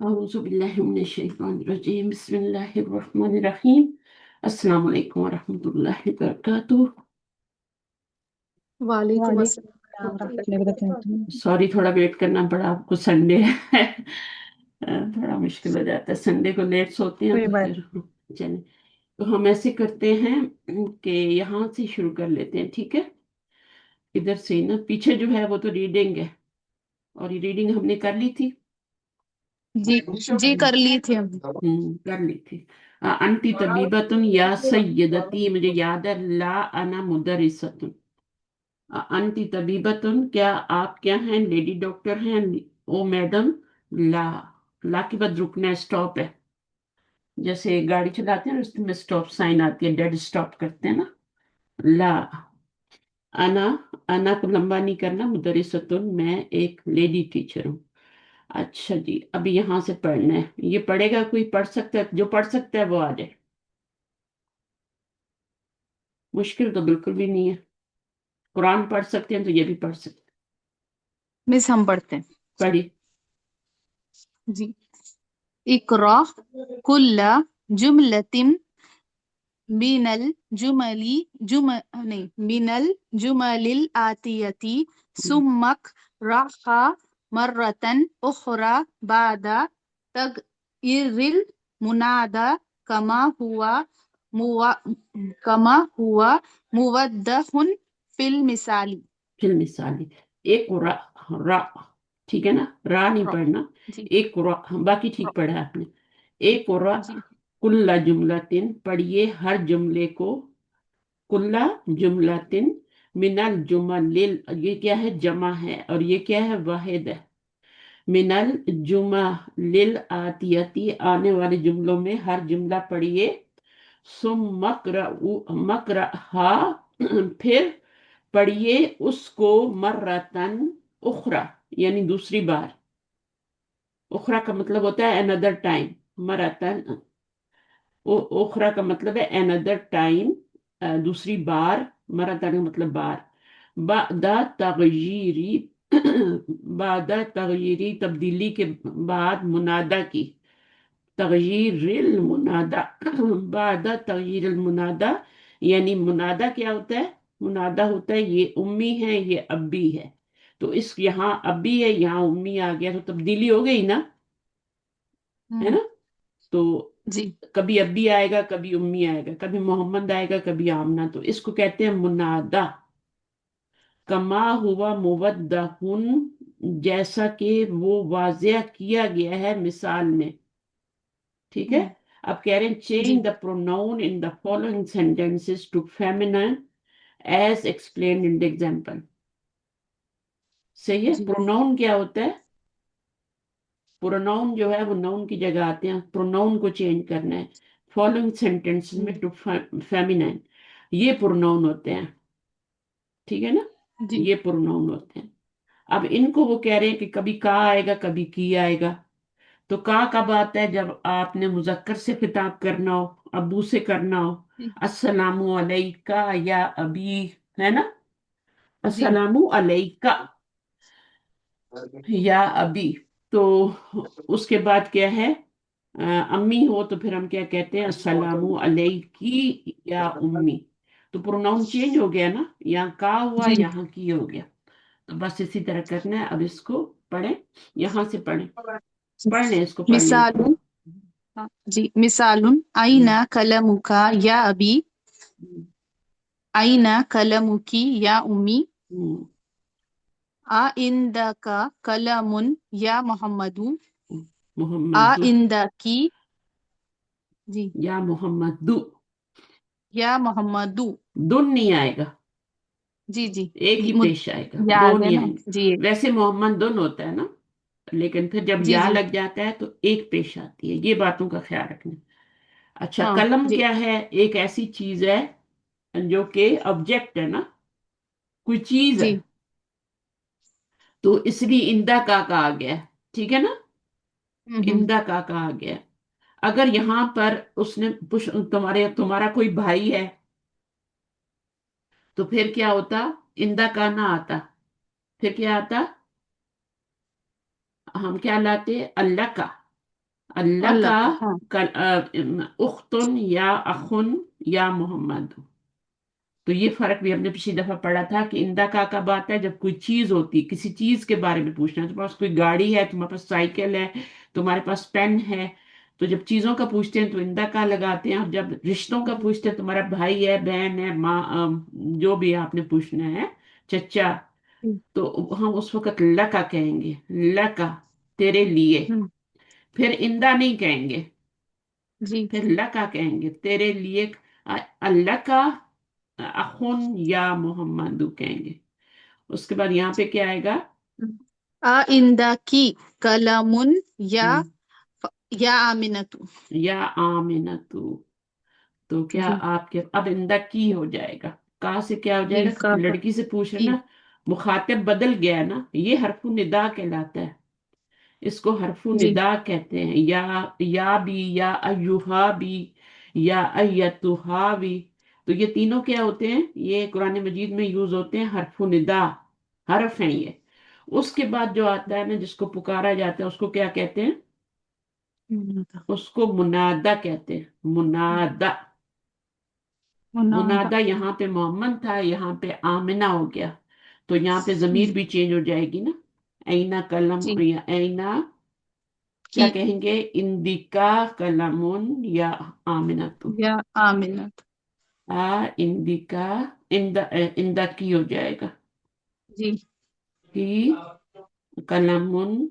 औज़ुबिल्लाहिमिनश्शैतानिर्रजीम बिस्मिल्लाहिर्रहमानिर्रहीम अस्सलाम वालेकुम वरहमतुल्लाहि वबरकातुह। वालेकुम वालेकुम अस्सलाम अस्सलाम रहमतुल्लाहि रहमतुल्लाहि वबरकातुहू। वबरकातुह। सॉरी, थोड़ा वेट करना पड़ा आपको, संडे है। थोड़ा मुश्किल हो जाता है, संडे को लेट सोते हैं कोई तो बात। फिर चले। तो हम ऐसे करते हैं कि यहाँ से शुरू कर लेते हैं, ठीक है। इधर से ही ना, पीछे जो है वो तो रीडिंग है, और ये रीडिंग हमने कर ली थी। जी जी, कर ली थी हम। कर ली थी। अंटी तबीबतुन या सय्यदती, मुझे याद है, ला अना मुदरिसतुन। अंटी तबीबतुन, क्या आप क्या हैं, लेडी डॉक्टर हैं। ओ मैडम, ला। ला के बाद रुकना है, स्टॉप है। जैसे गाड़ी चलाते हैं ना, उसमें स्टॉप साइन आती है, डेड स्टॉप करते हैं ना। ला अना, अना को लंबा नहीं करना, मुदरिसतुन, मैं एक लेडी टीचर हूँ। अच्छा जी, अभी यहाँ से पढ़ना है। ये पढ़ेगा कोई, पढ़ सकता है, जो पढ़ सकता है वो आ जाए। मुश्किल तो बिल्कुल भी नहीं है। कुरान पढ़ सकते हैं तो ये भी पढ़ सकते हैं। मिस, हम पढ़ते हैं। पढ़िए। जी। इकरा कुल्ला जुमलतिम मिनल जुमली जुम नहीं मिनल जुमलिल आतियती सुम्मक रहा मर्रतन उखरा बादा तगइरिल मुनादा कमा हुआ मुवा कमा हुआ मुवद्दहुन फिल मिसाली। फिर मिसाली, एक रा, रा, ठीक है ना, रा नहीं रा। पढ़ना। जी। एक रा, बाकी रा। ठीक पढ़ा है आपने। एक रा, जी। कुल्ला जुमलातिन, पढ़िए हर जुमले को। कुल्ला जुमलातिन, मिनल जुमलिल, ये क्या है, जमा है, और ये क्या है, वाहिद है। मिनल जुमलिल आतियती, आने वाले जुमलों में हर जुमला पढ़िए। सुम मकरहा, फिर पढ़िए उसको, मर्रतन उखरा, यानी दूसरी बार। उखरा का मतलब होता है अनदर टाइम। मरतन, उखरा का मतलब है अनदर टाइम, दूसरी बार। मरतन का मतलब बार। बादा तगयीरी, बादा तगयीरी, तब्दीली के बाद, मुनादा की। तगयीरिल मुनादा, बादा तगयीरिल मुनादा, यानी मुनादा क्या होता है, मुनादा होता है ये उम्मी है, ये अब्बी है। तो इस, यहाँ अब्बी है, यहाँ उम्मी आ गया, तो तब्दीली हो गई ना, है हम्म। ना। तो जी। कभी अब्बी आएगा, कभी उम्मी आएगा, कभी मोहम्मद आएगा, कभी आमना, तो इसको कहते हैं मुनादा। कमा हुआ मुवद्दहुन, जैसा कि वो वाजिया किया गया है मिसाल में, ठीक है। हम्म। अब कह रहे हैं, जी। Change the pronoun in the following sentences to feminine as explained in the example. सही है। जी। प्रोनाउन क्या होता है, प्रोनाउन जो है वो नाउन की जगह आते हैं, प्रोनाउन को चेंज करना है फॉलोइंग सेंटेंसेस में टू फेमिनिन, ये प्रोनाउन होते हैं, ठीक है ना। जी। ये प्रोनाउन होते हैं। अब इनको वो कह रहे हैं कि कभी का आएगा, कभी की आएगा। तो का कब आता है, जब आपने मुजक्कर से खिताब करना हो, अबू से करना हो। जी। अस्सलामु अलैका या अबी, है ना। जी। अस्सलामु अलैका या अबी। तो उसके बाद क्या है, अम्मी हो तो फिर हम क्या कहते हैं, अस्सलामु अलैकी या उम्मी। तो प्रोनाउन चेंज हो गया ना, यहाँ का हुआ, जी। यहाँ की हो गया। तो बस इसी तरह करना है। अब इसको पढ़ें, यहाँ से पढ़ें, पढ़ लें, इसको पढ़ लें। मिसालुन। जी, मिसालुन हम्म, आइना कलमुका या अबी हम्म, आइना कलमुकी या उम्मी हम्म, आ इंदका कलमुन या मोहम्मदू आ मोहम्मद, इंदकी। जी। या मोहम्मद, या मोहम्मदू। दुन नहीं आएगा, जी। जी। एक ही मुद पेश आएगा, या आ दो गया नहीं ना। आएंगे। जी। वैसे मोहम्मद दुन होता है ना, लेकिन फिर जब जी। या जी। लग जाता है तो एक पेश आती है, ये बातों का ख्याल रखना। अच्छा, हाँ। कलम जी। क्या है, एक ऐसी चीज है जो कि ऑब्जेक्ट है ना, कोई चीज है। जी। तो इसलिए इंदा का आ गया है, ठीक है ना। हम्म। इंदा का आ गया है। अगर यहाँ पर उसने तुम्हारे, तुम्हारा कोई भाई है, तो फिर क्या होता, इंदा का ना आता, फिर क्या आता, हम क्या लाते, अल्लाह का। अल्लाह अल्लाह का का, हाँ। उख्तुन या अखुन या मोहम्मद। तो ये फर्क भी हमने पिछली दफा पढ़ा था कि इंदा का कब आता है, जब कोई चीज होती, किसी चीज के बारे में पूछना है, तुम्हारे पास कोई गाड़ी है, तुम्हारे पास साइकिल है, तुम्हारे पास पेन है। तो जब चीजों का पूछते हैं तो इंदा का लगाते हैं, और जब रिश्तों का जी। पूछते हैं, तुम्हारा भाई है, बहन है, माँ, जो भी आपने पूछना है, चचा, जी। तो हम उस वक्त लका कहेंगे, लका, तेरे लिए। हम्म। फिर इंदा नहीं कहेंगे, जी। फिर लका कहेंगे, तेरे लिए। अल्लाह का अखुन या मोहम्मदू कहेंगे। उसके बाद यहाँ पे क्या आएगा? इंदा की कलमुन या हम्म, या आमिनतु। या आमिनतु। तो क्या जी। आपके अब इंदा की हो जाएगा। कहाँ से क्या हो जी जाएगा, का लड़की से पूछ रहे की। ना, मुखातिब बदल गया है ना, ये हरफु निदा कहलाता है। इसको हरफु जी। निदा कहते हैं। या भी, या अयुहा भी, या अयतुहा भी। तो ये तीनों क्या होते हैं, ये कुरान मजीद में यूज होते हैं, हरफु निदा, हरफ हैं ये। उसके बाद जो आता है ना, जिसको पुकारा जाता है, उसको क्या कहते हैं? उसको मुनादा कहते हैं, मुनादा। मुनादा। मुनादा यहाँ पे मोहम्मद था, यहाँ पे आमिना हो गया। तो यहाँ पे जमीर भी चेंज हो जाएगी ना। ऐना कलम, जी। या ऐना, क्या की कहेंगे, इंदिका कलमुन या आमिनतु। या आमिनत। इंदिका, इंदा की हो जाएगा, जी। कि कलमुन।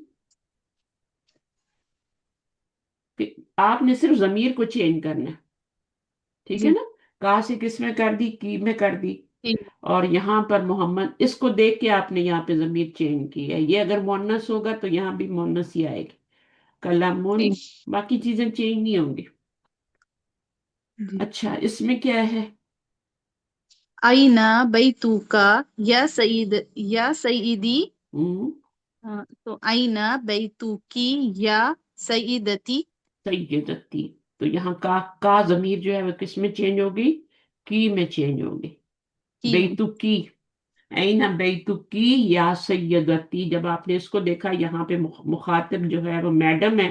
आपने सिर्फ जमीर को चेंज करना है, ठीक है जी। ना। कहा से किस में कर दी, की में कर दी। की। और यहाँ पर मोहम्मद, इसको देख के आपने यहाँ पे जमीर चेंज की है। ये अगर मोन्नस होगा तो यहाँ भी मोन्नस ही आएगी, कलमुन। जी। बाकी चीजें चेंज नहीं होंगी। जी। अच्छा, इसमें क्या है? आईना बैतूका या सईद या सईदी। हम्म, तो आईना बैतूकी या सईदती। सैयदती। तो यहाँ का जमीर जो है वो किस में चेंज होगी, की में चेंज होगी। की में। बेतुकी, ऐना बेतुकी या सैयदती। जब आपने इसको देखा यहाँ पे मुखातिब जो है वो मैडम है,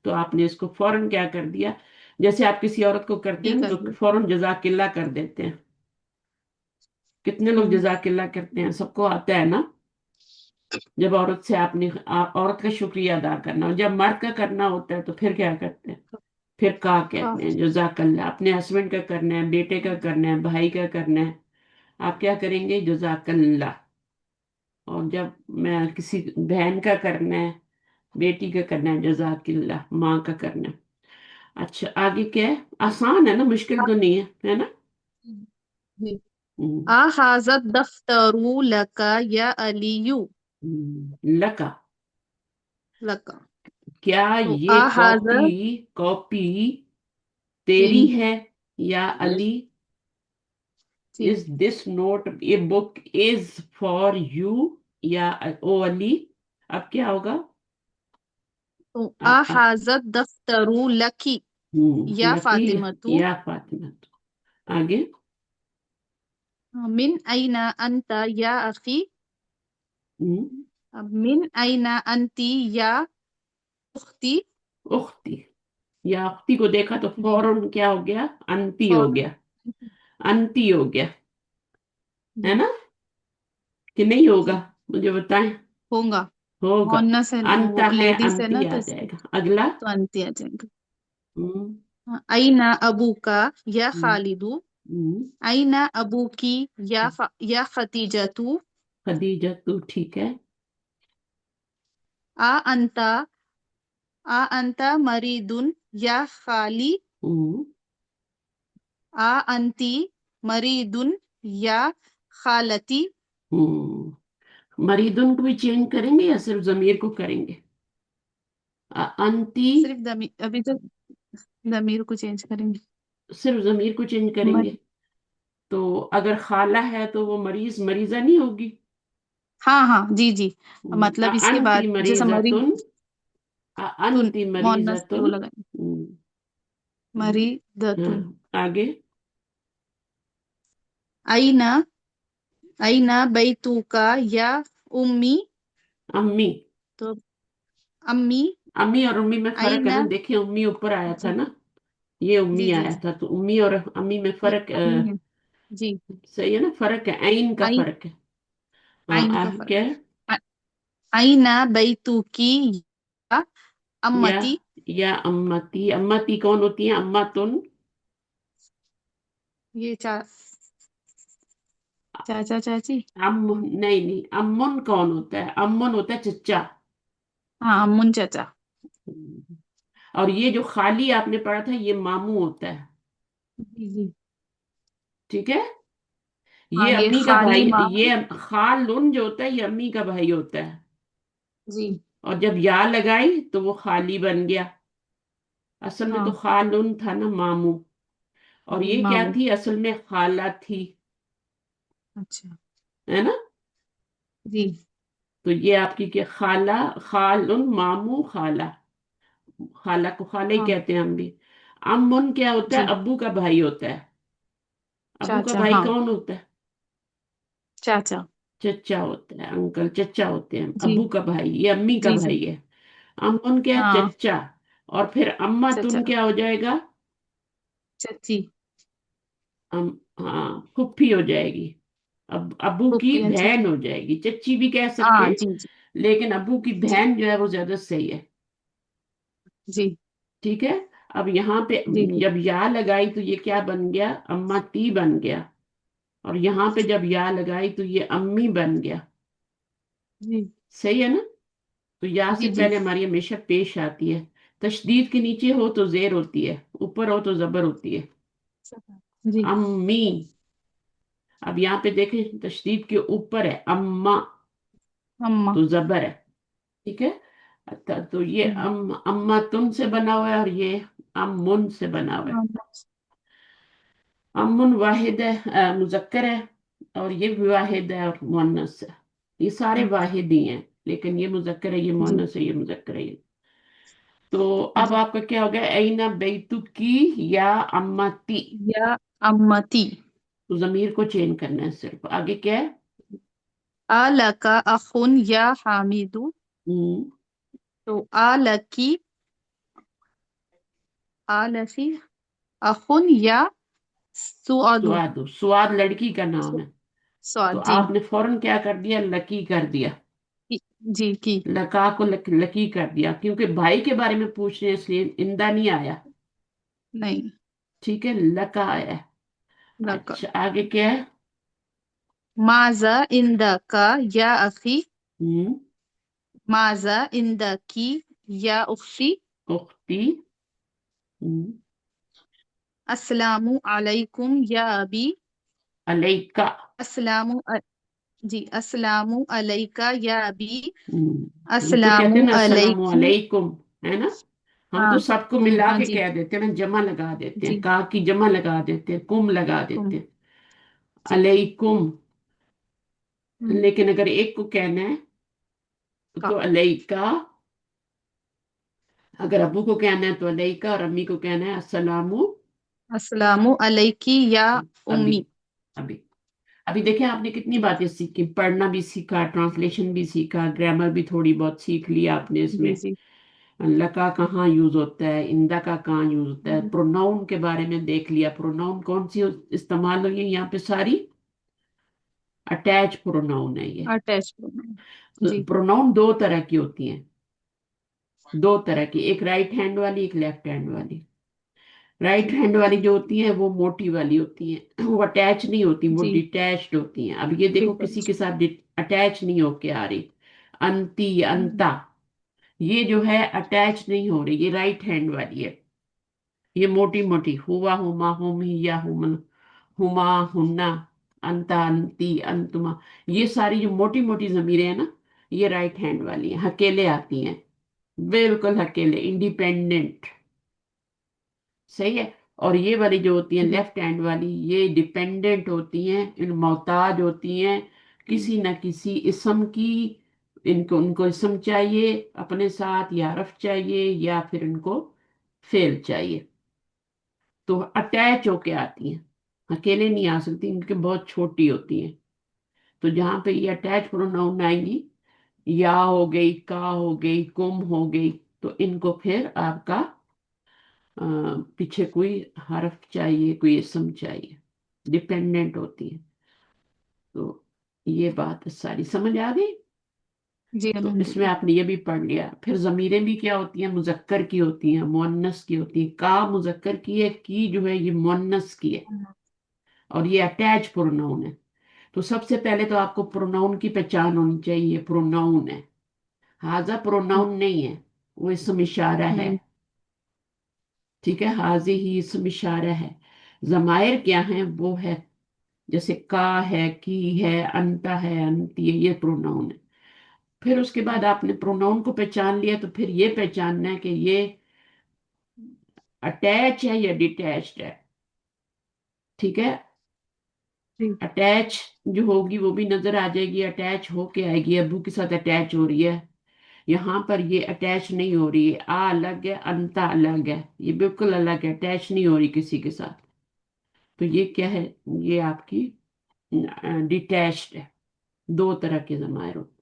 तो आपने इसको फौरन क्या कर दिया, जैसे आप किसी औरत को करते की हैं ना, कर तो दिया। फौरन जजाकिल्ला कर देते हैं। कितने लोग हम्म। जजाकिल्ला करते हैं, सबको आता है ना। जब औरत से आपने औरत का शुक्रिया अदा करना हो, जब मर्द का करना होता है तो फिर क्या करते हैं? फिर का का। कहते हैं, जजाकल्ला। अपने हस्बैंड का करना है, बेटे का करना है, भाई का करना है, आप क्या करेंगे, जजाकल्ला। और जब मैं किसी बहन का करना है, बेटी का करना है, जजाकिल्ला, माँ का करना है। अच्छा, आगे क्या है? आसान है ना, मुश्किल तो नहीं है ना। जी। हम्म, आहाज़त दफ्तरू लका या अलियू। लका। लका। क्या तो ये कॉपी, आहाज़त। कॉपी जी। तेरी है या अली? जी। Is this not a book is for you या ओ अली? अब क्या होगा? तो आ, आ, आहाज़त दफ्तरू लकी या लकी फातिमतु या फातिमा। आगे, मिन अइना अंता या अखी। हम्म, अब मिन अइना अंती या उख्ती। उख्ती। या उख्ती को देखा तो जी। फौरन क्या हो गया, अंती हो और गया, अंती हो गया, है जी। ना, कि नहीं होगा? जी। मुझे बताएं। होगा। होगा। मोहन्नस है ना, अंत वो है, लेडीज है अंती ना, आ तो इसलिए जाएगा। अगला, तो अंती आ जाएगा। हम्म, अइना अबूका या हम्म, खालिदू। हम्म, अइना अबूकी या खतीजतू। खदीजा तू, ठीक है। आ अंता आ अंता मरीदुन या खाली। हम्म, आ अंती मरीदुन या खालती। मरीदुन को भी चेंज करेंगे या सिर्फ जमीर को करेंगे? अंती, सिर्फ दमीर अभी तो दमीर को चेंज करेंगे। सिर्फ जमीर को चेंज करेंगे। मरी। तो अगर खाला है तो वो मरीज, मरीजा नहीं होगी। हाँ हाँ, जी जी। मतलब इसके अंती बाद जैसे मरी मरीजतुन, तुन अंती मोहन्नस से वो मरीजतुन। लगाए। हम्म, मरी दतुन। हाँ, आगे, आईना आईना बैतूका या उम्मी। अम्मी, तो अम्मी अम्मी और उम्मी में फर्क है आईना। ना, देखिए उम्मी ऊपर आया था जी ना, ये जी उम्मी जी आया जी। था, तो उम्मी और अम्मी में ये फर्क अम्मी है। जी। सही है ना, फर्क है, आइन का आई फर्क है। हाँ आइन का फर्क। क्या? आ- आईना बैतुकी या या अम्मती। या अम्मती, अम्मती कौन होती है? अम्मा तुन। ये चाचा चाची। नहीं नहीं, अम्मुन कौन होता है? अम्मुन होता है चचा। हाँ, अम्मुन चाचा। और ये जो खाली आपने पढ़ा था, ये मामू होता है। जी जी। ठीक है, हाँ, ये ये अम्मी का खाली भाई, मामू। ये खालुन जो होता है ये अम्मी का भाई होता है। जी। और जब या लगाई तो वो खाली बन गया। असल में तो हाँ, खालुन था ना, मामू। और जी ये क्या मामू। थी? असल में खाला थी, अच्छा। है ना। जी। तो ये आपकी क्या, खाला, खालुन, मामू, खाला। खाला को खाला ही हाँ। कहते हैं हम भी। अम्मुन क्या होता है? जी। अब्बू का भाई होता है। अब्बू का चाचा, भाई हाँ। कौन होता है? चाचा। चचा होता है, अंकल, चचा होते हैं। जी अब्बू का भाई, ये अम्मी का जी जी। भाई है। अम्मुन क्या है? हाँ। चचा। और फिर अम्मा चाचा। तुन क्या हो जाएगा? चाची। हाँ, फुफ्फी हो जाएगी। अब अब्बू की फूफी, अच्छा। बहन हो जाएगी, चच्ची भी कह सकते हाँ। हैं। जी जी लेकिन अब्बू की जी बहन जो है वो ज्यादा सही है। जी ठीक है। अब यहाँ पे जी जी जब या लगाई तो ये क्या बन गया? अम्मा ती बन गया। और यहाँ पे जब या लगाई तो ये अम्मी बन गया। जी सही है ना। तो या से जी जी। पहले हमारी हमेशा पेश आती है। तशदीद के नीचे हो तो जेर होती है, ऊपर हो तो जबर होती है। जी। अम्मी। अब यहाँ पे देखें, तशदीद के ऊपर है अम्मा, अम्मा। तो जबर है। ठीक है। तो ये हम्म। अम्मा तुम से बना हुआ है, और ये अम्मुन से बना हुआ है। अम्मा। अम्मुन वाहिद है, मुजक्कर है। और ये भी वाहिद है और मुअन्नस है। ये सारे अच्छा। वाहिद ही हैं, लेकिन ये मुजक्कर है, ये जी मुअन्नस है, ये मुजक्कर है, ये। तो अब जी। आपका क्या हो गया? ऐना बैतु की या अम्मती। या अम्मती। तो जमीर को चेंज करना है सिर्फ, आगे क्या है? आलका अखुन या हामिदू। हम्म, तो आलकी, आलकी अखुन या सुअदू। सुआद, सुआद लड़की का नाम है। तो स्वाद, जी। आपने फौरन क्या कर दिया? लकी कर दिया। जी की। लका को लकी कर दिया, क्योंकि भाई के बारे में पूछ रहे हैं, इसलिए इंदा नहीं आया। नहीं। ठीक है, लका आया है। लका। अच्छा, आगे क्या है? माजा इंदका या अखी। हम्म, माजा इंदकी या उख्ती। उख्ती। हम्म, अस्सलामु अलैकुम या अबी। अलैका। अस्सलामु जी, अस्सलामु अलैका या अबी। हम तो कहते अस्सलामु हैं ना अस्सलामु अलैकी। अलैकुम, है ना। हम तो हाँ। सबको मिला हाँ के जी। कह देते हैं ना, जमा लगा देते हैं, जी। का की जमा लगा देते हैं, कुम लगा कुम। देते हैं। जी। अलैकुम। हम्म। लेकिन अगर एक को कहना है तो का। अलैका। अगर अबू को कहना है तो अलैका, और अम्मी को कहना है अस्सलामु। अस्सलामु अलैकी या अभी उम्मी। अभी अभी देखें, आपने कितनी बातें सीखी, पढ़ना भी सीखा, ट्रांसलेशन भी सीखा, ग्रामर भी थोड़ी बहुत सीख लिया आपने जी इसमें। जी। लका कहाँ यूज होता है, इंदा का कहाँ यूज होता है, हम्म। प्रोनाउन के बारे में देख लिया, प्रोनाउन कौन सी इस्तेमाल हुई है यहाँ पे सारी। अटैच प्रोनाउन है ये। अटैच। जी प्रोनाउन दो तरह की होती हैं, दो तरह की, एक राइट हैंड वाली, एक लेफ्ट हैंड वाली। राइट जी हैंड वाली जो होती हैं वो मोटी वाली होती हैं, वो अटैच नहीं होती, वो जी। डिटैच्ड होती हैं। अब ये देखो, ठीक है। किसी के साथ अटैच नहीं होके आ रही। अंती, हम्म। अंता, ये जो है अटैच नहीं हो रही, ये राइट हैंड वाली है। ये मोटी मोटी, हुआ, हुमा, हुम, हिया, हुमन, हुमा, हुन्ना, अंता, अंती, अंतुमा, ये सारी जो मोटी मोटी जमीरें हैं ना, ये राइट हैंड वाली हैं, अकेले आती हैं, बिल्कुल अकेले, इंडिपेंडेंट। सही है। और ये वाली जो होती हैं जी। लेफ्ट हैंड वाली, ये डिपेंडेंट होती हैं, इन मोहताज होती हैं किसी न किसी इसम की। इनको उनको इसम चाहिए अपने साथ, या हरफ चाहिए, या फिर इनको फेल चाहिए। तो अटैच होके आती हैं, अकेले नहीं आ सकती, इनके बहुत छोटी होती हैं। तो जहां पे ये अटैच प्रोनाउन आएंगी, या हो गई, का हो गई, कुम हो गई, तो इनको फिर आपका पीछे कोई हर्फ चाहिए, कोई इसम चाहिए, डिपेंडेंट होती है। तो ये बात सारी समझ आ गई। जी तो इसमें अल्हम्दुलिल्लाह। आपने ये भी पढ़ लिया। फिर जमीरें भी क्या होती हैं, मुजक्कर की होती हैं, मुअन्नस की होती हैं। का मुजक्कर की है, की जो है ये मुअन्नस की है, और ये अटैच प्रोनाउन है। तो सबसे पहले तो आपको प्रोनाउन की पहचान होनी चाहिए। प्रोनाउन है, हाजा प्रोनाउन नहीं है, वो इसम इशारा है। हम्म। ठीक है, हाजी ही इसम इशारा है। जमायर क्या है, वो है जैसे का है, की है, अंता है, अंती है, ये प्रोनाउन है। फिर उसके बाद आपने प्रोनाउन को पहचान लिया, तो फिर ये पहचानना है कि ये अटैच है या डिटैच्ड है। ठीक है, जी। अटैच जो होगी वो भी नजर आ जाएगी, अटैच होके आएगी, अबू के साथ अटैच हो रही है। यहाँ पर ये अटैच नहीं हो रही है, आ अलग है, अंता अलग है, ये बिल्कुल अलग है, अटैच नहीं हो रही किसी के साथ। तो ये क्या है, ये आपकी डिटैच्ड है। दो तरह के जमायर होते हैं।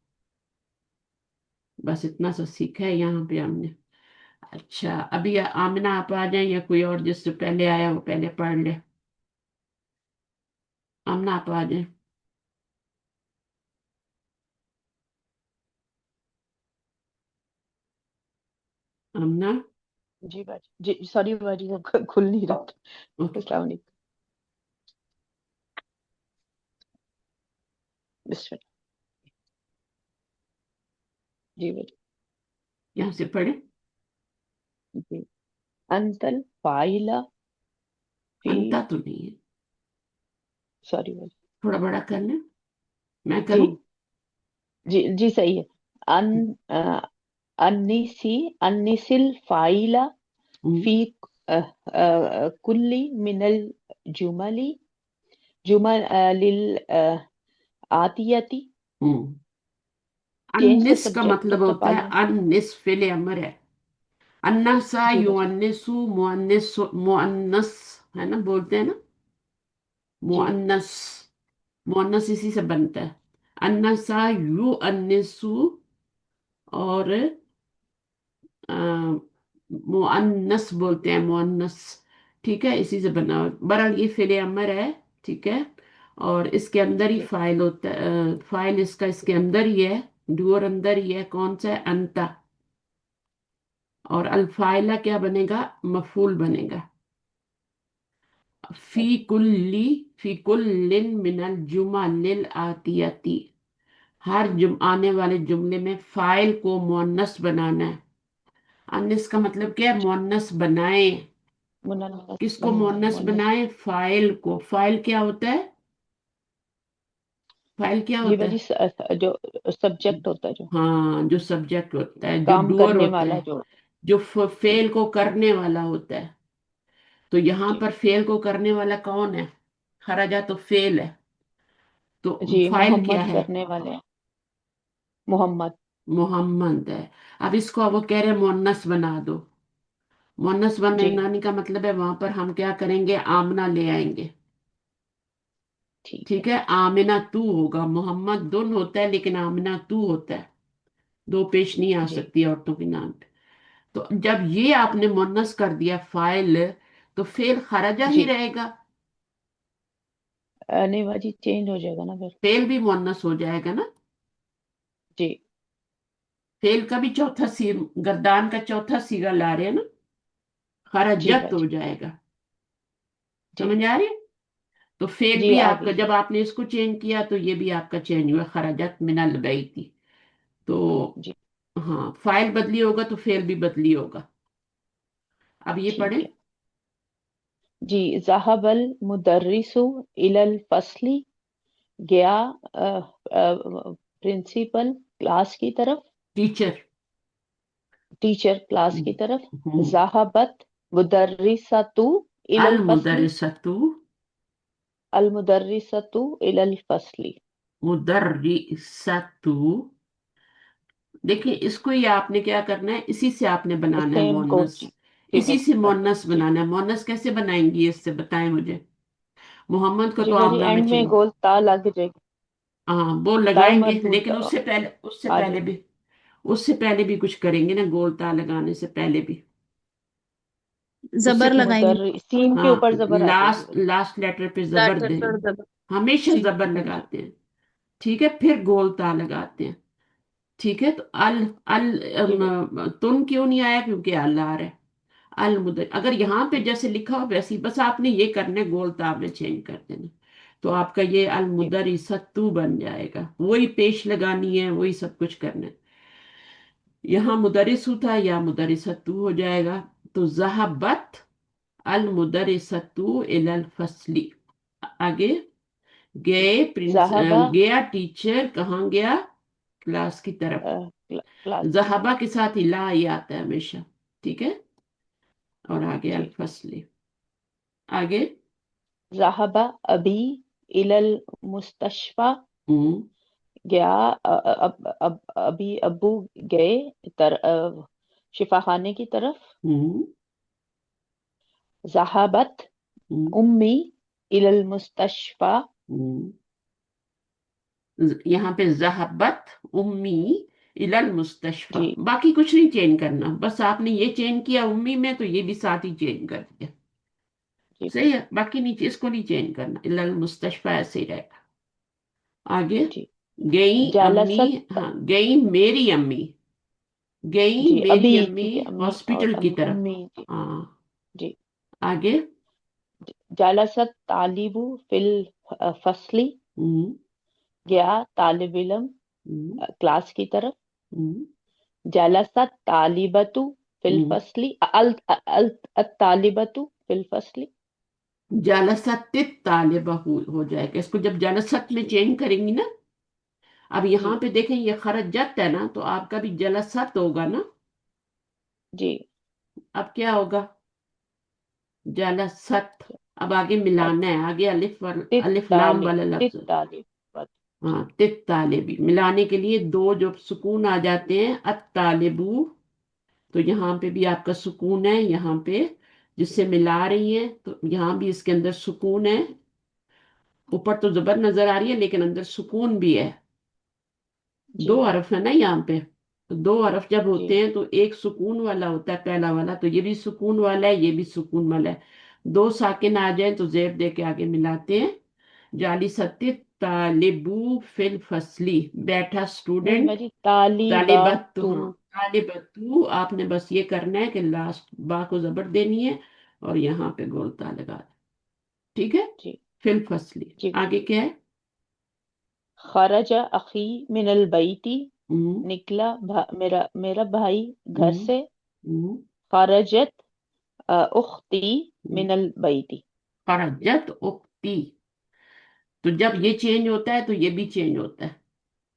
बस इतना सा सीखा है यहाँ पे हमने। अच्छा, अभी आमिना आप आ जाए, या कोई और जिससे पहले आया वो पहले पढ़ ले। आमिना आप आ जाए। आमिना। जी बाजी, जी सॉरी बाजी, वो खुल नहीं रहा था। ओके, अस्सलाम वालेकुम। बिस्मिल्लाह। जी बाजी। यहाँ से पढ़े। जी। अंतल फाइला फी। अंता तो नहीं है, सॉरी बाजी। थोड़ा बड़ा करना। मैं जी करूँ? जी जी सही है। अन अन्निसी अन्निसिल फाइला हम्म। फी कुल्ली मिनल जुमली जुमल लिल आतियती। हम्म। चेंज द अन्निस का सब्जेक्ट मतलब ऑफ द होता है फॉलोइंग। अन्निस, फेले अमर है। अन्नसा जी बाजी। युअन्निसु मुअन्निस, मुअन्नस है ना, बोलते हैं ना, जी मुअन्नस। मुअन्नस इसी से बनता है। अन्नसा युअन्निसु, और आ, मुअन्नस बोलते हैं, मुअन्नस। ठीक है, इसी से बना बहरहाल ये फेले अमर है। ठीक है, और इसके अंदर ही जी फाइल होता है, फाइल इसका इसके अंदर ही है, डूअर अंदर ही है, कौन सा है, अंता। और अल्फाइला क्या बनेगा, मफूल बनेगा। फी बाजी। कुल्ली, फी कुल्लिन मिनल जुमलिल आतियती, हर आने वाले जुमले में फाइल को मुअन्नस बनाना है। अन्नस का मतलब क्या है, मुअन्नस बनाए। मुनन्नस किसको बनाना मुअन्नस मुनन्नस। बनाए, फाइल को। फाइल क्या होता है, फाइल क्या जी होता बाजी, है? जो सब्जेक्ट होता है, जो हाँ, जो सब्जेक्ट होता है, जो काम डूअर करने होता वाला, है, जो। जो जी फेल को करने वाला होता है। तो यहाँ जी पर फेल को करने वाला कौन है, खराजा तो फेल है। तो जी, फाइल क्या मोहम्मद है, करने वाले हैं। मोहम्मद। मोहम्मद है। अब इसको अब वो कह रहे हैं मुअन्नस बना दो। मुअन्नस जी बनाने का मतलब है वहां पर हम क्या करेंगे, आमना ले आएंगे। ठीक है। ठीक है, आमिना तू होगा, मोहम्मद दुन होता है लेकिन आमिना तू होता है। दो पेश नहीं आ जी सकती औरतों के नाम पे। तो जब ये आपने मुअन्नस कर दिया फाइल, तो फेल खराजा ही जी। रहेगा। नहीं बाजी, चेंज हो जाएगा ना फिर। फेल भी मुअन्नस हो जाएगा ना। जी फेल का भी चौथा सी, गर्दान का चौथा सीगा ला रहे हैं ना, जी खराजत हो बाजी। जाएगा। जी समझ आ रही है? तो फेल जी भी आ आपका, गई। जब आपने इसको चेंज किया तो ये भी आपका चेंज हुआ, खराजत मिनल बैती। तो जी हाँ, फाइल बदली होगा तो फेल भी बदली होगा। अब ये ठीक पढ़े। है। जी, ज़हाबल मुदर्रिसु इलल फस्ली। गया प्रिंसिपल क्लास की तरफ। टीचर। टीचर क्लास की तरफ। हम्म। ज़हाबत मुदर्रिसतु अल इलल फस्ली। मुदरसतु, अल मुदर्रिसतु इलल फस्ली। मुदर्रिसतु। देखिए, इसको ही आपने क्या करना है, इसी से आपने बनाना है सेम को मुअन्नस। जी। जी इसी से बाजी। मुअन्नस जी बनाना है। मुअन्नस कैसे बनाएंगी, इससे बताएं मुझे। मोहम्मद को जी तो बाजी, आमना में एंड में चाहिए। गोल ता लग जाएगी। हाँ, वो ताए लगाएंगे, मरबूत लेकिन उससे पहले, उससे आ पहले जाएगी। भी اس سے پہلے بھی کچھ کریں گے نا، گول تا لگانے سے پہلے بھی اس سے زبر پہلے، لگائیں گے. سین کے ہاں اوپر زبر آ جائے گی لاسٹ بھائی. لاسٹ لیٹر پہ زبر لاسٹ دیں پر گے، زبر. ہمیشہ جی. زبر ہاں جی. لگاتے ہیں. ٹھیک ہے، پھر گول تا لگاتے ہیں. ٹھیک ہے، تو ال جی بھائی. تن کیوں نہیں آیا؟ کیونکہ ال آ رہا ہے. المدر اگر یہاں پہ جی جیسے لکھا ہو ویسے ہی، بس آپ نے یہ کرنا ہے، گول تا میں چینج کر دینا، تو آپ کا یہ جی بھائی. المدرستو بن جائے گا. وہی پیش لگانی ہے، وہی سب کچھ کرنا ہے. یہاں مدرسو تھا، یا مدرستو ہو جائے گا. تو ذہبت المدرستو الی الفصل. آگے گئے ذہبہ گیا ٹیچر کہاں گیا؟ کلاس کی طرف. کلاس کی طرف. ذہبہ کے ساتھ ہی لا ہی آتا ہے ہمیشہ. ٹھیک ہے، اور آگے جی. الفصل. آگے ذہبہ ابھی الی المستشفى. ہوں گیا ابھی ابو گئے شفا خانے کی طرف. ہوں ذہبت ہوں امی الی المستشفى. ہوں. یہاں پہ ذہبت امی الی المستشفى، جی. باقی کچھ نہیں چینج کرنا، بس آپ نے یہ چینج کیا امی میں، تو یہ بھی ساتھ ہی چینج کر دیا. جی بھائی. صحیح ہے، باقی نیچے اس کو نہیں چینج کرنا، الی المستشفى ایسے ہی رہے گا. آگے جی. گئی امی، جالست. ہاں گئی میری امی، گئی جی میری ابھی امی کیونکہ امی اور ہاسپٹل کی طرف. امی. جی. ہاں جی. آگے جالست طالب فی الفصل. ہوں گیا طالب علم ہوں کلاس کی طرف. ہوں جلست طالبۃ فی ہوں. الفصل. الطالبۃ فی الفصل. جلست طالبہ ہو جائے گا، اس کو جب جلست میں جی. چینج کریں گی نا. اب یہاں جی. پہ دیکھیں یہ خرجت ہے نا، تو آپ کا بھی جلست ہوگا نا. جی. اب کیا ہوگا؟ جلست. اب آگے ملانا ہے، آگے الف لام والا لفظ. طالب. ہاں جی. طالبی ملانے کے لیے دو جو سکون آ جاتے ہیں، الطالبو. تو یہاں پہ بھی آپ کا سکون ہے، یہاں پہ جس سے ملا رہی ہیں، تو یہاں بھی اس کے اندر سکون ہے. اوپر تو زبر نظر آ رہی ہے لیکن اندر سکون بھی ہے. جی. دو حرف ہے نا یہاں پہ، تو دو حرف جب جی. ہوتے ہیں تو ایک سکون والا ہوتا ہے پہلا والا، تو یہ بھی سکون والا ہے، یہ بھی سکون والا ہے. دو ساکن آ جائیں تو زیر دے کے آگے ملاتے ہیں. جالی ستی طالبو فی الفصلی، بیٹھا نہیں اسٹوڈنٹ. باجی طالبت، طالباتو. ہاں طالبت. آپ نے بس یہ کرنا ہے کہ لاسٹ با کو زبر دینی ہے، اور یہاں پہ گولتا لگا دیں. ٹھیک ہے، جی. فی الفصلی. جی. آگے کیا ہے؟ خرج اخی من البیت. ہوں نکلا میرا بھائی گھر ہوں سے. ہوں خرجت اختی ہوں. من البیت. خرجت اختی. تو جب جی. یہ چینج ہوتا ہے تو یہ بھی چینج ہوتا ہے.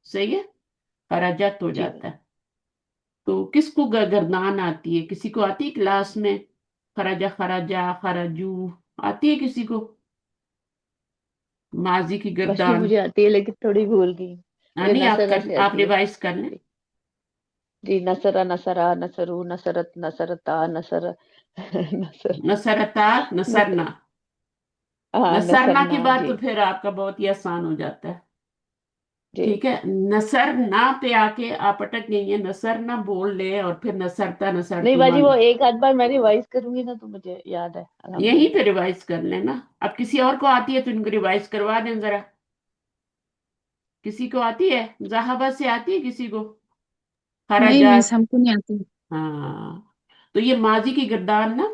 صحیح ہے، خراجت ہو جی بھائی. جاتا ہے. تو کس کو گردان آتی ہے؟ کسی کو آتی ہے کلاس میں؟ خراجہ خراجہ خراجو آتی ہے کسی کو؟ ماضی کی باجی گردان. مجھے آتی ہے لیکن تھوڑی بھول گئی. مجھے نہیں، نثرا سے آپ آتی ہے. ریوائز کر لیں. جی. جی. نصرا نصرا نصرو نصرت نصرتا نصر نصر نصرتا نصر. نصرنا. ہاں نصرنا کے نصرنا. بعد جی. تو پھر آپ کا بہت ہی آسان ہو جاتا ہے. جی. ٹھیک ہے، نصر نہ پہ آ کے آپ اٹک گئی ہیں، نصر نہ بول لے اور پھر نصرتا نہیں نصرتما. باجی وہ ایک آدھ بار میں ریوائز کروں گی نا تو مجھے یاد ہے یہیں الحمدللہ. پہ ریوائز کر لینا. اب کسی اور کو آتی ہے تو ان کو ریوائز کروا دیں ذرا. کسی کو آتی ہے؟ زہابہ سے آتی ہے کسی کو؟ نہیں خراجات. مس ہم کو نہیں آتی. ہاں، تو یہ ماضی کی گردان نا.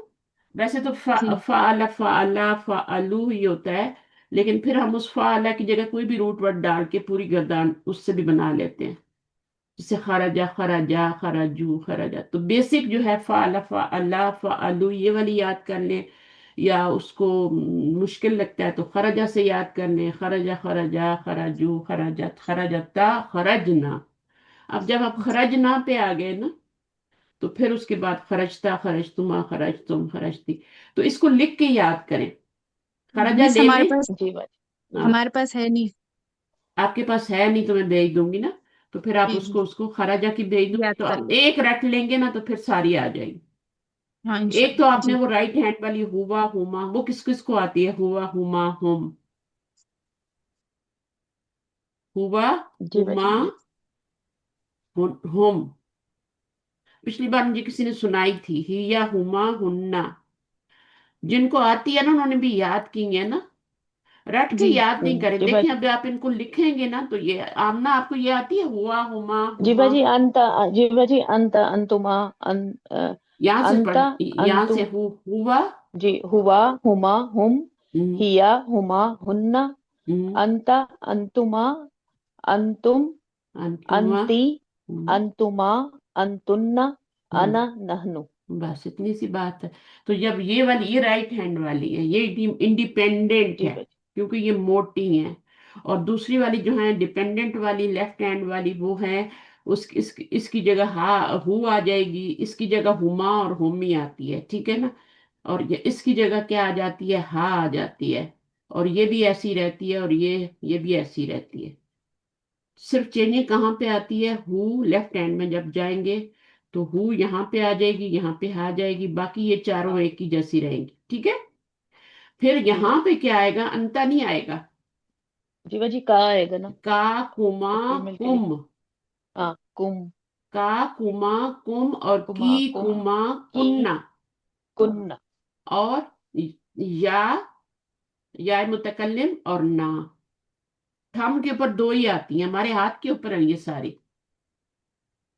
ویسے تو جی. فعل فعلا فعلو ہی ہوتا ہے، لیکن پھر ہم اس فعلا کی جگہ کوئی بھی روٹ ورڈ ڈال کے پوری گردان اس سے بھی بنا لیتے ہیں. جیسے خرجا خراجا خراجو خراجا. تو بیسک جو ہے فعل فعلا فعلو یہ والی یاد کر لیں، یا اس کو مشکل لگتا ہے تو خرجا سے یاد کر لیں. خرجا خراجا خراجو خراجت خراجتا خرجنا. اب جب آپ خرجنا پہ آ گئے نا، تو پھر اس کے بعد خرجتا خرجتما خرجتم خرجتی. تو اس کو لکھ کے یاد کریں. خرجہ مس لے ہمارے لیں. پاس جی باجی. ہاں، ہمارے پاس ہے نہیں. آپ کے پاس ہے نہیں تو میں بھیج دوں گی نا. تو پھر آپ جی اس کو خراجہ کی بھیج دوں گی، یاد تو کر آپ لیں. ایک رکھ لیں گے نا تو پھر ساری آ جائے گی. ہاں ایک تو انشاءاللہ. آپ نے جی. وہ رائٹ ہینڈ والی ہوا ہوما، وہ کس کس کو آتی ہے؟ ہوا ہوما ہوم. ہوا جی باجی. ہوما ہوم. पिछली बार मुझे किसी ने सुनाई थी, ही या हुमा हुन्ना। जिनको आती है ना उन्होंने भी याद की है ना, रट के जी याद नहीं करें। जी देखिए भाजी। अब आप इनको लिखेंगे ना तो ये आमना आपको ये आती है, हुआ हुमा जी हुमा। भाजी अंत। जी भाजी अंत अंतुमा यहाँ से अंत पढ़, यहाँ से अंतुम। हुआ। जी हुआ हुमा हुम हम्म, हिया हुमा हुन्ना हम्म, अंत अंतुमा अंतुम अंतुमा। अंति हम्म, अंतुमा अंतुन्ना हम्म, अना नहनु। बस इतनी सी बात है। तो जब ये वाली, ये राइट हैंड वाली है, ये इंडिपेंडेंट जी है भाजी। क्योंकि ये मोटी है। और दूसरी वाली जो है डिपेंडेंट वाली, लेफ्ट हैंड वाली, वो है इसकी जगह हा हु आ जाएगी, इसकी जगह हुमा और हुमी आती है, ठीक है ना। और ये इसकी जगह क्या आ जाती है, हा आ जाती है। और ये भी ऐसी रहती है, और ये भी ऐसी रहती है। सिर्फ चेंजिंग कहाँ पे आती है, हु लेफ्ट हैंड में जब जाएंगे तो हु यहाँ पे आ जाएगी, यहाँ पे आ जाएगी, बाकी ये चारों एक ही जैसी रहेंगी, ठीक है। फिर जी यहाँ भाजी। पे क्या आएगा, अंता नहीं आएगा। जी भाजी का आएगा ना। का कुमा फिर मिलके लिख। कुम। हाँ कुम। का कुमा कुम और कुमा की कुम कुमा की कुन्ना। कुन्ना। और या मुतकल्लिम और ना। थंब के ऊपर दो ही आती हैं, हमारे हाथ के ऊपर है ये सारी,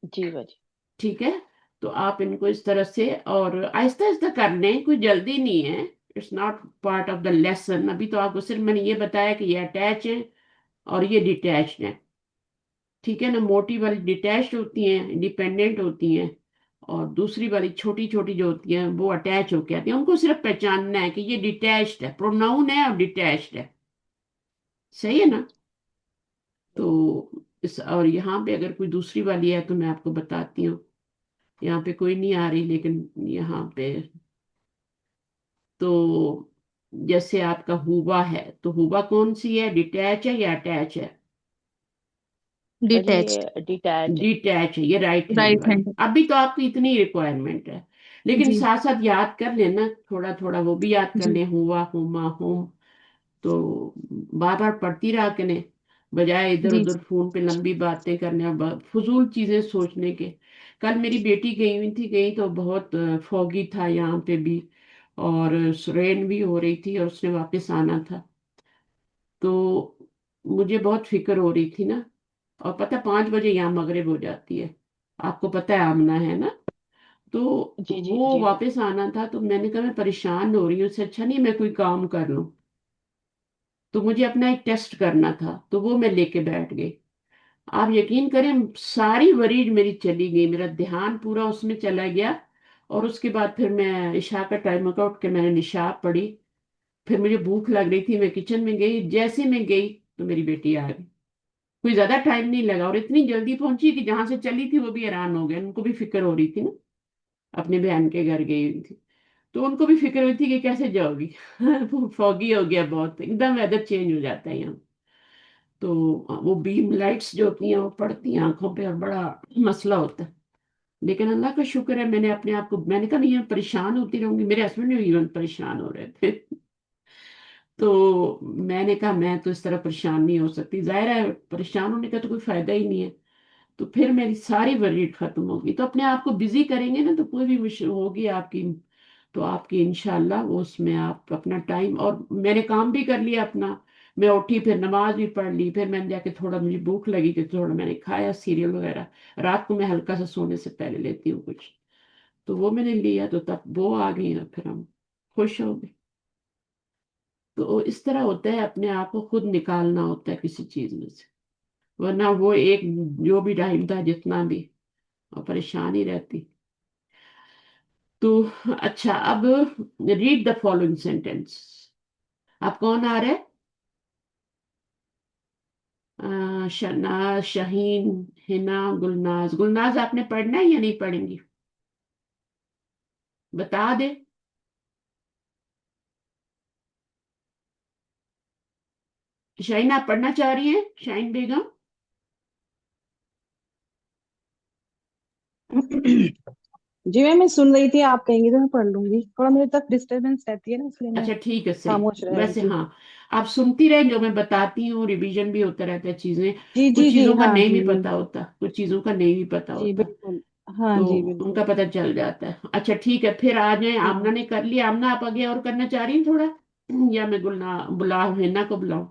जी भाजी। ठीक है। तो आप इनको इस तरह से और आहिस्ता आहिस्ता कर लें, कोई जल्दी नहीं है। It's not part of the lesson. अभी तो आपको सिर्फ मैंने ये बताया कि ये अटैच है और ये डिटैच्ड है, ठीक है ना। मोटी वाली डिटैच्ड होती हैं, इंडिपेंडेंट होती हैं। और दूसरी वाली छोटी छोटी जो होती हैं वो अटैच होके आती हैं। उनको सिर्फ पहचानना है कि ये डिटैच्ड है, प्रोनाउन है और डिटैच्ड है, सही है ना। तो इस और यहाँ पे अगर कोई दूसरी वाली है तो मैं आपको बताती हूँ। यहाँ पे कोई नहीं आ रही, लेकिन यहाँ पे तो जैसे आपका हुआ है, तो हुआ कौन सी है, डिटैच है या अटैच है। भाजी डिटैच्ड। ये डिटैच है। डिटैच है, ये राइट हैंड राइट वाली। हैंड। अभी तो आपको इतनी रिक्वायरमेंट है, लेकिन जी साथ साथ याद कर लेना, थोड़ा थोड़ा वो भी याद कर जी ले, हुआ हुमा हुम। तो बार बार पढ़ती रहा करें, बजाय इधर जी उधर फोन पे लंबी बातें करने और फजूल चीजें सोचने के। कल मेरी बेटी गई हुई थी, गई तो बहुत फॉगी था यहाँ पे भी, और रेन भी हो रही थी और उसने वापस आना था। तो मुझे बहुत फिक्र हो रही थी ना। और पता 5 बजे यहाँ मगरिब हो जाती है, आपको पता है आमना है ना। तो जी जी वो जी भाजी। वापस आना था, तो मैंने कहा मैं परेशान हो रही हूँ, उससे अच्छा नहीं मैं कोई काम कर लूँ। तो मुझे अपना एक टेस्ट करना था, तो वो मैं लेके बैठ गई। आप यकीन करें, सारी वरीज मेरी चली गई, मेरा ध्यान पूरा उसमें चला गया। और उसके बाद फिर मैं इशा का टाइम का उठ के मैंने निशाब पढ़ी। फिर मुझे भूख लग रही थी, मैं किचन में गई, जैसे मैं गई तो मेरी बेटी आ गई। कोई ज्यादा टाइम नहीं लगा, और इतनी जल्दी पहुंची कि जहां से चली थी वो भी हैरान हो गए, उनको भी फिक्र हो रही थी ना, अपने बहन के घर गई हुई थी। तो उनको भी फिक्र हुई थी कि कैसे जाओगी। वो फॉगी हो गया बहुत, एकदम वेदर चेंज हो जाता है यहाँ। तो वो बीम लाइट्स जो होती हैं वो पड़ती हैं आंखों पे और बड़ा मसला होता है। लेकिन अल्लाह का शुक्र है, मैंने अपने आप को, मैंने कहा नहीं ये परेशान होती रहूंगी, मेरे हस्बैंड भी इवन परेशान हो रहे थे। तो मैंने कहा मैं तो इस तरह परेशान नहीं हो सकती, जाहिर है परेशान होने का तो कोई फायदा ही नहीं है। तो फिर मेरी सारी वरीड खत्म होगी। तो अपने आप को बिजी करेंगे ना, तो कोई भी मुश्किल होगी आपकी, तो आपकी इंशाल्लाह वो उसमें आप अपना टाइम, और मैंने काम भी कर लिया अपना। मैं उठी, फिर नमाज भी पढ़ ली, फिर मैंने जाके थोड़ा, मुझे भूख लगी थी, थोड़ा मैंने खाया सीरियल वगैरह। रात को मैं हल्का सा सोने से पहले लेती हूँ कुछ, तो वो मैंने लिया, तो तब वो आ गई ना, फिर हम खुश हो गए। तो इस तरह होता है, अपने आप को खुद निकालना होता है किसी चीज में से, वरना वो एक जो भी टाइम था जितना भी, और परेशान ही रहती। तो अच्छा, अब रीड द फॉलोइंग सेंटेंस। आप कौन आ रहा है, शनाज, शाहीन, हिना, गुलनाज। गुलनाज आपने पढ़ना है या नहीं पढ़ेंगी, बता दे। शाहीन आप पढ़ना चाह रही हैं, शाहीन बेगम। जी मैं सुन रही थी, आप कहेंगी तो मैं पढ़ लूंगी। थोड़ा मेरे तक डिस्टरबेंस रहती है ना, इसलिए मैं अच्छा ठीक है, सही। खामोश रह रही वैसे थी। हाँ, आप सुनती रहे, जो मैं बताती हूँ, रिवीजन भी होता रहता है चीजें। जी कुछ जी जी चीजों का हाँ नहीं जी भी पता बिल्कुल। होता, कुछ चीजों का नहीं भी पता जी होता। बिल्कुल। हाँ तो जी उनका बिल्कुल। पता चल जाता है। अच्छा ठीक है, फिर आ जाए। आमना हम्म। ने कर लिया। आमना आप आगे और करना चाह रही हैं थोड़ा, या मैं गुलना बुलाऊं, हिना को बुलाऊं?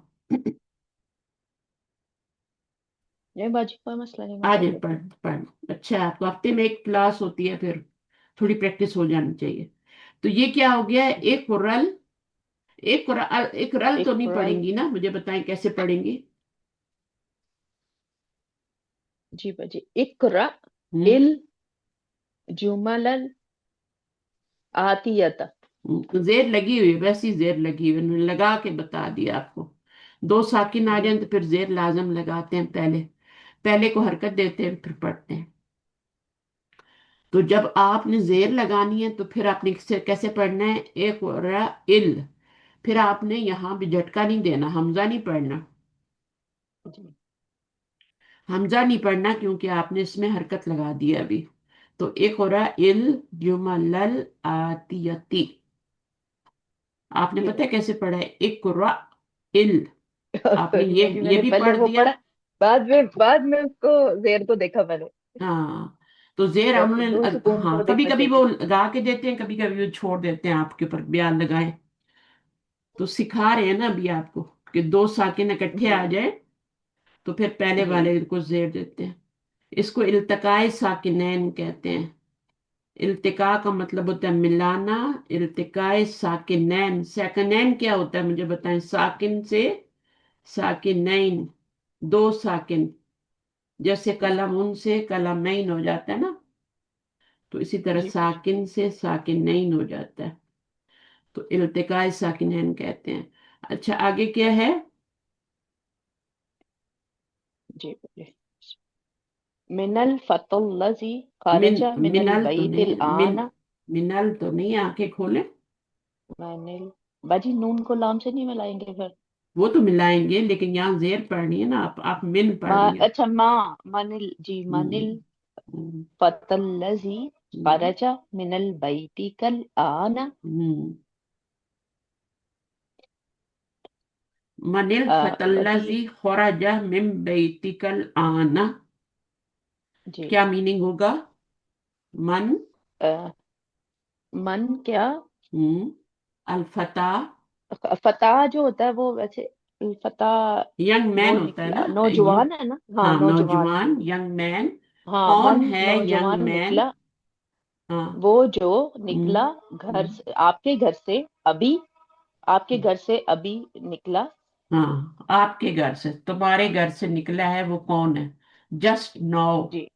नहीं बाजी, कोई मसला नहीं, मैं आ कर जाए, लेती पढ़ हूँ। पढ़। अच्छा है, आपको हफ्ते में एक क्लास होती है, फिर थोड़ी प्रैक्टिस हो जानी चाहिए। तो ये क्या हो गया? जी। एक रल, एक रल तो नहीं इकराल। पढ़ेंगी ना? मुझे बताएं कैसे पढ़ेंगी। जी बाजी, इकरा हम्म इल जुमलल आतियत। जेर लगी हुई है, वैसी जेर लगी हुई है, उन्होंने लगा के बता दिया आपको। दो साकिन आ जी जाए तो फिर जेर लाजम लगाते हैं, पहले पहले को हरकत देते हैं, फिर पढ़ते हैं। तो जब आपने जेर जी लगानी है तो फिर आपने कैसे पढ़ना है? एक हो रहा इल, फिर आपने यहां भी झटका नहीं देना, हमजा नहीं पढ़ना। जी हमजा नहीं पढ़ना क्योंकि आपने इसमें हरकत लगा दी है अभी। तो एक हो रहा इल जुमलल आतियती। आपने जी पता है बाजी। कैसे पढ़ा है? इकरा इल, आपने सॉरी बाजी, ये मैंने भी पहले पढ़ वो दिया। पढ़ा, बाद में उसको जेर को देखा मैंने। हाँ, तो जेर वैसे उन्होंने दो सुकून हाँ, को कभी देखना कभी चाहिए। वो लगा के देते हैं, कभी कभी वो छोड़ देते हैं, आपके ऊपर बयान लगाए। तो सिखा रहे हैं ना अभी आपको कि दो साकिन इकट्ठे जी आ जाए तो फिर पहले जी वाले को जेर देते हैं। इसको इल्तिकाए साकिनैन कहते हैं। इल्तिका का मतलब होता है मिलाना। इल्तिकाए साकिनैन, साकिनैन क्या होता है मुझे बताएं? साकिन से साकिनैन, दो साकिन। जैसे कलम उन से कलमैन हो जाता है ना, तो इसी तरह जी बाजी। साकिन से साकिनैन हो जाता है। तो इल्तिकाए साकिनैन कहते हैं। अच्छा, आगे क्या है? जी बाजी, मिनल फतुल्लजी मिन खरजा मिनल मिनल तो बैतिल नहीं, आना। मिनल तो नहीं, आंखें खोले। मैंने बाजी, नून को लाम से नहीं मिलाएंगे फिर? वो तो मिलाएंगे, लेकिन यहाँ जेर पढ़नी है ना, आप मिन पढ़ मा, रही हैं। अच्छा माँ मनिल जी, हम्म मनिल हम्म फतल्लजी हम्म खरजा मिनल बैती कल आना। हम्म। मनिल बाजी फतल्लजी खरजा मिन बैतिकल आना। जी, क्या मीनिंग होगा? मन, आ, मन क्या? हम्म, अलफता, फतह जो होता है वो वैसे, फतह यंग वो मैन होता है निकला, ना? नौजवान है ना? हाँ हाँ, नौजवान। नौजवान, यंग मैन। हाँ, कौन मन है यंग नौजवान मैन? निकला, हाँ। वो जो हम्म निकला घर हम्म, से, आपके घर से अभी, आपके घर से अभी निकला। हाँ, आपके घर से, तुम्हारे घर से निकला है, वो कौन है? Just now. जी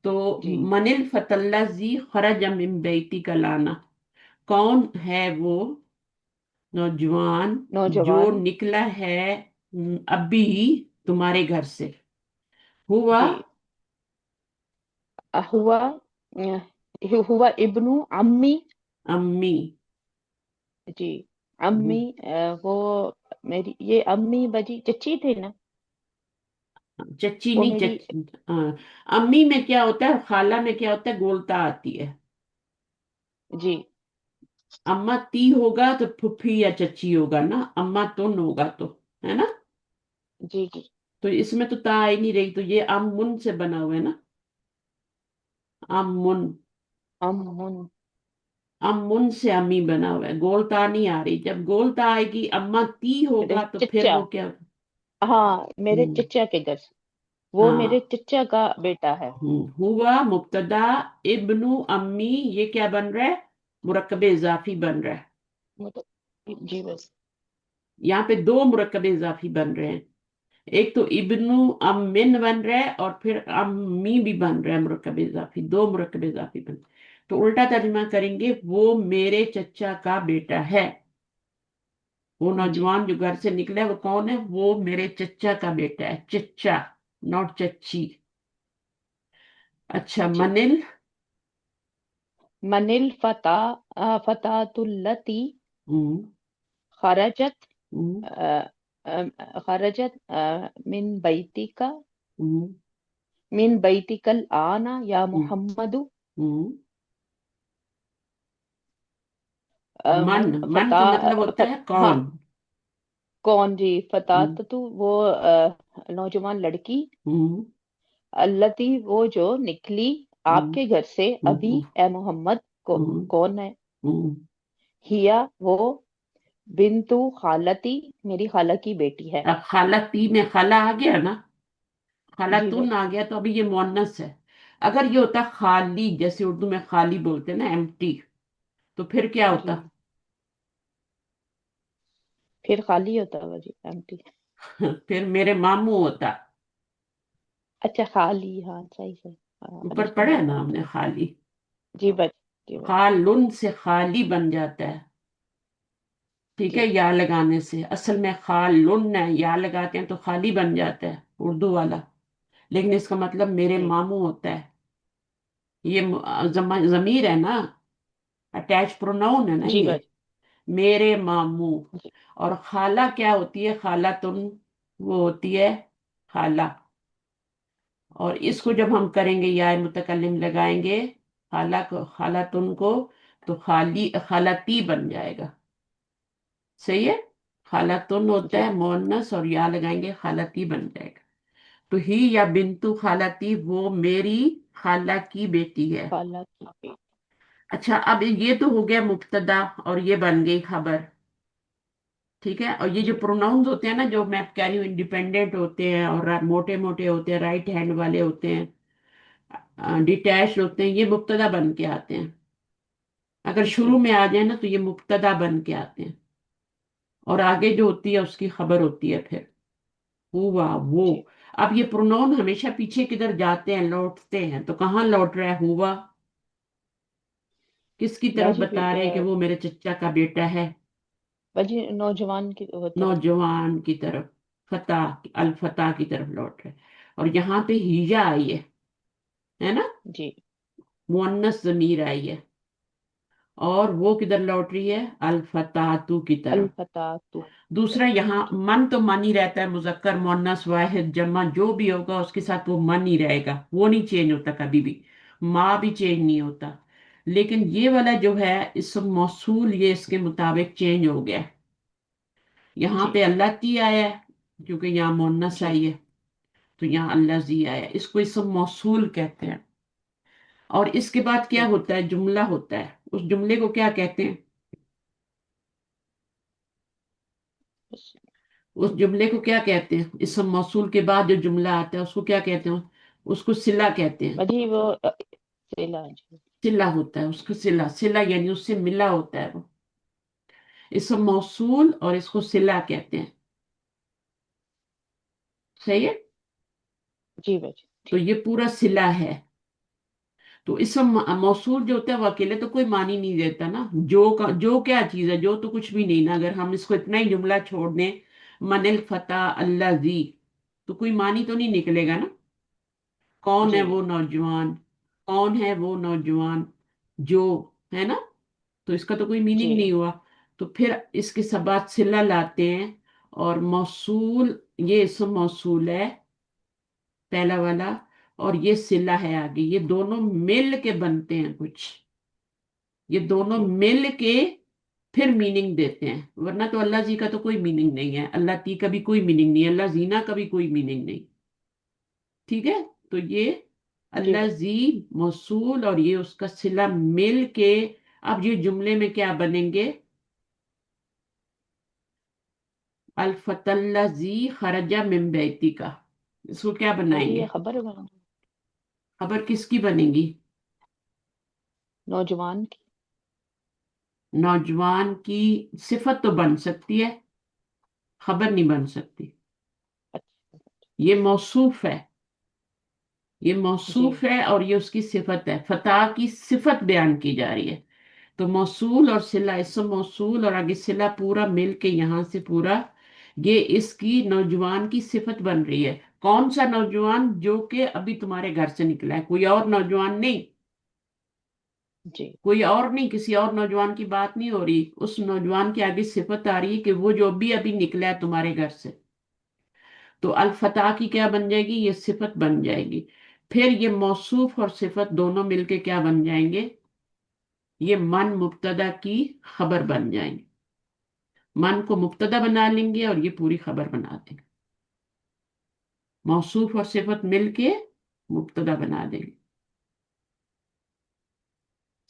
तो जी। मनिल फतल्लाजी खरज मिन बैती का लाना, कौन है वो नौजवान जो नौजवान। निकला है अभी तुम्हारे घर से? हुआ जी हुआ, हुआ इब्नु अम्मी। अम्मी। जी अम्मी, वो मेरी ये अम्मी बजी चची थे ना, चच्ची वो नहीं, मेरी। अम्मी में क्या होता है, खाला में क्या होता है, गोलता आती है। जी अम्मा ती होगा तो फुफी या चच्ची होगा ना, अम्मा तुन होगा तो, है ना? जी जी। तो इसमें तो ता आ ही नहीं रही, तो ये अमुन से बना हुआ है ना, अमुन। अम्मुन। अमुन से अम्मी बना हुआ है, गोलता नहीं आ रही। जब गोलता आएगी, अम्मा ती मेरे होगा तो फिर चचा, वो क्या? हाँ मेरे हम्म, चचा के घर से, वो मेरे हाँ। चचा का बेटा है। हुआ मुब्तदा, इब्नु अम्मी, ये क्या बन रहा है? मुरक्कब इजाफी बन रहा है। मतलब जी बस। यहाँ पे दो मुरक्कब इजाफी बन रहे हैं। एक तो इब्नु अम्मिन बन रहा है, और फिर अम्मी भी बन रहा है, मुरक्कब इजाफी, दो मुरक्कब इजाफी बन। तो उल्टा तर्जुमा करेंगे, वो मेरे चचा का बेटा है। वो जी नौजवान जो घर से निकला है, वो कौन है? वो मेरे चचा का बेटा है, चचा, नॉट चच्ची। अच्छा, जी। मनिल। मनिल फतातुल्लती हम्म खरजत, हम्म खरजत मिन बैतिका, हम्म मिन बैतिकल आना या हम्म मोहम्मदु। हम्म। मन, मन मन फता का मतलब होता है हाँ, कौन? कौन जी? हम्म फतातु वो नौजवान लड़की, हम्म अल्लती वो जो निकली, آپ ہوں، کے گھر سے ہوں، ابھی ہوں، اے محمد ہوں، کون ہے؟ ہوں۔ ہیا وہ بنتو خالتی میری خالہ کی بیٹی ہے. اب خالہ تی میں خالہ آ گیا نا، خالہ جی تن بھائی. آ گیا، تو ابھی یہ مؤنث ہے. اگر یہ ہوتا خالی، جیسے اردو میں خالی بولتے ہیں نا، ایمٹی، تو پھر کیا ہوتا؟ جی پھر خالی ہوتا ہے جی empty. پھر میرے ماموں ہوتا. اچھا خالی، ہاں صحیح صحیح. ہاں اوپر انڈرسٹینڈ پڑھا ہو ہے نا گیا ہم نے مجھے. خالی. جی بھائی. جی بھائی. خالن سے خالی بن جاتا ہے، ٹھیک ہے، جی یا لگانے سے. اصل میں خالن ہے، یا لگاتے ہیں تو خالی بن جاتا ہے اردو والا، لیکن اس کا مطلب میرے جی ماموں ہوتا ہے. یہ ضمیر ہے نا، اٹیچ پروناؤن ہے نا جی یہ، بھائی. میرے ماموں. جی اور خالہ کیا ہوتی ہے؟ خالہ تن، وہ ہوتی ہے خالہ. اور اس کو جی جب ہم کریں گے یا متکلم لگائیں گے خالہ کو، خالہ تن کو، تو خالی خالتی بن جائے گا. صحیح ہے. خالہ تن ہوتا جی ہے مؤنث، اور یا لگائیں گے خالتی بن جائے گا. تو ہی یا بنتو خالتی وہ میری خالہ کی بیٹی ہے. خالہ کی بیٹی. اچھا، اب یہ تو ہو گیا مبتدا، اور یہ بن گئی خبر. ٹھیک ہے. اور یہ جو جی پروناؤنز ہوتے ہیں نا، جو میں کہہ رہی ہوں انڈیپینڈنٹ ہوتے ہیں اور موٹے موٹے ہوتے ہیں، رائٹ ہینڈ والے ہوتے ہیں، ڈیٹیچ ہوتے ہیں، یہ مبتدا بن کے آتے ہیں. اگر جی شروع میں آ جائے نا تو یہ مبتدا بن کے آتے ہیں، اور آگے جو ہوتی ہے اس کی خبر ہوتی ہے پھر. ہوا وہ. جی اب یہ پروناؤن ہمیشہ پیچھے کدھر جاتے ہیں، لوٹتے ہیں، تو کہاں لوٹ رہا ہے ہوا؟ کس کی طرف باجی بتا رہے ہیں کہ وہ میرے چچا کا بیٹا ہے؟ باجی نوجوان کی طرف. نوجوان کی طرف، فتح، الفتح کی طرف لوٹ رہے. اور یہاں پہ ہیجا آئی ہے نا، جی مؤنث ضمیر آئی ہے، اور وہ کدھر لوٹ رہی ہے؟ الفتاتو کی طرف. الفتاۃ کی دوسرا، طرف. یہاں جی من تو من ہی رہتا ہے، مذکر مؤنث واحد جمع جو بھی ہوگا اس کے ساتھ وہ من ہی رہے گا، وہ نہیں چینج ہوتا کبھی بھی. ماں بھی چینج نہیں ہوتا. لیکن یہ والا جو ہے اسم موصول، یہ اس کے مطابق چینج ہو گیا. یہاں جی پہ اللہ تی آیا ہے کیونکہ یہاں مونس جی آئی ہے، تو یہاں اللہ زی آیا ہے. اس کو اسم موصول کہتے ہیں. اور اس کے بعد کیا جی ہوتا ہے؟ جملہ ہوتا ہے. اس جملے کو کیا کہتے ہیں؟ بس. اس جملے کو کیا کہتے ہیں؟ اسم موصول کے بعد جو جملہ آتا ہے اس کو کیا کہتے ہیں؟ اس کو صلہ کہتے ہیں. باجی وہ سیلا. جی صلہ ہوتا ہے اس کو، صلہ، صلہ یعنی اس سے ملا ہوتا ہے وہ. اسم موصول اور اس کو صلہ کہتے ہیں. صحیح ہے. جی باجی. تو ٹھیک. یہ پورا صلہ ہے. تو اسم موصول جو ہوتا ہے وہ اکیلے تو کوئی معنی نہیں دیتا نا. جو کیا چیز ہے؟ جو تو کچھ بھی نہیں نا. اگر ہم اس کو اتنا ہی جملہ چھوڑ دیں، من الفتح اللہ زی، تو کوئی معنی تو نہیں نکلے گا نا. کون ہے جی وہ نوجوان؟ کون ہے وہ نوجوان جو، ہے نا. تو اس کا تو کوئی جی میننگ نہیں ہوا. تو پھر اس کے ساتھ صلہ لاتے ہیں، اور موصول، یہ اسم موصول ہے پہلا والا، اور یہ صلہ ہے آگے. یہ دونوں مل کے بنتے ہیں کچھ، یہ دونوں جی مل کے پھر میننگ دیتے ہیں. ورنہ تو اللہ جی کا تو کوئی میننگ نہیں ہے، اللہ تی کا بھی کوئی میننگ نہیں ہے، اللہ زینا کا بھی کوئی میننگ نہیں. ٹھیک ہے. تو یہ جی اللہ زی موصول اور یہ اس کا صلہ مل کے، اب یہ جملے میں کیا بنیں گے؟ الفت اللہ زی خرجہ من بیتی کا. اس کو کیا باجی بنائیں گے؟ یہ خبر بنا. خبر کس کی بنے گی؟ نوجوان کی. نوجوان کی صفت تو بن سکتی ہے، خبر نہیں بن سکتی. اچھا. یہ موصوف ہے، یہ جی موصوف ہے، اور یہ اس کی صفت ہے. فتح کی صفت بیان کی جا رہی ہے. تو موصول اور صلہ، اسم موصول اور آگے صلہ پورا مل کے یہاں سے پورا، یہ اس کی نوجوان کی صفت بن رہی ہے. کون سا نوجوان؟ جو کہ ابھی تمہارے گھر سے نکلا ہے، کوئی اور نوجوان نہیں. جی کوئی اور نہیں، کسی اور نوجوان کی بات نہیں ہو رہی. اس نوجوان کے آگے صفت آ رہی ہے کہ وہ جو ابھی ابھی نکلا ہے تمہارے گھر سے. تو الفتح کی کیا بن جائے گی؟ یہ صفت بن جائے گی. پھر یہ موصوف اور صفت دونوں مل کے کیا بن جائیں گے؟ یہ من مبتدا کی خبر بن جائیں گے. من کو مبتدا بنا لیں گے اور یہ پوری خبر بنا دیں گے. موصوف اور صفت مل کے مبتدا بنا دیں گے.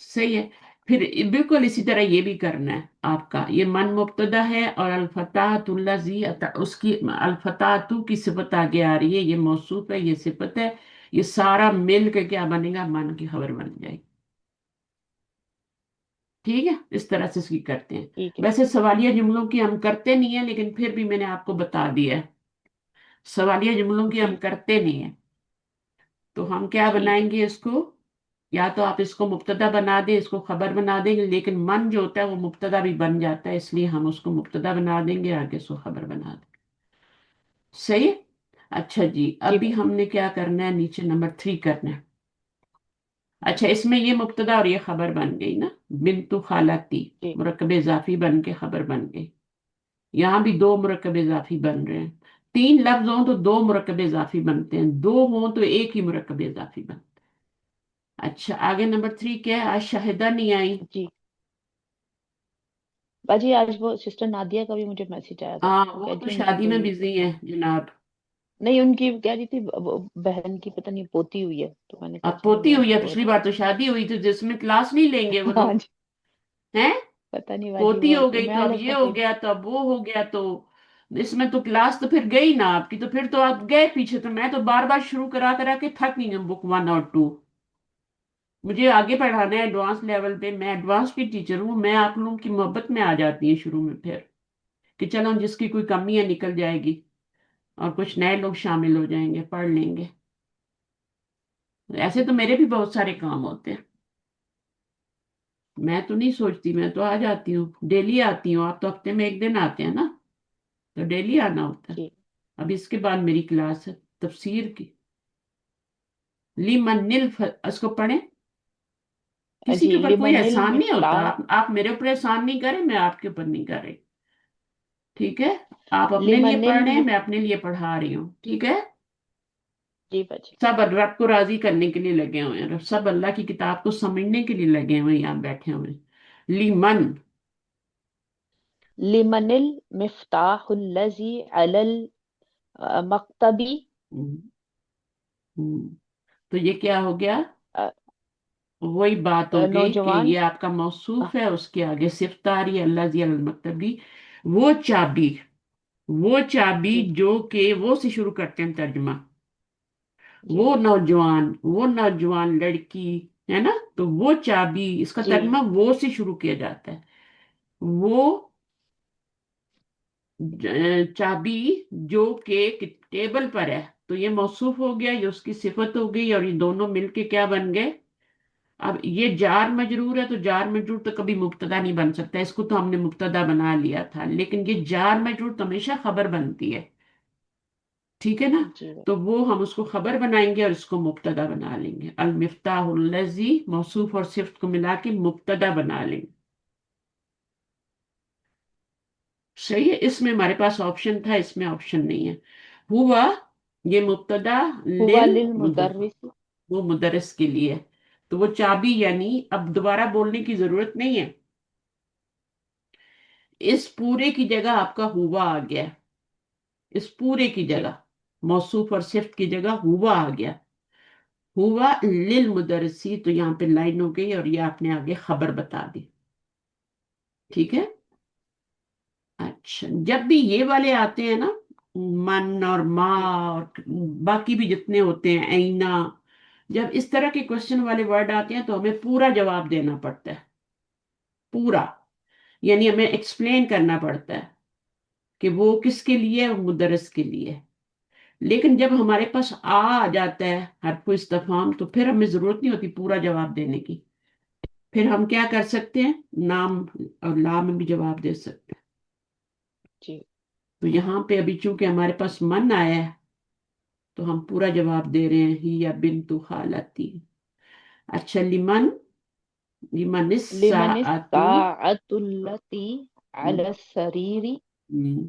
सही है। फिर बिल्कुल इसी तरह ये भी करना है आपका। ये मन मुब्तदा है और अल्फतातुल्लज़ी उसकी अल्फतातु की सिफत आगे आ रही है, ये मौसूफ है, ये सिफत है। ये सारा मिल के क्या बनेगा, मन की खबर बन जाएगी। ठीक है, इस तरह से इसकी करते हैं। ठीक है। वैसे सवालिया जुमलों की हम करते नहीं है, लेकिन फिर भी मैंने आपको बता दिया है, सवालिया जुमलों की हम जी करते नहीं है। तो हम क्या ठीक है। बनाएंगे इसको, या तो आप इसको मुब्तदा बना दें, इसको खबर बना देंगे, लेकिन मन जो होता है वो मुब्तदा भी बन जाता है, इसलिए हम उसको मुब्तदा बना देंगे, आगे इसको खबर बना देंगे। सही है। अच्छा जी, जी अभी बाजी। हमने क्या करना है, नीचे नंबर 3 करना है। जी अच्छा, इसमें ये मुब्तदा और ये खबर बन गई ना, बिन्तु खालाती, जी मुरक्कब इजाफी बन के खबर बन गई। यहाँ भी दो मुरक्कब इजाफी बन रहे हैं। 3 लफ्ज हों तो 2 मुरक्कब इजाफी बनते हैं, 2 हों तो एक ही मुरक्कब इजाफी बनता है। अच्छा, आगे नंबर 3 क्या है, आज शाहिदा नहीं आई। जी बाजी, आज वो सिस्टर नादिया का भी मुझे मैसेज आया था, हाँ, वो वो कह तो रही थी उनकी शादी में कोई बिजी है जनाब। नहीं, उनकी कह रही थी वो बहन की पता नहीं पोती हुई है, तो मैंने कहा अब चलो पोती मैं हुई है, आपको पिछली बता। बार तो शादी हुई थी जिसमें क्लास नहीं लेंगे वो हाँ लोग। जी। हैं, पता नहीं बाजी, पोती वो हो गई तो मैं अब ये लगता हो कोई। गया तो अब वो हो गया, तो इसमें तो क्लास तो फिर गई ना आपकी, तो फिर तो आप गए पीछे, तो मैं तो बार बार शुरू करा करा के थक गई हूँ बुक 1 और 2। मुझे आगे पढ़ाना है एडवांस लेवल पे, मैं एडवांस की टीचर हूँ, मैं आप लोगों की मोहब्बत में आ जाती है शुरू में फिर, कि चलो जिसकी कोई कमी है निकल जाएगी और कुछ नए लोग शामिल हो जाएंगे, पढ़ लेंगे। ऐसे तो मेरे भी बहुत सारे काम होते हैं, मैं तो नहीं सोचती, मैं तो आ जाती हूँ, डेली आती हूँ। आप तो हफ्ते में 1 दिन आते हैं ना, तो डेली आना होता है। जी अब इसके बाद मेरी क्लास है तफसीर की। इसको पढ़ें। किसी जी। के ऊपर कोई लिमनिल एहसान नहीं होता, मिफ्ताह। आप मेरे ऊपर एहसान नहीं करें, मैं आपके ऊपर नहीं कर रही। ठीक है, आप अपने लिए पढ़ लिमनिल रहे हैं, मिफ मैं अपने लिए पढ़ा रही हूँ। ठीक है, जी बाजी। सब रब को राजी करने के लिए लगे हुए हैं, सब अल्लाह की किताब को समझने के लिए लगे हुए हैं, यहाँ बैठे हुए हैं। लीमन। लिमनिल मिफ्ताहुल्लज़ी अलल मक्तबी। हम्म, हम्म, तो ये क्या हो गया, वही बात हो गई कि नौजवान। ये आपका अ, मौसूफ है, उसके आगे सिफ्त आ रही है, अल्लाह जी अल मक्तबी। वो चाबी, वो चाबी जी जो के वो से शुरू करते हैं तर्जमा। जी वो नौजवान लड़की, है ना, तो वो चाबी, इसका जी तर्जमा वो से शुरू किया जाता है। वो चाबी जो के टेबल पर है, तो ये मौसूफ हो गया, ये उसकी सिफत हो गई, और ये दोनों मिलके क्या बन गए। अब ये जार मजरूर है, तो जार मजरूर तो कभी मुब्तदा नहीं बन सकता, इसको तो हमने मुब्तदा बना लिया था, लेकिन ये जार मजरूर तो हमेशा खबर बनती है। ठीक है ना, जी तो वो हम उसको खबर बनाएंगे और इसको मुब्तदा बना लेंगे, अल मिफ्ताहुल्लज़ी मौसूफ और सिफ्त को मिला के मुब्तदा बना लेंगे। सही है, इसमें हमारे पास ऑप्शन था, इसमें ऑप्शन नहीं है। हुआ, ये मुब्तदा, हुआ लिल लिल मुदर्रिस। वो मुदरस के लिए है। तो वो चाबी, यानी अब दोबारा बोलने की जरूरत नहीं है, इस पूरे की जगह आपका हुआ आ गया, इस पूरे की जी जगह मौसूफ और सिफ्त की जगह हुआ आ गया। हुआ लिल मुदरसी, तो यहाँ पे लाइन हो गई और ये आपने आगे खबर बता दी। ठीक है। अच्छा, जब भी ये वाले आते हैं ना, मन और जी माँ और बाकी भी जितने होते हैं, ऐना, जब इस तरह के क्वेश्चन वाले वर्ड आते हैं तो हमें पूरा जवाब देना पड़ता है, पूरा, यानी हमें एक्सप्लेन करना पड़ता है कि वो किसके लिए है, वो मुदरस के लिए है। लेकिन जब हमारे पास आ जाता है हरफ इस्तिफहाम, तो फिर हमें जरूरत नहीं होती पूरा जवाब देने की, फिर हम क्या कर सकते हैं, नाम और ला में भी जवाब दे सकते हैं। जी। तो यहाँ पे अभी चूंकि हमारे पास मन आया है, तो हम पूरा जवाब दे रहे हैं, ही या बिन खालाती। अच्छा, लिमन, लिमन लिमनिस साअतु। साअतुल्लती हम्म, अला सरीरी। हम्म,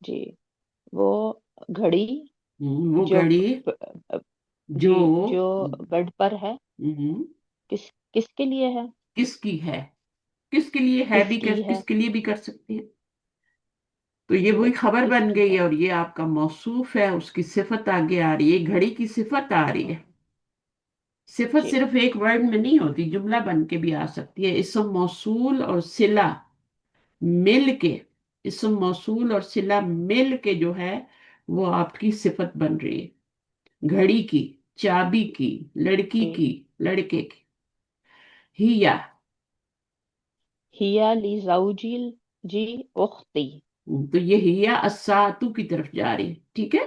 जी। वो घड़ी वो जो घड़ी जो, जी जो बेड पर है, हम्म, किसके लिए है? किसकी है, किसके लिए है भी किसकी कर, है? किसके लिए भी कर सकते हैं। तो ये जी वही बाजी, खबर बन किसकी गई है? है, और ये आपका मौसूफ है, उसकी सिफत आगे आ रही है, घड़ी की सिफत आ रही है। صفت जी صرف ایک ورڈ میں نہیں ہوتی، جملہ بن کے بھی آ سکتی ہے. اسم موصول اور صلہ مل کے، اسم موصول اور صلہ مل کے جو ہے وہ آپ کی صفت بن رہی ہے. گھڑی کی، چابی کی، لڑکی जी کی، لڑکے کی. ہیا، हिया ली ज़ौजी जी उख्ती. تو یہ ہیا الساعۃ کی طرف جا رہی ہے، ٹھیک ہے.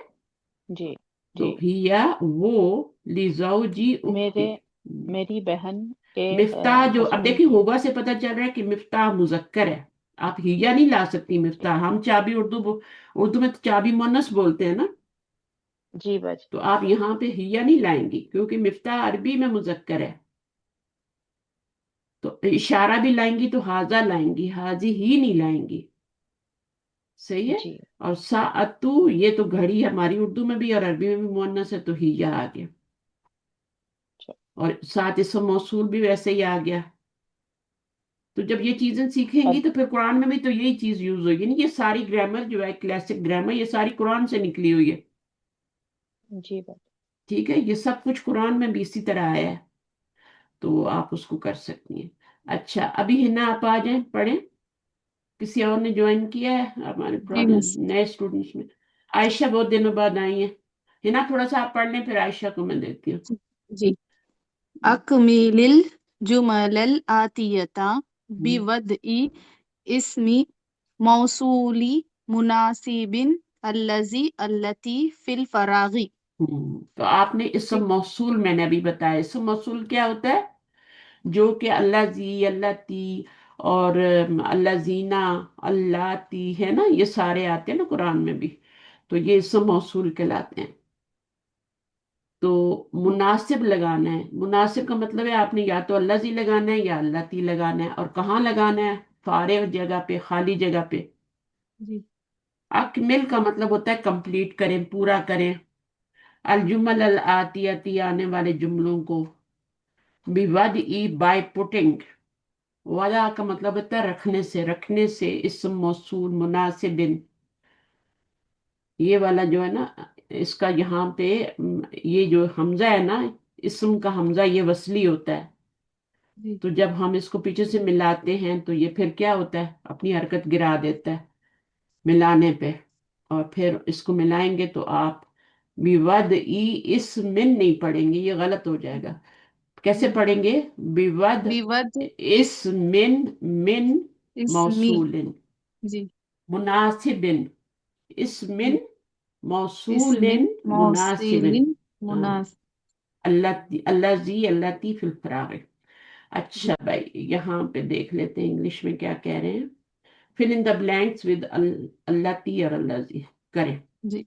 जी تو जी ہیا وہ، لزوجی मेरे اختی. मेरी बहन के مفتاح جو اب हस्बैंड دیکھیں की. ہوگا سے پتہ چل رہا ہے کہ مفتاح مذکر ہے. آپ ہیا نہیں لا سکتی مفتاح. ہم چابی اردو میں تو چابی مونس بولتے ہیں نا. जी बाजी. تو آپ یہاں پہ ہیا نہیں لائیں گی کیونکہ مفتاح عربی میں مذکر ہے. تو اشارہ بھی لائیں گی تو حاضہ لائیں گی، حاضی ہی نہیں لائیں گی. صحیح ہے. जी اور ساعتو یہ تو گھڑی ہماری اردو میں بھی اور عربی میں بھی مونس ہے، تو ہیا آ گیا. अच्छा. اور ساتھ اسم موصول بھی ویسے ہی آ گیا. تو جب یہ چیزیں سیکھیں گی अब تو پھر قرآن میں بھی تو یہی چیز یوز ہوگی نا. یہ ساری گرامر جو ہے کلاسک گرامر، یہ ساری قرآن سے نکلی ہوئی ہے. जी बाजी. ٹھیک ہے، یہ سب کچھ قرآن میں بھی اسی طرح آیا ہے، تو آپ اس کو کر سکتی ہیں. اچھا ابھی ہنا آپ آ جائیں پڑھیں. کسی اور نے جوائن کیا ہے ہمارے جی پرانے مس. نئے اسٹوڈنٹس میں؟ عائشہ بہت دنوں بعد آئی ہیں. ہنا تھوڑا سا آپ پڑھ لیں پھر عائشہ کو میں دیتی ہوں. جی. أكمل الجمل الآتية بوضع اسم موصول مناسب الذي التي في الفراغ. تو آپ نے اسم موصول، میں نے ابھی بتایا اسم موصول کیا ہوتا ہے، جو کہ اللہ زی، اللہ تی اور اللہ زینا، اللہ تی ہے نا، یہ سارے آتے ہیں نا قرآن میں بھی، تو یہ اسم موصول کہلاتے ہیں. تو مناسب لگانا ہے. مناسب کا مطلب ہے آپ نے یا تو اللہ زی لگانا ہے یا اللہ تی لگانا ہے. اور کہاں لگانا ہے؟ فارغ جگہ پہ، خالی جگہ پہ. جی اکمل کا مطلب ہوتا ہے کمپلیٹ کریں، پورا کریں. الجمل الآتیتی آنے والے جملوں کو، بوضع بائی پٹنگ. وضع کا مطلب ہوتا ہے رکھنے سے، رکھنے سے اسم موصول مناسب. یہ والا جو ہے نا، اس کا یہاں پہ یہ جو حمزہ ہے نا، اسم کا حمزہ یہ وصلی ہوتا ہے. جی تو جب ہم اس کو پیچھے سے ملاتے ہیں تو یہ پھر کیا ہوتا ہے، اپنی حرکت گرا دیتا ہے ملانے پہ. اور پھر اس کو ملائیں گے تو آپ بوضع اس من نہیں پڑھیں گے، یہ غلط ہو جائے گا. کیسے جی. پڑھیں گے؟ بوضع بوضع اس من اسم. موصول جی. مناسب، اس من جی. موصول اسم مناسب. موصول ہاں، مناسب. اللہ زی، اللہ تی فی الفراغ. جی اچھا بھائی یہاں پہ دیکھ لیتے ہیں انگلش میں کیا کہہ رہے ہیں. fill in the blanks with اللہ تی اور اللہ زی کریں. جی.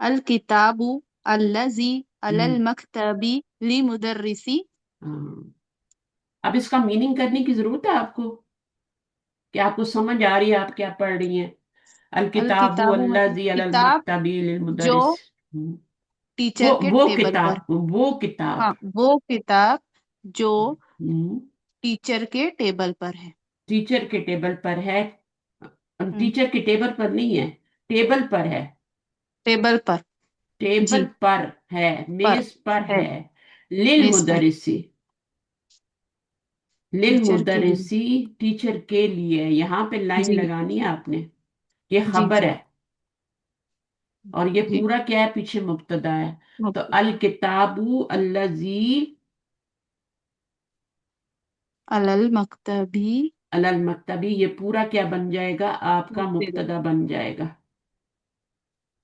الکتاب الذی علی المکتب لمدرسی. ہاں، اب اس کا میننگ کرنے کی ضرورت ہے آپ کو کہ آپ کو سمجھ آ رہی ہے آپ کیا پڑھ رہی ہیں. الکتاب الکتاب مطلب الذی علی کتاب المکتب جو للمدرس. ٹیچر کے وہ ٹیبل پر. کتاب، وہ کتاب. ہاں وہ کتاب جو ہم، ٹیچر کے ٹیبل پر ہے. ٹیچر کے ٹیبل پر ہے. ہم، ٹیچر کے ٹیبل پر نہیں ہے، ٹیبل پر ہے. ٹیبل پر. ٹیبل جی پر ہے، پر میز پر ہے. ہے. میز پر. للمدرسی، ٹیچر کے لیے. للمدرسی ٹیچر کے لیے. یہاں پہ لائن جی لگانی ہے آپ نے. یہ جی خبر جی ہے اور یہ جی. پورا کیا ہے، پیچھے مبتدا ہے. تو مبتدا. الکتاب الذی علی المکتبی. علی المکتبی، یہ پورا کیا بن جائے گا، آپ کا مبتدا. مبتدا بن جائے گا.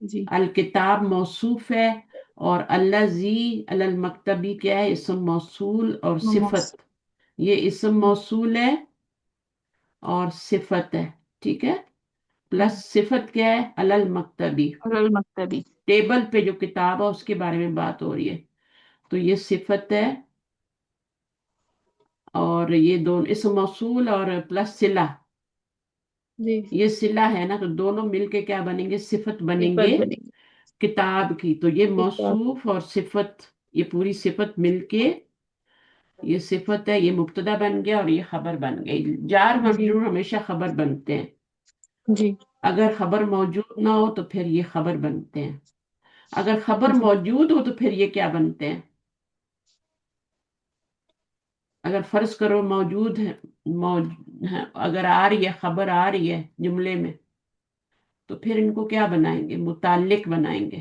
جی. الکتاب موصوف ہے اور الذی علی المکتبی کیا ہے، اسم موصول اور مموز. صفت. یہ اسم موصول ہے اور صفت ہے، ٹھیک ہے. پلس صفت کیا ہے، علی المکتبی. علی المکتبی. ٹیبل پہ جو کتاب ہے اس کے بارے میں بات ہو رہی ہے، تو یہ صفت ہے. اور یہ دونوں اسم موصول اور پلس صلہ، جی. یہ صلہ ہے نا، تو دونوں مل کے کیا بنیں گے، صفت بنیں صفت گے بنے گی. کتاب کی. تو یہ کتاب. موصوف اور صفت، یہ پوری صفت مل کے یہ صفت ہے. یہ مبتدا بن گیا اور یہ خبر بن گئی. جار جی مجرور ہمیشہ خبر بنتے ہیں. جی اگر خبر موجود نہ ہو تو پھر یہ خبر بنتے ہیں. اگر خبر جی. موجود ہو تو پھر یہ کیا بنتے ہیں، اگر فرض کرو موجود ہے، اگر آ رہی ہے، خبر آ رہی ہے جملے میں، تو پھر ان کو کیا بنائیں گے؟ متعلق بنائیں گے.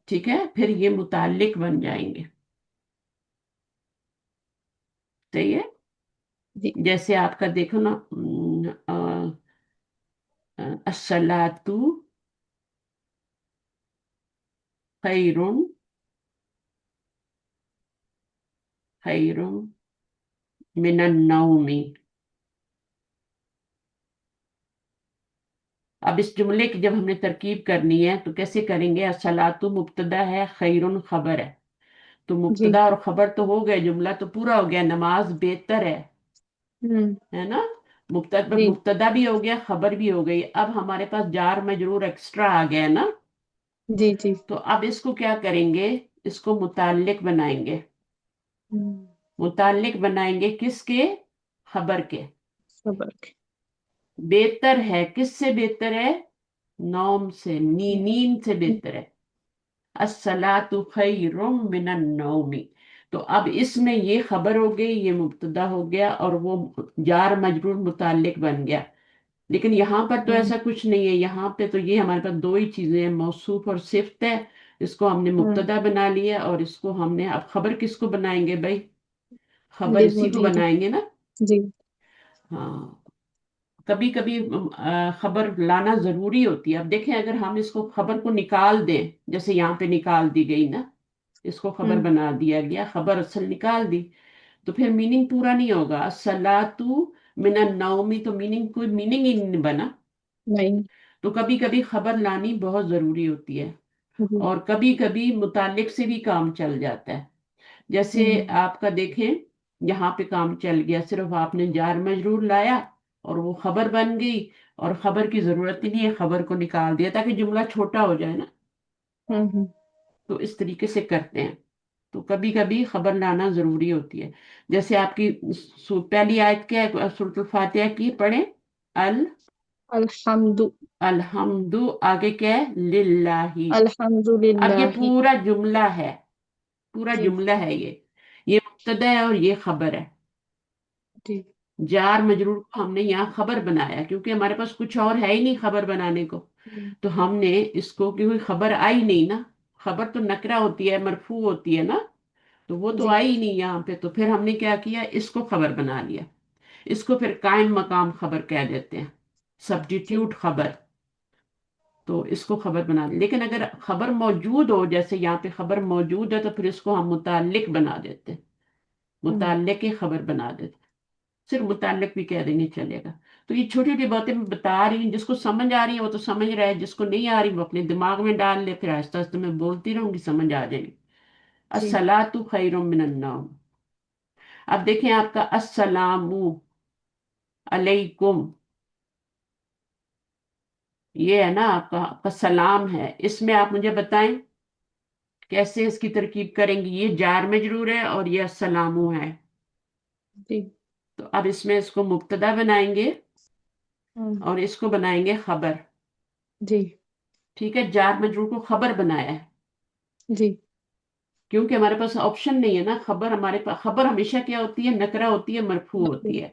ٹھیک ہے، پھر یہ متعلق بن جائیں گے. صحیح ہے. جی جیسے آپ کا دیکھو نا، الصلاۃ خیر، خیر من النوم. اب اس جملے کی جب ہم نے ترکیب کرنی ہے تو کیسے کریں گے؟ الصلاۃ مبتدا ہے، خیر خبر ہے. تو جی مبتدا اور خبر تو ہو گئے، جملہ تو پورا ہو گیا. نماز بہتر ہوں ہے نا. مبتدا جی مبتدا بھی ہو گیا، خبر بھی ہو گئی. اب ہمارے پاس جار مجرور ایکسٹرا آ گیا نا. جی جی تو اب اس کو کیا کریں گے؟ اس کو متعلق بنائیں گے. ہوں متعلق بنائیں گے کس کے؟ خبر کے. سبق بہتر ہے کس سے بہتر ہے؟ نوم سے، نیند سے بہتر ہے. الصلاۃ خیر من النوم. تو اب اس میں یہ خبر ہو گئی، یہ مبتدا ہو گیا، اور وہ جار مجرور متعلق بن گیا. لیکن یہاں پر تو ہوں ایسا کچھ نہیں ہے. یہاں پہ تو یہ ہمارے پاس دو ہی چیزیں ہیں، موصوف اور صفت ہے. اس کو ہم نے ہوں مبتدا بنا لیا، اور اس کو ہم نے اب خبر کس کو بنائیں گے بھائی؟ خبر جی اسی کو بولیے جی بنائیں گے نا. جی ہاں. کبھی کبھی خبر لانا ضروری ہوتی ہے. اب دیکھیں اگر ہم اس کو خبر کو نکال دیں، جیسے یہاں پہ نکال دی گئی نا، اس کو خبر ہوں بنا دیا گیا، خبر اصل نکال دی، تو پھر میننگ پورا نہیں ہوگا. الصلاۃ من النوم، تو میننگ کوئی میننگ ہی نہیں بنا. نہیں تو کبھی کبھی خبر لانی بہت ضروری ہوتی ہے، جی اور کبھی کبھی متعلق سے بھی کام چل جاتا ہے. جیسے ہوں آپ کا دیکھیں یہاں پہ کام چل گیا، صرف آپ نے جار مجرور لایا اور وہ خبر بن گئی، اور خبر کی ضرورت ہی نہیں ہے، خبر کو نکال دیا تاکہ جملہ چھوٹا ہو جائے نا. ہوں تو اس طریقے سے کرتے ہیں. تو کبھی کبھی خبر لانا ضروری ہوتی ہے. جیسے آپ کی پہلی آیت کیا ہے سورۃ الفاتحہ کی؟ پڑھیں. ال الحمد الحمد، آگے کیا ہے؟ للہ. الحمد اب یہ للہ پورا جملہ ہے، پورا جی جملہ ہے. یہ مبتدا ہے اور یہ خبر ہے. جی جار مجرور کو ہم نے یہاں خبر بنایا کیونکہ ہمارے پاس کچھ اور ہے ہی نہیں خبر بنانے کو. ہوں تو ہم نے اس کو، کیونکہ خبر آئی نہیں نا، خبر تو نکرہ ہوتی ہے، مرفوع ہوتی ہے نا، تو وہ تو جی آئی ہی نہیں یہاں پہ. تو پھر ہم نے کیا کیا؟ اس کو خبر بنا لیا. اس کو پھر قائم مقام خبر کہہ دیتے ہیں، جی سبسٹیٹیوٹ خبر. تو اس کو خبر بنا دیں. لیکن اگر خبر موجود ہو، جیسے یہاں پہ خبر موجود ہے، تو پھر اس کو ہم متعلق بنا دیتے ہیں، ہوں متعلق کی خبر بنا دیتے ہیں. صرف متعلق بھی کہہ دیں گے چلے گا. تو یہ چھوٹی چھوٹی باتیں میں بتا رہی ہوں، جس کو سمجھ آ رہی ہے وہ تو سمجھ رہا ہے، جس کو نہیں آ رہی وہ اپنے دماغ میں ڈال لے، پھر آہستہ آہستہ میں بولتی رہوں گی، سمجھ آ جائے گی. جی الصلاۃ خیر من النوم. اب دیکھیں آپ کا السلام علیکم، یہ ہے نا آپ کا سلام ہے. اس میں آپ مجھے بتائیں کیسے اس کی ترکیب کریں گی؟ یہ جار مجرور ہے اور یہ السلام ہے. جی تو اب اس میں اس کو مبتدا بنائیں گے ہوں اور اس کو بنائیں گے خبر. جی ٹھیک ہے، جار مجرور کو خبر بنایا ہے جی کیونکہ ہمارے پاس آپشن نہیں ہے نا. خبر ہمارے پاس، خبر ہمیشہ کیا ہوتی ہے؟ نکرہ ہوتی ہے، مرفوع ہوتی ہے.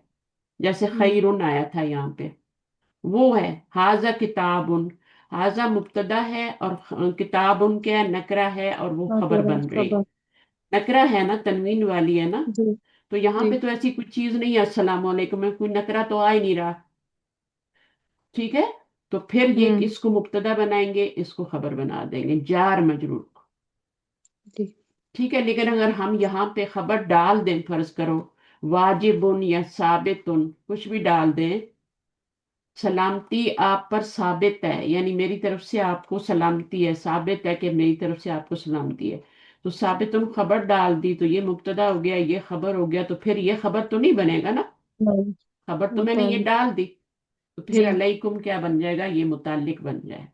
جیسے ہوں خیرون آیا تھا یہاں پہ، وہ ہے حاذا کتاب. حاذا مبتدا ہے اور کتاب کیا ہے؟ نکرہ ہے، اور وہ خبر بن رہی. خبر نکرہ ہے نا، تنوین والی ہے نا. جی تو یہاں جی پہ تو ایسی کوئی چیز نہیں ہے، السلام علیکم میں کوئی نکرہ تو آ ہی نہیں رہا. ٹھیک ہے. تو پھر یہ ہوں اس کو مبتدا بنائیں گے، اس کو خبر بنا دیں گے، جار مجرور کو. جی ٹھیک ہے. لیکن اگر ہم یہاں پہ خبر ڈال دیں، فرض کرو واجب یا ثابت، کچھ بھی ڈال دیں، سلامتی آپ پر ثابت ہے، یعنی میری طرف سے آپ کو سلامتی ہے، ثابت ہے کہ میری طرف سے آپ کو سلامتی ہے. تو ثابت خبر ڈال دی تو یہ مبتدا ہو گیا، یہ خبر ہو گیا. تو پھر یہ خبر تو نہیں بنے گا نا، نہیں خبر تو میں نے یہ مطلب ڈال دی. تو پھر جی علیکم کیا بن جائے گا؟ یہ متعلق بن جائے.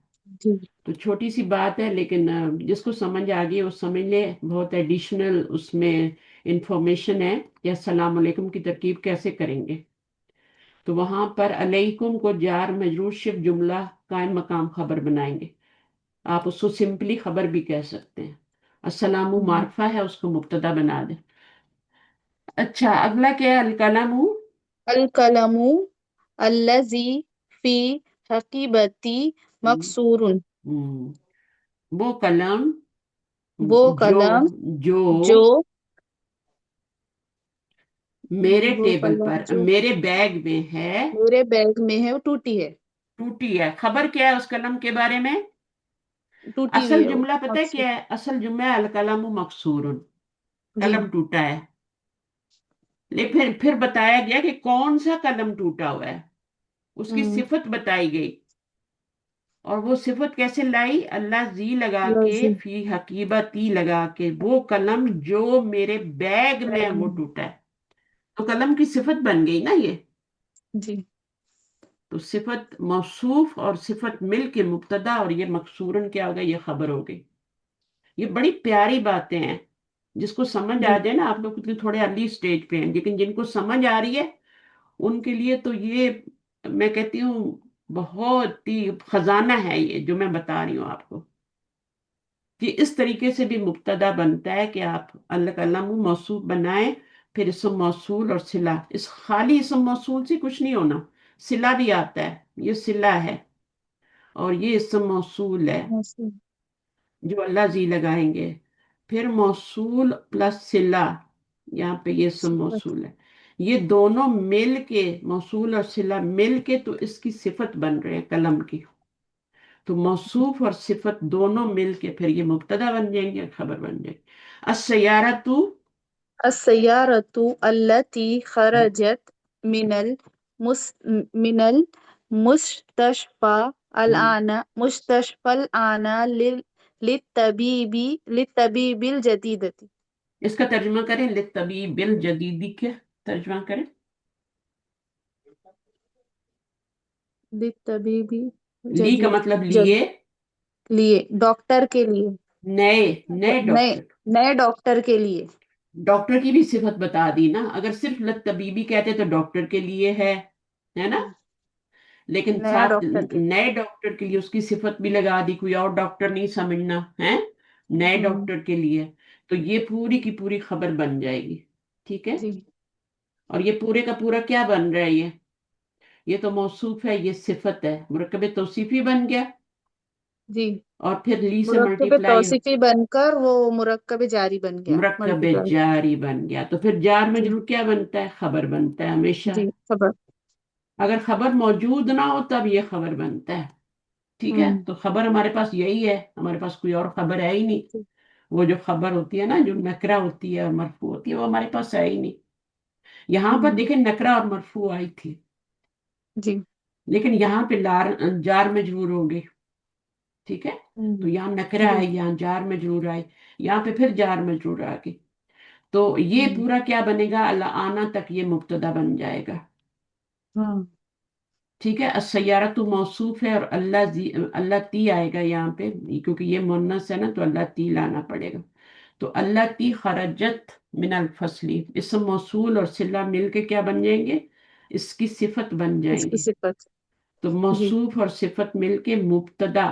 جی تو چھوٹی سی بات ہے، لیکن جس کو سمجھ آ گئی وہ سمجھ لے. بہت ایڈیشنل اس میں انفارمیشن ہے کہ السلام علیکم کی ترکیب کیسے کریں گے. تو وہاں پر علیکم کو جار مجرور شف جملہ قائم مقام خبر بنائیں گے. آپ اس کو سمپلی خبر بھی کہہ سکتے ہیں. السلام ہوں معرفہ ہے، اس کو مبتدا بنا دیں. अच्छा, अगला क्या है? अलकलमु। अल कलमु अल्लजी फी हकीबती मकसूरुन। हम्म, वो कलम वो जो कलम जो जो मेरे वो टेबल कलम पर, जो मेरे बैग में है, मेरे बैग में है, वो टूटी है। टूटी है। खबर क्या है उस कलम के बारे में? टूटी हुई असल है वो जुमला पता है मकसूर। क्या है? असल जुमला है अलकलम मकसूरन, जी। कलम टूटा है। लेकिन फिर बताया गया कि कौन सा कलम टूटा हुआ है, उसकी हम्म। सिफत बताई गई। और वो सिफत कैसे लाई? अल्लाह जी लगा के, लजी फी हकीबा ती लगा के, वो कलम जो मेरे बैग में है, बैग वो में है। टूटा है। तो कलम की सिफत बन गई ना ये। जी। तो सिफत मौसूफ और सिफत मिल के मुब्तदा, और ये मकसूरन क्या हो गया? ये खबर हो गई। ये बड़ी प्यारी बातें हैं। जिसको समझ आ जी। जाए ना, आप लोग तो थोड़े अर्ली स्टेज पे हैं, लेकिन जिनको समझ आ रही है उनके लिए तो ये, मैं कहती हूँ, बहुत ही खजाना है ये जो मैं बता रही हूँ आपको, कि इस तरीके से भी मुब्तदा बनता है कि आप अल्लाह कलम मौसूफ बनाएं, फिर इसम मौसूल और सिला। इस खाली इसम मौसूल से कुछ नहीं होना, सिला भी आता है। ये सिला है और ये इसम मौसूल है, मौसम जो अल्लाह जी लगाएंगे। फिर मौसूल प्लस सिला, यहाँ पे ये इसम सिफत। मौसूल है। ये दोनों मिल के, मौसूल और सिला मिल के तो इसकी सिफत बन रहे हैं कलम की। तो मौसूफ और सिफत दोनों मिल के फिर ये मुब्तदा बन जाएंगे, खबर बन जाएगी। अस्सयारतु। अस्सयारतु अल्लती खरजत मिनल मुस मिनल मुस्तशफा आना मुस्तशफल आना लित्तबीबी लित्तबीबिल जदीदती। इसका तर्जुमा करें, लित्तबीबिल जदीदी, के तर्जुमा करें। लित्तबीबी ली का जदीद मतलब जद लिए, लिए डॉक्टर के लिए। नए, नए नए डॉक्टर। नए डॉक्टर के लिए। डॉक्टर की भी सिफत बता दी ना। अगर सिर्फ लत्तबीबी कहते तो डॉक्टर के लिए है ना। लेकिन नया साथ डॉक्टर के लिए। नए डॉक्टर के लिए उसकी सिफत भी लगा दी, कोई और डॉक्टर नहीं समझना है, नए हम्म। डॉक्टर के लिए। तो ये पूरी की पूरी खबर बन जाएगी। ठीक है। जी। और ये पूरे का पूरा क्या बन रहा है? ये तो मौसूफ है, ये सिफत है, मुरक्कब तौसीफी बन गया। जी। और फिर ली से मुरक्कब मल्टीप्लाई, तौसीफी बनकर वो मुरक्कब जारी बन गया, मुरक्कब मल्टीप्लाई। जारी बन गया। तो फिर जार जी। मजरूर क्या बनता है? खबर बनता है हमेशा। जी खबर। अगर खबर मौजूद ना हो तब ये खबर बनता है। ठीक है। हम्म। तो खबर हमारे पास यही है, हमारे पास कोई और खबर है ही नहीं। जी। वो जो खबर होती है ना, जो नकरा होती है और मरफू होती है, वो हमारे पास है ही नहीं। यहाँ पर हम्म। देखें, नकरा और मरफू आई थी, जी। लेकिन यहाँ पे जार मजरूर हो गई। ठीक है। तो हम्म। यहाँ नकरा जी। है, यहाँ जार मजरूर आए, यहाँ पे फिर जार मजरूर आ गई। तो ये हम्म। पूरा क्या बनेगा? अल्लाह आना तक ये मुब्तदा बन जाएगा। हाँ। ठीक है। अस्सैयारा तो मौसूफ है, और अल्लाह ती आएगा यहाँ पे, क्योंकि ये मुन्नस है ना, तो अल्लाह ती लाना पड़ेगा। तो अल्लाह ती खरजत मिनल फसली, इसम मौसूल और सिला मिलके क्या बन जाएंगे? इसकी सिफत बन इसकी जाएंगे। सिफत। तो जी। मौसूफ और सिफत मिलके मुब्तदा।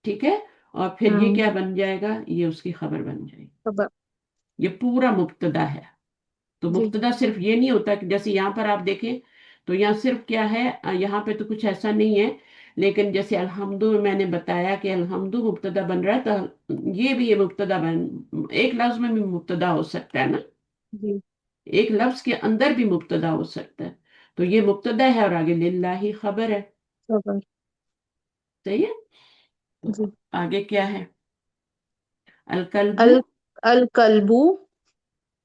ठीक है। और फिर ये हम्म। क्या बन जाएगा? ये उसकी खबर बन जाएगी। खबर। ये पूरा मुब्तदा है। तो जी। मुब्तदा सिर्फ ये नहीं होता कि जैसे यहाँ पर आप देखें, तो यहाँ सिर्फ क्या है, यहाँ पे तो कुछ ऐसा नहीं है। लेकिन जैसे अल्हम्दु में मैंने बताया कि अल्हम्दु मुब्तदा बन रहा है, तो ये मुब्तदा बन, एक लफ्ज में भी मुब्तदा हो सकता है ना, जी। एक लफ्ज के अंदर भी मुब्तदा हो सकता है। तो ये मुब्तदा है और आगे लिल्लाही खबर है। खबर। सही है। तो जी। आगे क्या है? अलकल्बु। अल अल कल्बू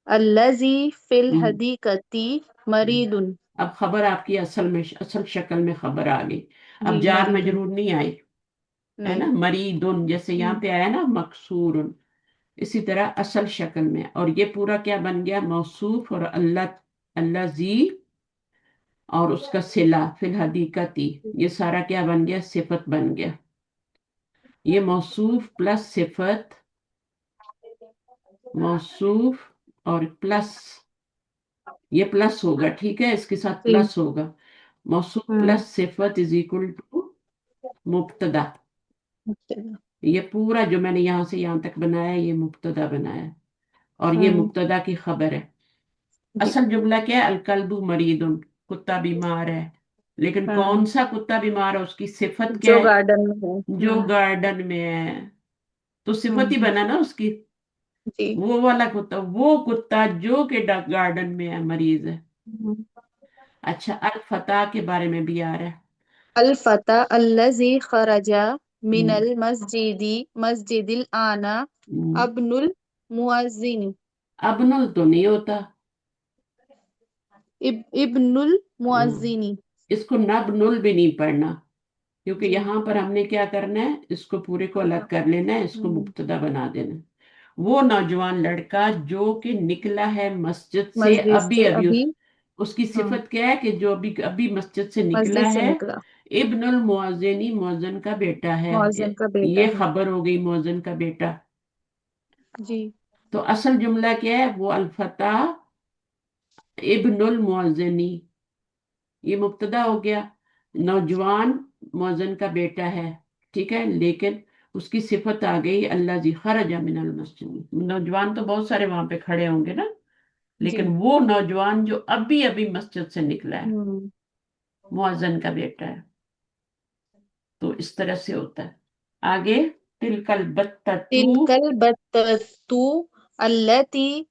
अल्लजी फिल हम्म, हदीकती हम्म। मरीदुन। अब खबर आपकी असल शक्ल में खबर आ गई। अब जी जार मरीदुन। मजरूर नहीं आई, है ना। नहीं। मरीदुन जैसे यहाँ हम्म। पे आया ना, मकसूरुन, इसी तरह असल शक्ल में। और ये पूरा क्या बन गया? मौसूफ और अल्लाह, अल्लाह जी, और उसका सिला फिल हदीकती, ये सारा क्या बन गया? सिफत बन गया। ये मौसूफ प्लस सिफत, मौसूफ और प्लस, ये प्लस होगा, ठीक है, इसके साथ जी। प्लस होगा। मौसूफ हम्म। प्लस सिफत इज इक्वल टू मुब्तदा। अच्छा। ये पूरा जो मैंने यहां से यहां तक बनाया, ये मुब्तदा बनाया, और ये हम्म। मुब्तदा की खबर है। जी। असल जुमला क्या है, अलकल्बु मरीदुन, कुत्ता बीमार है। लेकिन हाँ, कौन सा कुत्ता बीमार है, उसकी सिफत क्या जो है? गार्डन में है। जो गार्डन में है, तो सिफत ही हम्म। बना ना उसकी। जी। वो वाला कुत्ता, वो कुत्ता जो के गार्डन में है, मरीज है। हम्म। अच्छा, अल फतह के बारे में भी आ रहा है। अल फता अल्लजी खरजा हम्म, मिनल मस्जिदिल आना हम्म। अब्नुल मुअज्जिन। अबनुल तो नहीं होता। इब्नुल हम्म, मुअज्जिनी। इसको नबनुल भी नहीं पढ़ना, क्योंकि जी। यहाँ पर हमने क्या करना है, इसको पूरे को अलग कर लेना है, इसको हम्म। मुब्तदा बना देना है। वो नौजवान लड़का जो कि निकला है मस्जिद से मस्जिद अभी से अभी, अभी। उसकी हाँ, सिफत क्या है कि जो अभी अभी मस्जिद से निकला मस्जिद से है। निकला। इब्नुल मुअज्जिनी, मुअज्जिन का बेटा है। मुअज्जिन का बेटा ये है। खबर हो गई, मुअज्जिन का बेटा। जी। तो असल जुमला क्या है, वो अल्फता इब्नुल मुअज्जिनी, ये मुब्तदा हो गया। नौजवान मुअज्जिन का बेटा है, ठीक है। लेकिन उसकी सिफत आ गई, अल्लाह जी खरजा मिनल मस्जिद। नौजवान तो बहुत सारे वहां पे खड़े होंगे ना, जी। लेकिन वो नौजवान जो अभी अभी मस्जिद से निकला है, हम्म। मुअज्जिन का बेटा है। तो इस तरह से होता है। आगे, तिलकल बत्ततू। तिलकल बत्ततू अल्लती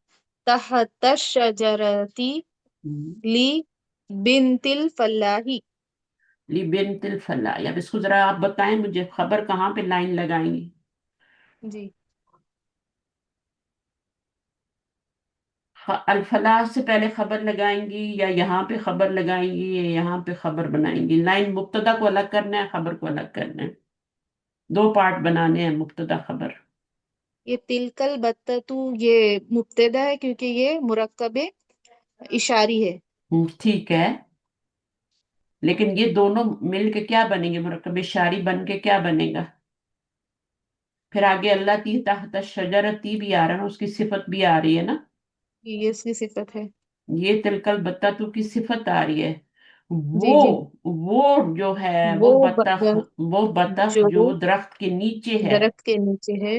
तहत शजरती ली बिनतिल फलाही। ली बिनतिल फला, अब इसको जरा आप बताएं मुझे, खबर कहाँ पे लाइन लगाएंगी? जी। अल फलाह से पहले खबर लगाएंगी, या यहाँ पे खबर लगाएंगी, या यहाँ पे खबर बनाएंगी? लाइन, मुब्तदा को अलग करना है, खबर को अलग करना है। दो पार्ट बनाने हैं, मुब्तदा खबर। ये तिलकल बत्ततू ये मुब्तदा है क्योंकि ये मुरक्कबे इशारी है। ठीक है। लेकिन ये दोनों मिल के क्या बनेंगे, मुरक्कब शारी बन के क्या बनेगा? फिर आगे अल्लाह ती तहत शजरती भी आ रहा है ना, उसकी सिफत भी आ रही है ना। ये इसकी सिफत है। ये तिलकल बत्ततू की सिफत आ रही है। जी। वो जी। वो जो है, वो वो बतख, बतख वो बतख जो जो दरख्त के नीचे है। दरख्त के नीचे है।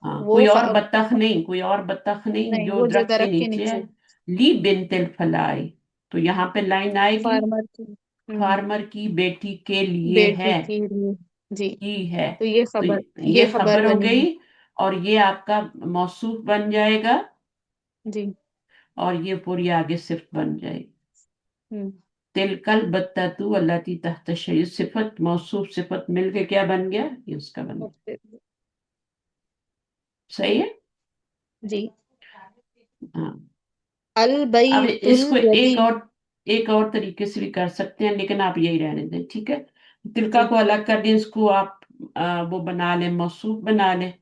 हाँ, वो कोई और बतख नहीं, कोई और बतख नहीं, नहीं, जो वो जो दरख्त के दरख्त के नीचे है। नीचे। ली बिनतिल फलाई, तो यहाँ पे लाइन आएगी, फार्मर की। फार्मर की बेटी के लिए बेटी है, के लिए। जी। की है। तो ये तो खबर, ये ये खबर खबर हो बनी गई, है। और ये आपका मौसूफ बन जाएगा, जी। और ये पूरी आगे सिर्फ बन जाएगी। हम्म। तिलकल बत्ततू अल्लती तहत शय, सिफत मौसूफ सिफत मिलके क्या बन गया, ये उसका बन गया। सही है। जी। हाँ। अल अब बैतुल इसको जदी। एक और तरीके से भी कर सकते हैं, लेकिन आप यही रहने दें, ठीक है। तिलका जी। को अलग कर दें, इसको आप वो बना लें, मौसूफ बना लें।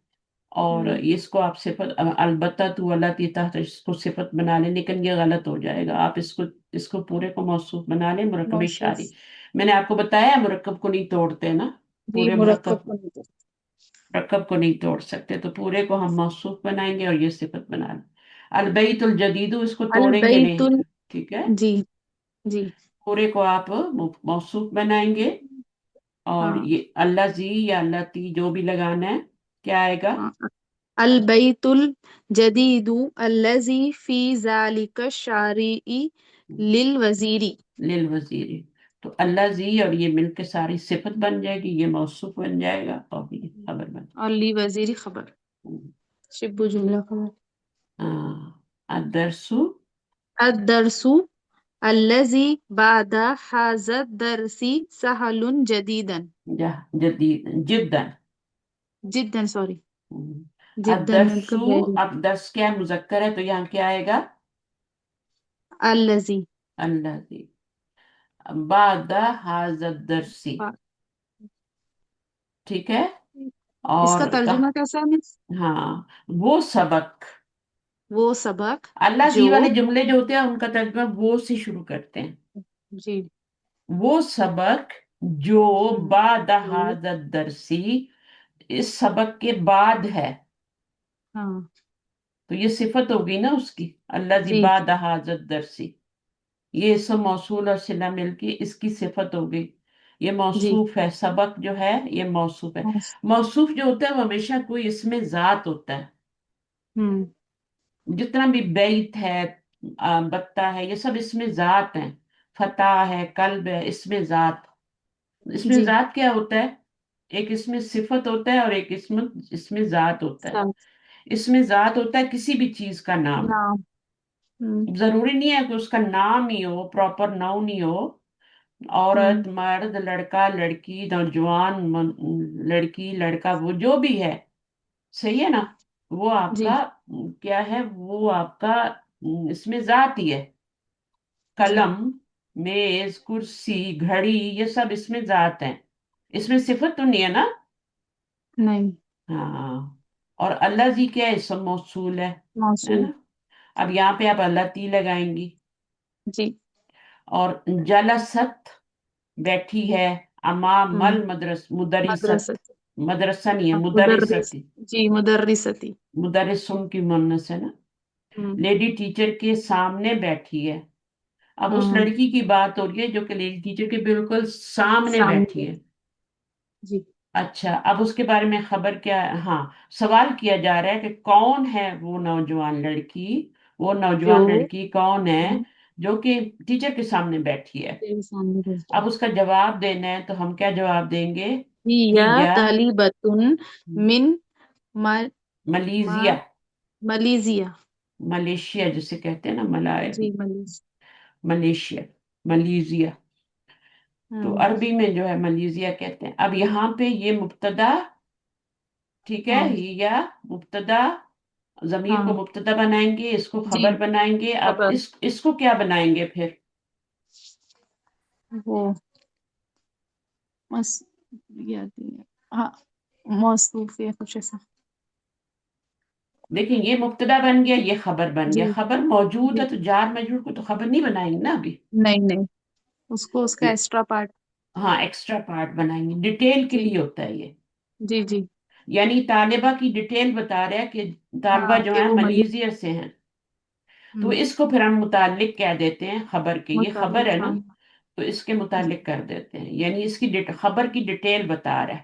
और हम्म। इसको आप सिफत, अलबत्ता तू अल्लाह ती तहत, इसको सिफत बना लें, लेकिन ये गलत हो जाएगा। आप इसको इसको पूरे को मौसूफ बना लें, मुरक्कब मौसूफ। शारी। मैंने आपको बताया मुरक्कब को नहीं तोड़ते ना, जी, पूरे मुरक्कब मुरक्कब, को नहीं कर। मुरक्कब को नहीं तोड़ सकते, तो पूरे को हम मौसूफ बनाएंगे और ये सिफत बना लें। अलबैतुल जदीदु, इसको अल तोड़ेंगे नहीं, बैतुल। ठीक है। जी। जी। पूरे को आप मौसूफ बनाएंगे, और हाँ। ये अल्लाह जी या अल्लाह ती जो भी लगाना है, क्या आएगा? हाँ। अल बैतुल जदीदु अल्लजी फी जालिका शारिई लिल वजीरी। लिल वजीरी। तो अल्लाह जी और ये मिलके सारी सिफत बन जाएगी, ये मौसूफ बन जाएगा, और ये खबर बन और ली वजीरी खबर। जाएगी। शिब्बु जुमला खबर। हाँ, अदरसु, अदरसु अल्लजी बादा हाजत दरसी सहलुन जदीदन। जदीद जिद्दन। जिद्दन, सॉरी। हम्म, जिद्दन अदरसु, मतलब वेरी। अब दर्स क्या है, मुजक्कर है, तो यहाँ क्या आएगा? अल्लजी। अल्लाह जी, बादा हाजत दरसी, ठीक है। इसका और तर्जुमा कैसा है मिस? हाँ, वो सबक। वो सबक अल्लाह जी जो। वाले जुमले जो होते हैं, उनका तर्जुमा वो से शुरू करते हैं। जी। वो सबक जो बाद जो। हाजत दरसी, इस सबक के बाद है। हाँ। तो ये सिफत हो गई ना उसकी, अल्लाह जी जी। बाद हाजत दरसी। ये इसम मौसूल और सिला मिलके इसकी सिफत हो गई। ये जी। मौसूफ है, सबक जो है ये मौसूफ है। मौसूफ जो होता है वो हमेशा कोई इसमें जात होता है। हम्म। जितना भी बैत है, بتہ ہے، یہ سب اس میں ذات ہیں. فتح ہے، قلب ہے، اس میں ذات. اس میں جی ذات کیا ہوتا ہے؟ ایک اس میں صفت ہوتا ہے اور ایک اس میں ذات ہوتا ہے. سات اس میں ذات ہوتا ہے کسی بھی چیز کا نام. نام. ہوں. ضروری نہیں ہے کہ اس کا نام ہی ہو، پراپر ناؤن ہی ہو. ہوں. عورت، مرد، لڑکا، لڑکی، نوجوان، لڑکی، لڑکا، وہ جو بھی ہے، صحیح ہے نا، وہ آپ جی کا کیا ہے؟ وہ آپ کا اس میں ذات ہی ہے. جی قلم، میز، کرسی، گھڑی، یہ سب اس میں ذات ہیں. اس میں صفت تو نہیں ہے نا. نہیں. ہاں. اور اللہ جی کیا اسم موصول ہے موصول. نا. اب یہاں پہ آپ اللہ تی لگائیں گی. جی. اور جلست، بیٹھی ہے. امام ہوں. مدرست. مدرسۃ. مدرسہ نہیں ہے، مدرس. مدرست. جی مدرستی. مدرسن کی مونس ہے نا. ہوں. لیڈی ٹیچر کے سامنے بیٹھی ہے. اب اس ہاں. لڑکی کی بات ہو رہی ہے جو کہ لیڈی ٹیچر کے بالکل سامنے سامنے. بیٹھی ہے. جی. اچھا، اب اس کے بارے میں خبر کیا ہے؟ ہاں، سوال کیا جا رہا ہے کہ کون ہے وہ نوجوان لڑکی. وہ جو نوجوان لڑکی کون ہے ہوں، جو کہ ٹیچر کے سامنے بیٹھی ہے؟ تیرے سامنے بیٹھی. اب اس کا جواب دینا ہے تو ہم کیا جواب دیں گے؟ یا یا طالبۃ من ما- ملیزیا. ما- ملیزیا. ملیشیا جسے کہتے ہیں نا، جی ملیز. ملیشیا، ملیزیا. تو ہوں. عربی میں جو ہے ملیزیا کہتے ہیں. اب یہاں پہ یہ مبتدا، ٹھیک ہے، ہاں. یا مبتدا، ضمیر ہاں. کو مبتدا بنائیں گے، اس کو جی خبر بنائیں گے. اب خبر. اس کو کیا بنائیں گے پھر؟ وہ مس یاد نہیں ہے. ہاں موصوف یا کچھ ایسا. دیکھیں، یہ مبتدا بن گیا، یہ خبر بن گیا. جی خبر موجود جی. ہے تو جار مجرور کو تو خبر نہیں بنائیں گے نا ابھی. نہیں نہیں، اس کو اس کا ایکسٹرا پارٹ. ہاں، ایکسٹرا پارٹ بنائیں گے، ڈیٹیل کے جی لیے ہوتا ہے یہ. جی جی. یعنی طالبہ کی ڈیٹیل بتا رہا ہے کہ طالبہ ہاں جو کہ ہے وہ ملیزیا سے ہیں. تو ہوں، اس کو پھر ہم متعلق کہہ دیتے ہیں خبر کے. یہ خبر ہے متعلق. نا، ہاں. تو اس کے جی. متعلق کر دیتے ہیں. یعنی اس کی خبر کی ڈیٹیل بتا رہا ہے.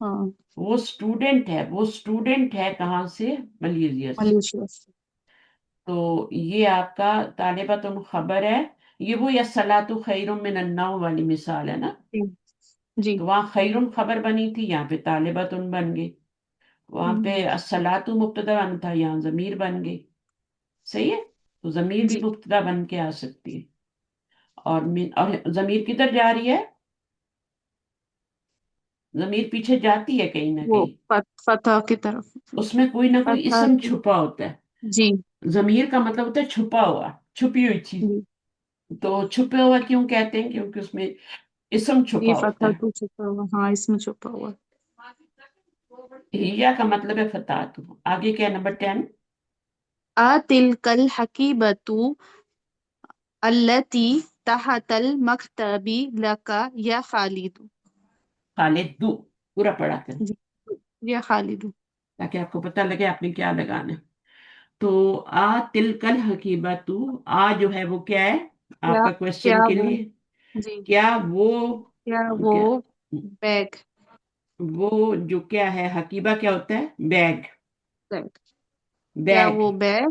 ہاں. وہ اسٹوڈنٹ ہے کہاں سے؟ ملیزیا سے. ملیشیا سے. تو یہ آپ کا طالبۃ خبر ہے. یہ وہ یا صلاۃ خیر من النوم والی مثال ہے نا. جی جی. تو وہاں خیر خبر بنی تھی، یہاں پہ طالبۃ بن گئی. وہاں پہ ہوں، الصلاۃ مبتدا بن تھا، یہاں ضمیر بن گئی. صحیح ہے. تو ضمیر بھی جی. مبتدا بن کے آ سکتی ہے. اور ضمیر کدھر جا رہی ہے؟ ضمیر پیچھے جاتی ہے کہیں نہ وہ کہیں. فتح کی طرف. اس میں کوئی نہ کوئی فتح اسم کی. چھپا ہوتا ہے. جی ضمیر کا مطلب ہوتا ہے چھپا ہوا، چھپی ہوئی چیز. جی. تو چھپے ہوا کیوں کہتے ہیں؟ کیونکہ اس میں اسم جی چھپا ہوتا فتح ہے. تو چھپا ہوا، ہاں اس میں چھپا ہوا. ہیا کا مطلب ہے فتح. تو آگے کیا نمبر 10؟ تلك الحقيبة التي تحت المكتب لك يا خالد. خالد دو، پورا پڑھا کر، جی. یا خالد. تاکہ آپ کو پتہ لگے آپ نے کیا لگانا ہے. تو تلکل حقیبت، جو ہے وہ کیا ہے آپ کیا کا کیا کوشچن کے وہ. لیے؟ جی. کیا وہ، کیا وہ کیا بیگ. وہ جو کیا ہے حقیبہ کیا ہوتا ہے؟ بیگ. بیگ. کیا بیگ، وہ بیگ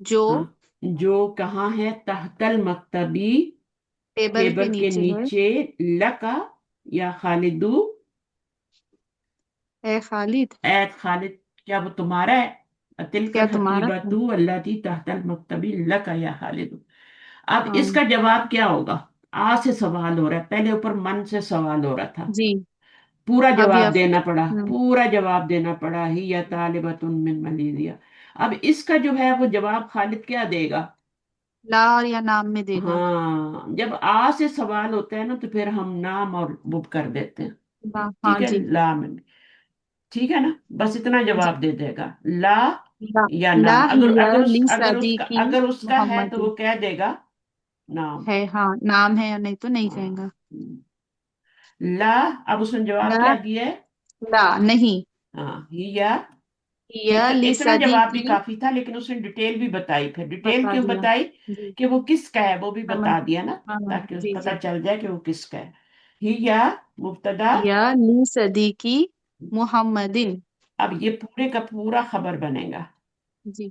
جو ہاں. جو کہاں ہے؟ تحت المکتبی، ٹیبل ٹیبل کے ہے. نیچے. لکا یا خالدو، اے خالد. اے خالد، کیا وہ تمہارا ہے؟ کیا تلکل تمہارا ہے؟ حقیبت اللاتی تحت المکتبی لکا یا خالد. اب ہاں. اس کا جواب کیا ہوگا؟ سے سوال ہو رہا ہے، پہلے اوپر من سے سوال ہو رہا تھا. جی. پورا اب یا جواب دینا پڑا، ہوں، پورا جواب دینا پڑا ہی یا طالبۃ من ملیزیا. اب اس کا جو ہے وہ جواب خالد کیا دے گا؟ لا یا نام میں دے گا. ہاں، جب سے سوال ہوتا ہے نا تو پھر ہم نام اور وہ کر دیتے ہیں. لا. ہاں ٹھیک ہے، جی. لا میں، ٹھیک ہے نا، بس اتنا جی. جواب دے دے گا. لا لا. یا لا نام. ہی صدیقی اگر اس کا ہے محمد تو وہ کہہ دے گا نام. ہے. ہاں نام ہے، یا نہیں تو نہیں کہیں ہاں. گا. لا، اب اس نے جواب لا. کیا دیا ہے؟ لا نہیں. ہاں، یا یا لی اتنا جواب بھی صدیقی. کافی تھا، لیکن اس نے ڈیٹیل بھی بتائی. پھر ڈیٹیل بتا کیوں دیا. بتائی؟ جی کہ وہ کس کا ہے وہ بھی سمجھ. بتا دیا نا، ہاں ہاں تاکہ جی جی. پتا چل جائے کہ وہ کس کا ہے. ہی یا مبتدا. یا لی صدیقی محمدن. اب یہ پورے کا پورا خبر بنے گا. جی.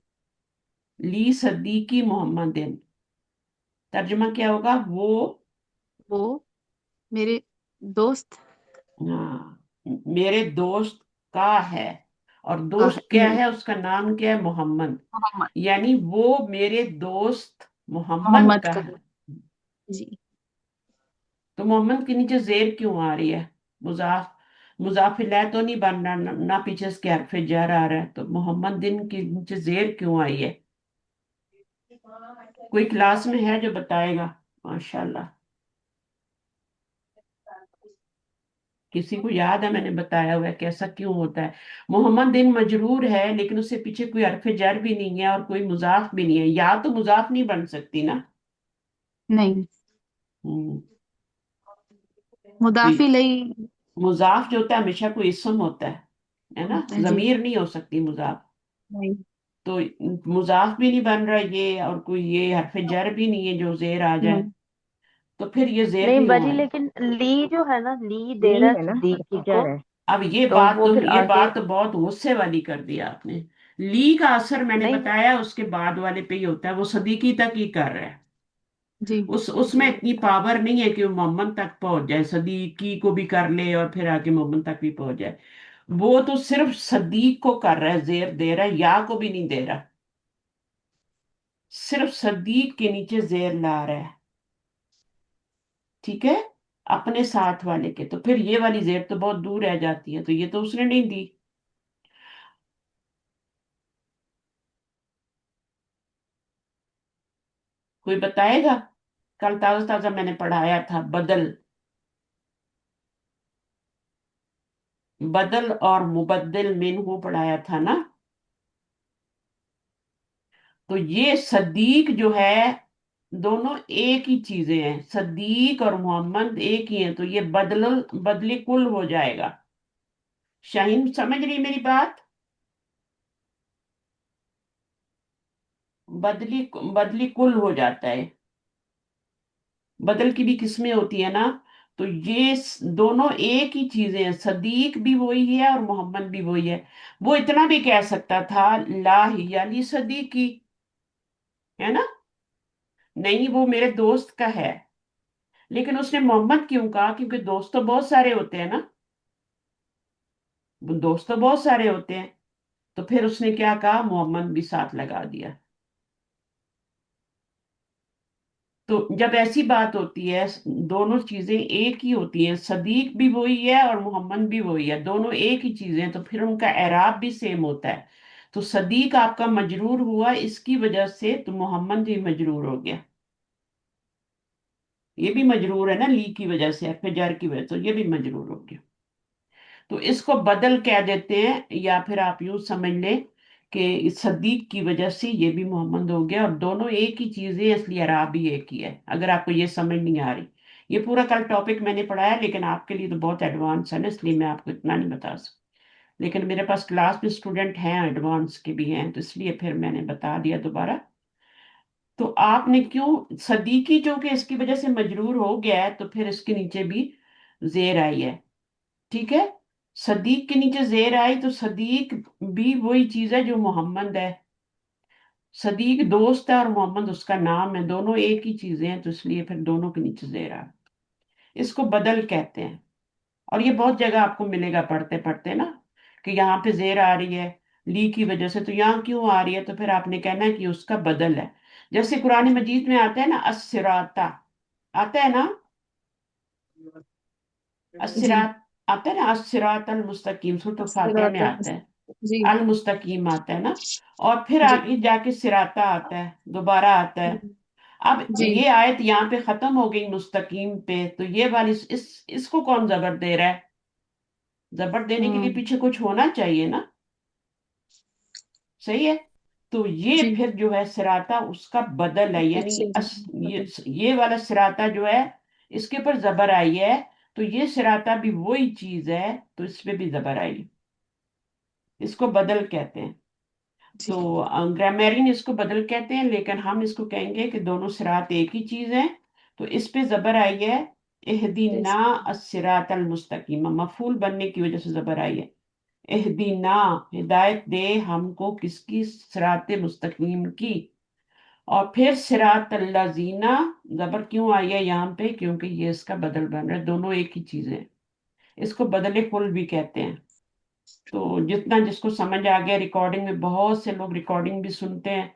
ली सदीकी मोहम्मदिन, तर्जुमा क्या होगा? वो मेरे दोस्त हाँ, मेरे दोस्त का है, और का दोस्त है, क्या है? उसका नाम क्या है? मोहम्मद। मोहम्मद, यानी वो मेरे दोस्त मोहम्मद मोहम्मद का का है। है। जी। तो मोहम्मद के नीचे जेर क्यों आ रही है? मुजाफ मुजाफिल तो नहीं बन रहा, ना पीछे इसके हरफ जर आ रहा है, तो मोहम्मद दिन के नीचे जेर क्यों आई है? कोई क्लास में है जो बताएगा? माशाल्लाह, किसी को याद है मैंने बताया हुआ है कि ऐसा क्यों होता है? मोहम्मद दिन मजरूर है, लेकिन उससे पीछे कोई हरफ जर भी नहीं है और कोई मुजाफ भी नहीं है, या तो मुजाफ नहीं बन सकती ना। नहीं, हम्म, तो मुदाफी लई मुजाफ जो होता है हमेशा कोई इसम होता है ना, होता है जी। जमीर नहीं हो सकती मुजाफ। नहीं, तो मुजाफ भी नहीं बन रहा ये, और कोई ये हरफ जर भी नहीं है जो जेर आ जाए, नहीं, तो फिर ये जेर नहीं क्यों बाजी, आए? लेकिन ली जो है ना, ली दे ली रहा है है ना, सिद्दीकी को, हरफ है। अब तो वो फिर ये आगे। बात तो बहुत गुस्से वाली कर दी आपने। ली का असर मैंने नहीं बताया उसके बाद वाले पे ही होता है, वो सदीकी तक ही कर रहा है। जी, उसमें इतनी पावर नहीं है कि वो मोहम्मद तक पहुंच जाए, सदीकी को भी कर ले और फिर आगे मोहम्मद तक भी पहुंच जाए। वो तो सिर्फ सदीक को कर रहा है, जेर दे रहा है, या को भी नहीं दे रहा, सिर्फ सदीक के नीचे जेर ला रहा है। ठीक है, अपने साथ वाले के, तो फिर ये वाली जेर तो बहुत दूर रह जाती है, तो ये तो उसने नहीं दी। कोई बताएगा? कल ताजा ताजा मैंने पढ़ाया था, बदल, बदल और मुबद्दिल मिन्हु पढ़ाया था ना। तो ये सदीक जो है, दोनों एक ही चीजें हैं, सदीक और मोहम्मद एक ही हैं, तो ये बदली कुल हो जाएगा। शाहीन समझ रही मेरी बात? बदली बदली कुल हो जाता है। बदल की भी किस्में होती है ना। तो ये दोनों एक ही चीजें हैं, सदीक भी वही है और मोहम्मद भी वही है। वो इतना भी कह सकता था, ला यानी सदीकी, है ना, नहीं वो मेरे दोस्त का है, लेकिन उसने मोहम्मद क्यों कहा? क्योंकि दोस्त तो बहुत सारे होते हैं ना, दोस्त तो बहुत सारे होते हैं, तो फिर उसने क्या कहा? मोहम्मद भी साथ लगा दिया। तो जब ऐसी बात होती है, दोनों चीजें एक ही होती हैं, सदीक भी वही है और मोहम्मद भी वही है, दोनों एक ही चीजें हैं, तो फिर उनका एराब भी सेम होता है। तो सदीक आपका मजरूर हुआ इसकी वजह से, तो मोहम्मद भी मजरूर हो गया। ये भी मजरूर है ना, ली की वजह से, जार की वजह से, तो ये भी मजरूर हो गया। तो इसको बदल कह देते हैं, या फिर आप यूं समझ लें कि इस सदीक की वजह से ये भी मोहम्मद हो गया, और दोनों एक ही चीज है, इसलिए अराब भी एक ही है, अगर आपको ये समझ नहीं आ रही। ये पूरा कल टॉपिक मैंने पढ़ाया, लेकिन आपके लिए तो बहुत एडवांस है ना, इसलिए मैं आपको इतना नहीं बता सकती। लेकिन मेरे पास क्लास में स्टूडेंट हैं, एडवांस के भी हैं, तो इसलिए फिर मैंने बता दिया दोबारा। तो आपने क्यों सदीकी, जो कि इसकी वजह से मजरूर हो गया है, तो फिर इसके नीचे भी जेर आई है। ठीक है, सदीक के नीचे जेर आई, तो सदीक भी वही चीज है जो मोहम्मद है। सदीक दोस्त है और मोहम्मद उसका नाम है, दोनों एक ही चीजें हैं, तो इसलिए फिर दोनों के नीचे जेर आ, इसको बदल कहते हैं। और ये बहुत जगह आपको मिलेगा पढ़ते पढ़ते ना, कि यहाँ पे जेर आ रही है ली की वजह से, तो यहाँ क्यों आ रही है? तो फिर आपने कहना है कि उसका बदल है। जैसे कुरान मजीद में आता है ना, अस्सिराता, आता है ना, जी, अस्सिरात, आता है ना, अस्सिरात अल मुस्तकीम, सूरह फातिहा में सिरातल आता है, जी, अल मुस्तकीम आता है ना, और फिर जी, आगे जाके सिराता आता है, दोबारा आता है। अब जी, ये आयत यहाँ पे खत्म हो गई मुस्तकीम पे, तो ये वाली इसको कौन जबर दे रहा है? जबर देने के लिए हम्म, पीछे कुछ होना चाहिए ना, सही है। तो ये जी, फिर जो है सिराता उसका बदल है, यानी पीछे ये वाला सिराता जो है, इसके ऊपर जबर आई है, तो ये सिराता भी वही चीज है, तो इस पे भी जबर आई, इसको बदल कहते हैं। जी, तो ग्रामेरियन इसको बदल कहते हैं, लेकिन हम इसको कहेंगे कि दोनों सिरात एक ही चीज है। तो इस पे जबर आई है, इहदीना जी, अस्सिरात अल मुस्तकीम, मफूल बनने की वजह से जबर आई है, اہدینا ہدایت دے ہم کو کس کی، صراط مستقیم کی. اور پھر صراط الذین، زبر کیوں آئی ہے یہاں پہ؟ کیونکہ یہ اس کا بدل بن رہا ہے، دونوں ایک ہی چیزیں ہیں. اس کو بدل کل بھی کہتے ہیں. تو جتنا جس کو سمجھ آ گیا، ریکارڈنگ میں بہت سے لوگ ریکارڈنگ بھی سنتے ہیں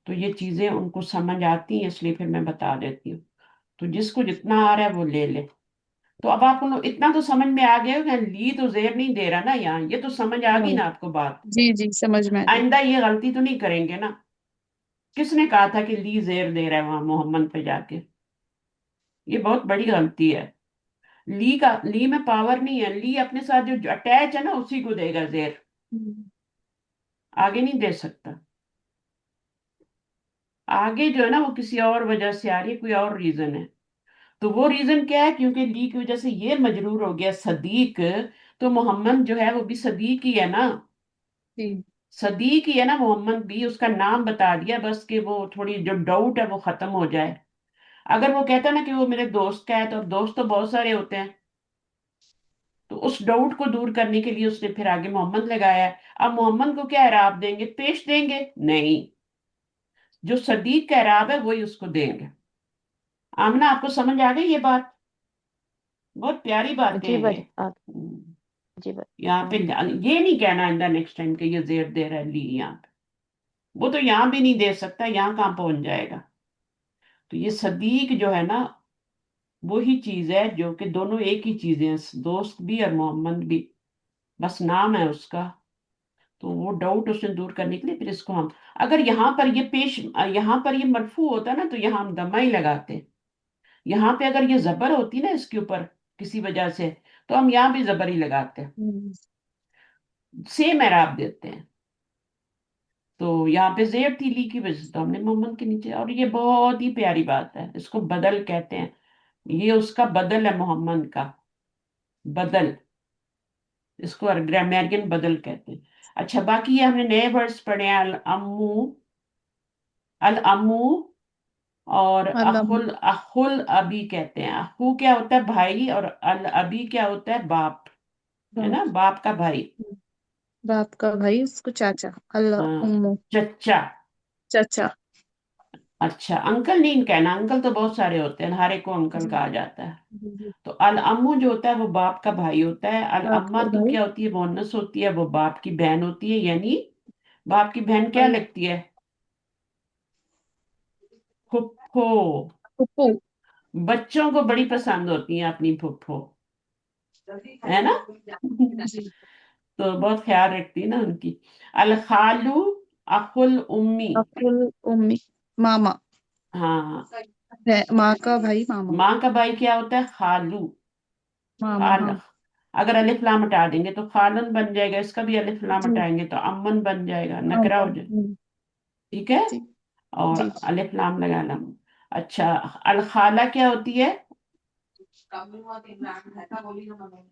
تو یہ چیزیں ان کو سمجھ آتی ہیں، اس لیے پھر میں بتا دیتی ہوں. تو جس کو جتنا آ رہا ہے وہ لے لے. تو اب آپ کو اتنا تو سمجھ میں آ گیا کہ لی تو زیر نہیں دے رہا نا یہاں، یہ تو سمجھ آ گئی نہیں، نا آپ کو بات. جی جی سمجھ میں آ گئی. آئندہ یہ غلطی تو نہیں کریں گے نا. کس نے کہا تھا کہ لی زیر دے رہا ہے وہاں محمد پہ جا کے؟ یہ بہت بڑی غلطی ہے. لی میں پاور نہیں ہے، لی اپنے ساتھ جو اٹیچ ہے نا اسی کو دے گا زیر، آگے نہیں دے سکتا. آگے جو ہے نا وہ کسی اور وجہ سے آ رہی ہے، کوئی اور ریزن ہے. تو وہ ریزن کیا ہے؟ کیونکہ لی کی وجہ سے یہ مجرور ہو گیا صدیق، تو محمد جو ہے وہ بھی صدیق ہی ہے نا. جی صدیق ہی ہے نا محمد بھی، اس کا نام بتا دیا بس کہ وہ تھوڑی جو ڈاؤٹ ہے وہ ختم ہو جائے. اگر وہ کہتا نا کہ وہ میرے دوست کا ہے، تو دوست تو بہت سارے ہوتے ہیں، تو اس ڈاؤٹ کو دور کرنے کے لیے اس نے پھر آگے محمد لگایا ہے. اب محمد کو کیا اعراب دیں گے؟ پیش دیں گے؟ نہیں، جو صدیق کا اعراب ہے وہی اس کو دیں گے. آمنہ آپ کو سمجھ آ گئی یہ بات؟ بہت پیاری باتیں جی ہیں یہ. باجی ہم، جی باجی. یہاں پہ یہ نہیں کہنا آئندہ نیکسٹ ٹائم کہ یہ زیر دے رہا ہے لی یہاں پہ. وہ تو یہاں بھی نہیں دے سکتا، یہاں کہاں پہنچ جائے گا. تو یہ صدیق جو ہے نا وہی چیز ہے جو کہ دونوں ایک ہی چیزیں ہیں، دوست بھی اور محمد بھی، بس نام ہے اس کا. تو وہ ڈاؤٹ اس نے دور کرنے کے لیے پھر اس کو ہم، اگر یہاں پر یہ یہاں پر یہ مرفوع ہوتا نا تو یہاں ہم دمہ ہی لگاتے. یہاں پہ اگر یہ زبر ہوتی نا اس کے اوپر کسی وجہ سے، تو ہم یہاں بھی زبر ہی لگاتے، سیم اعراب دیتے ہیں. تو یہاں پہ زیر تھی لی کی وجہ سے تو ہم نے محمد کے نیچے. اور یہ بہت ہی پیاری بات ہے، اس کو بدل کہتے ہیں. یہ اس کا بدل ہے محمد کا، بدل. اس کو گرامیرین بدل کہتے ہیں. اچھا باقی یہ ہم نے نئے ورڈز پڑھے ہیں، الامو، الامو اور علم اخل ابی کہتے ہیں. اخو کیا ہوتا ہے؟ بھائی، اور الابی کیا ہوتا ہے؟ باپ. ہے نا، باپ، باپ کا بھائی. باپ کا بھائی اس کو چاچا، اللہ ہاں، امو، چچا. چچا. اچھا انکل نہیں کہنا، انکل تو بہت سارے ہوتے ہیں، ہر ایک کو انکل جی کہا جاتا ہے. جی جی. تو الامو جو ہوتا ہے وہ باپ کا بھائی ہوتا ہے. باپ الامہ کا تو بھائی، کیا ہوتی ہے؟ مونس ہوتی ہے، وہ باپ کی بہن ہوتی ہے. یعنی باپ کی بہن کیا اللہ، لگتی ہے؟ پھپھو. پھپھو. بچوں کو بڑی پسند ہوتی ہیں اپنی پھپھو، ہے نا. جی. تو بہت خیال رکھتی ہے نا ان کی. الخالو، اخل امی. اخل امی، ماما. ہاں، ماں کا بھائی ماما. ماں کا بھائی کیا ہوتا ہے؟ خالو. ماما خال، ہاں. اگر الف لام ہٹا دیں گے تو خالن بن جائے گا، اس کا بھی الف لام جی ہٹائیں گے تو امن بن جائے گا، نکرا ہو امن. جائے. ٹھیک ہے. جی اور جی. الف لام لگانا. اچھا، الخالہ کیا ہوتی ہے؟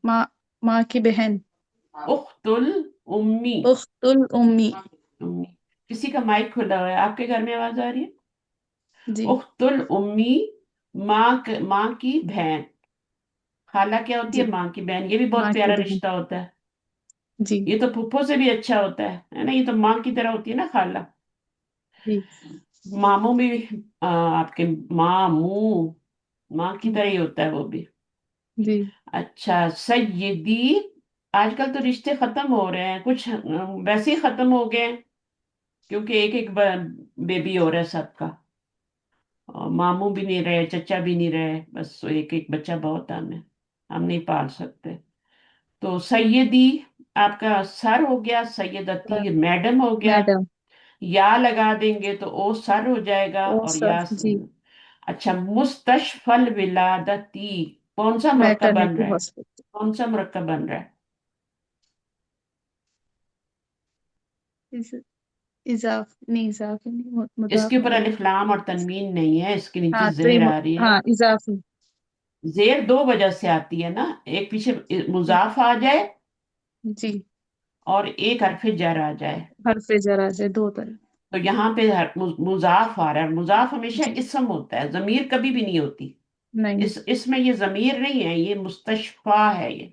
ماں، ماں کی بہن. اخت الامی. اخت الامی. امی. کسی کا مائک کھلا ہوا ہے، آپ کے گھر میں آواز آ رہی ہے؟ جی اخت الامی، ماں کی بہن. خالہ کیا ہوتی ہے؟ جی. ماں کی بہن. یہ بھی ماں بہت کی پیارا بہن. رشتہ ہوتا ہے. جی یہ تو پھپھو سے بھی اچھا ہوتا ہے نا. یہ تو ماں کی طرح ہوتی ہے نا خالہ. جی ماموں بھی آپ کے ماں منہ، ماں کی طرح ہی ہوتا ہے وہ بھی. جی. اچھا سیدی. آج کل تو رشتے ختم ہو رہے ہیں، کچھ ویسے ہی ختم ہو گئے ہیں، کیونکہ ایک ایک بیبی ہو رہا ہے سب کا. ماموں بھی نہیں رہے، چچا بھی نہیں رہے، بس ایک ایک بچہ بہت ہم نہیں پال سکتے. تو سیدی آپ کا سر ہو گیا، سیدتی میڈم ہو گیا. میڈم. یا لگا دیں گے تو او سر ہو جائے گا، او اور سر. یا جی. اچھا مستشفى الولادتی، کون سا مرکب بن میٹرنیٹی رہا ہے؟ ہاسپٹل. کون سا مرکب بن رہا ہے؟ اضافی نہیں، اضافی نہیں، اس کے مضاف اوپر علیہ. الف لام اور تنوین نہیں ہے، اس کے نیچے ہاں تو زیر آ رہی ہے. ہاں اضافی. زیر دو وجہ سے آتی ہے نا، ایک پیچھے مضاف آ جائے جی. اور ایک حرف جر آ جائے. حرف جرا سے دو طرح. تو یہاں پہ مضاف آ رہا ہے. مضاف ہمیشہ جی. اسم ہوتا ہے، ضمیر کبھی بھی نہیں ہوتی. نہیں. اس میں یہ ضمیر نہیں ہے، یہ مستشفیٰ ہے یہ.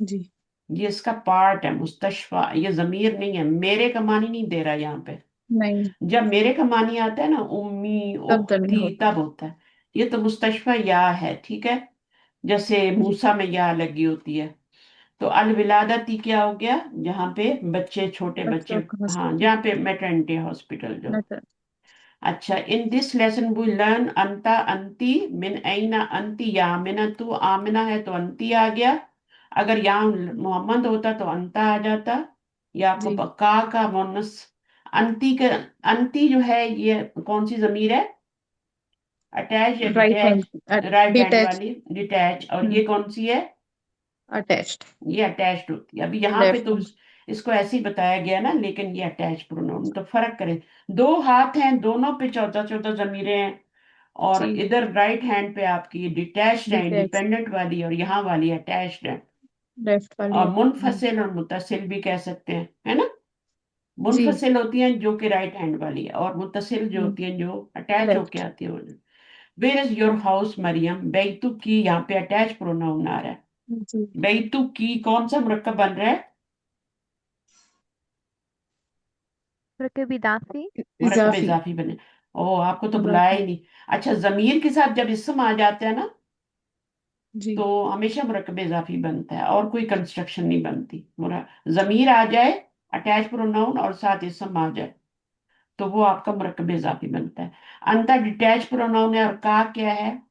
جی ये इसका पार्ट है, मुस्तशफा, ये जमीर नहीं है, मेरे का मानी नहीं दे रहा यहाँ पे। नहीं, जब मेरे का मानी आता है ना, उम्मी, तब जमीर उख्ती, होता है। तब होता है। ये तो मुस्तशफा या है, ठीक है। जैसे जी, मूसा में या लगी होती है। तो अल विलादती क्या हो गया, जहाँ पे बच्चे, छोटे बच्चे, बच्चों का हाँ, हॉस्पिटल। जहाँ पे मैटरनिटी हॉस्पिटल जो। मैटर। अच्छा, in this lesson we learn अंता अंती मिन ऐना अंती यामिना, तू आमिना है तो अंती आ गया। अगर यहाँ मोहम्मद होता तो अंता आ जाता। या आपको जी, का मोनस, अंती का, अंती जो है ये कौन सी जमीर है, अटैच या right detach? Hand, right hand detach. वाली डिटैच, और ये कौन सी है? अटैच्ड। ये अटैच्ड होती है। अभी यहाँ पे लेफ्ट तो हैंड। इसको ऐसे ही बताया गया ना, लेकिन ये अटैच प्रोनाउन, तो फर्क करें। दो हाथ हैं, दोनों पे 14-14 जमीरें हैं। और जी, इधर राइट हैंड पे आपकी डिटैच्ड है, डिटैच। इंडिपेंडेंट वाली, और यहाँ वाली अटैच्ड है। लेफ्ट वाली और है। मुनफसिल और मुत्तसिल भी कह सकते हैं, है ना। जी। मुनफसिल होती हैं जो कि राइट हैंड वाली है, और मुत्तसिल जो होती हैं जो अटैच होके लेफ्ट। आती है। Where is your house Mariam, बैतू की, यहाँ पे अटैच प्रोनाउन आ रहा है। जी। बैतू की कौन सा मुरक्कब बन रहा है? मुरक्कब इजाफी। मुरक्कब इजाफी। इजाफी बने। ओ, आपको तो बुलाया इजाफी। ही नहीं। अच्छा, जमीर के साथ जब इसम आ जाता है ना, जी। तो हमेशा मुरक्कब इजाफी बनता है, और कोई कंस्ट्रक्शन नहीं बनती। जमीर आ जाए, अटैच प्रोनाउन, और साथ इसम आ जाए, तो वो आपका मुरक्कब इजाफी बनता है। अंता डिटैच प्रोनाउन है, और का क्या है?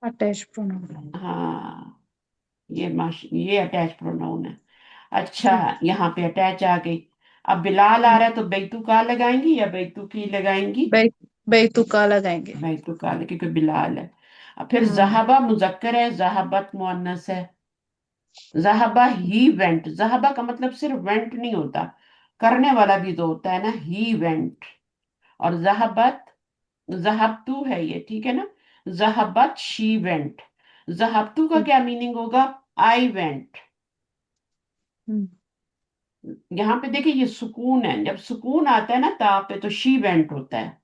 Attach pronoun. हाँ, ये अटैच प्रोनाउन है। अच्छा, जी। यहाँ पे अटैच आ गई। अब बिलाल आ रहा है तो बैतू का लगाएंगी या बैतू की लगाएंगी? बै बैतुका लगाएंगे। बैतू का, क्योंकि बिलाल है। अब फिर हम्म। जहाबा मुजक्कर है, जहाबत मुअन्नस है। जहाबा ही वेंट, जहाबा का मतलब सिर्फ वेंट नहीं होता, करने वाला भी तो होता है ना, ही वेंट। और जहाबत, जहाबतू है ये, ठीक है ना। जहाबत शी वेंट। जहाबतू का क्या मीनिंग होगा? I went. हम्म। यहाँ पे देखिए, ये सुकून है, जब सुकून आता है ना ता पे, तो शी वेंट होता है।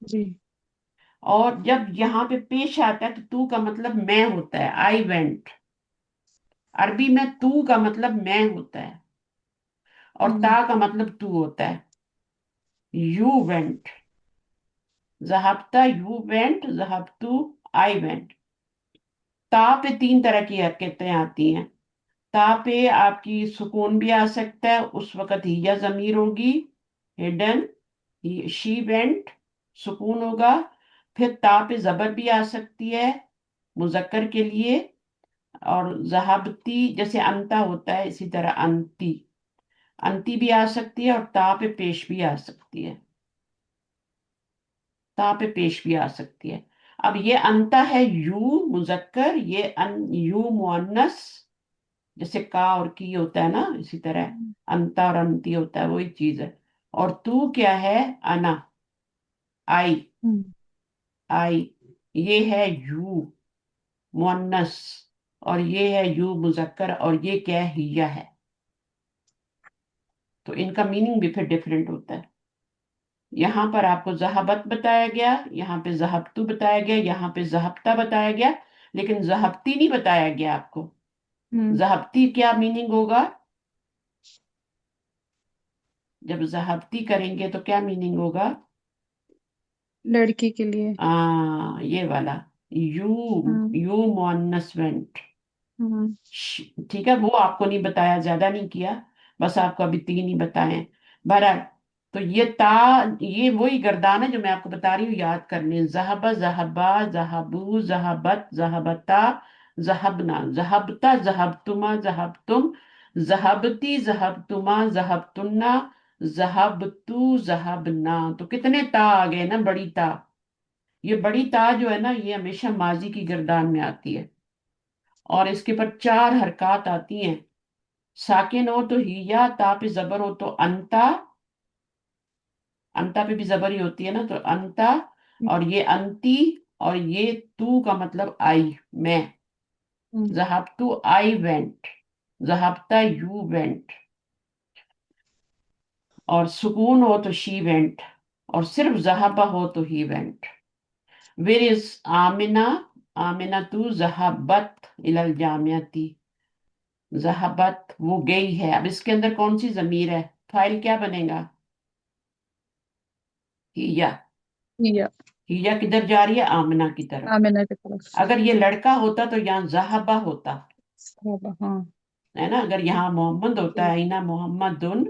जी। और जब यहाँ पे पेश आता है तो तू का मतलब मैं होता है, आई वेंट। अरबी में तू का मतलब मैं होता है, और हम्म। ता का मतलब तू होता है। यू वेंट, जहाबता यू वेंट, जहाबतू आई वेंट। ता पे तीन तरह की हरकतें आती हैं। ता पे आपकी सुकून भी आ सकता है, उस वक्त हिया जमीर होगी, हिडन, शी वेंट, सुकून होगा। फिर ता पे जबर भी आ सकती है, मुजक्कर के लिए। और जहाबती जैसे अंता होता है, इसी तरह अंती, अंती भी आ सकती है, और ता पे पेश भी आ सकती है। ता पे पेश भी आ सकती है। अब ये अंता है यू मुजक्कर, ये यू मुअन्नस। जैसे का और की होता है ना, इसी तरह अंता और अंती होता है, वही चीज है। और तू क्या है? अना, आई, हम्म। आई। ये है यू मुअन्नस, और ये है यू मुजक्कर, और ये क्या है? हिया है। तो इनका मीनिंग भी फिर डिफरेंट होता है। यहाँ पर आपको जहाबत बताया गया, यहाँ पे जहाबतू बताया गया, यहाँ पे जहाबता बताया गया, लेकिन जहाबती नहीं बताया गया आपको। हम्म। जहाबती क्या मीनिंग होगा? जब जहाबती करेंगे तो क्या मीनिंग होगा? लड़की के लिए। ये वाला, यू, हम्म। यू मुअन्नस वेंट। हम्म। ठीक है, वो आपको नहीं बताया, ज्यादा नहीं किया, बस आपको अभी तीन ही बताए। बहरहाल, तो ये ता, ये वही गर्दान है जो मैं आपको बता रही हूँ, याद करने। जहबा, जहबा, जहबू, जहबत, जहबता, जहबना, जहबता, जहबतुमा, जहबतुम, जहबती, जहबतुमा, जहबतुन्ना, जहबतू, जहबना। तो कितने ता आ गए ना, बड़ी ता। ये बड़ी ता जो है ना, ये हमेशा माजी की गर्दान में आती है, और इसके पर चार हरकत आती हैं। साकिन हो तो हिया, ता पे जबर हो तो अंता, अंता पे भी जबर ही होती है ना, तो अंता। और ये अंती, और ये तू का मतलब आई, मैं। हम्म। जहाबतू आई वेंट, जहाबता यू वेंट। और सुकून हो तो शी वेंट, और सिर्फ जहाबा हो तो he went. Where is Amina, Amina तू जहाबत इलल जामियती। ज़हाबत वो गई है। अब इसके अंदर कौन सी ज़मीर है? फाइल क्या बनेगा? हिया। हिया, हिया किधर जा रही है? आमना की तरफ। आमिना की तरफ। अगर ये लड़का होता तो यहाँ ज़हाबा होता, हाँ। है ना। अगर यहाँ मोहम्मद होता है, इना मोहम्मदुन,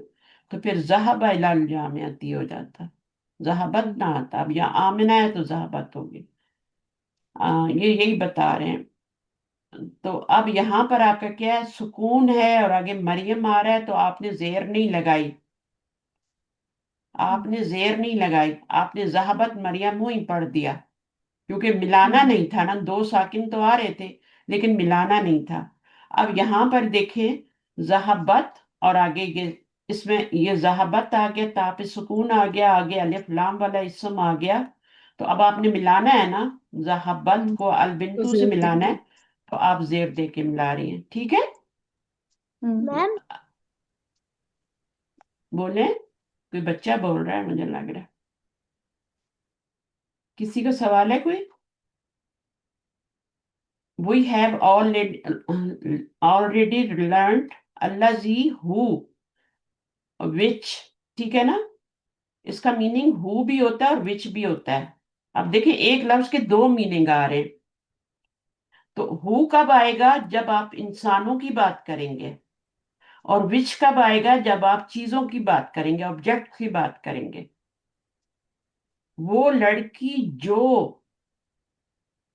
तो फिर ज़हाबा इलाल जामियती हो जाता, ज़हाबत ना आता। अब यहाँ आमिना है तो ज़हाबत होगी। ये यही बता रहे हैं। तो अब यहाँ पर आपका क्या है? सुकून है और आगे मरियम आ रहा है, तो आपने जेर नहीं लगाई, आपने जेर नहीं लगाई, आपने ज़हाबत मरियम ही पढ़ दिया, क्योंकि मिलाना नहीं था ना। दो साकिन तो आ रहे थे, लेकिन मिलाना नहीं था। अब यहाँ पर देखें, ज़हाबत और आगे ये, इसमें ये ज़हाबत आ गया, ता पे सुकून आ गया, आगे अलिफ लाम वाला इसम आ गया। तो अब आपने मिलाना है ना, ज़हाबत को तो अलबिंतु से जेर मिलाना देंगे। है, तो आप जेर दे के मिला रही हैं, ठीक है। मैम, बोले, कोई बच्चा बोल रहा है मुझे लग रहा है। किसी का सवाल है कोई? We have already learned allazi who, which, ठीक है ना। इसका मीनिंग हु भी होता है और विच भी होता है। अब देखिए, एक लफ्ज के दो मीनिंग आ रहे हैं। तो हु कब आएगा? जब आप इंसानों की बात करेंगे। और विच कब आएगा? जब आप चीजों की बात करेंगे, ऑब्जेक्ट की बात करेंगे। वो लड़की जो,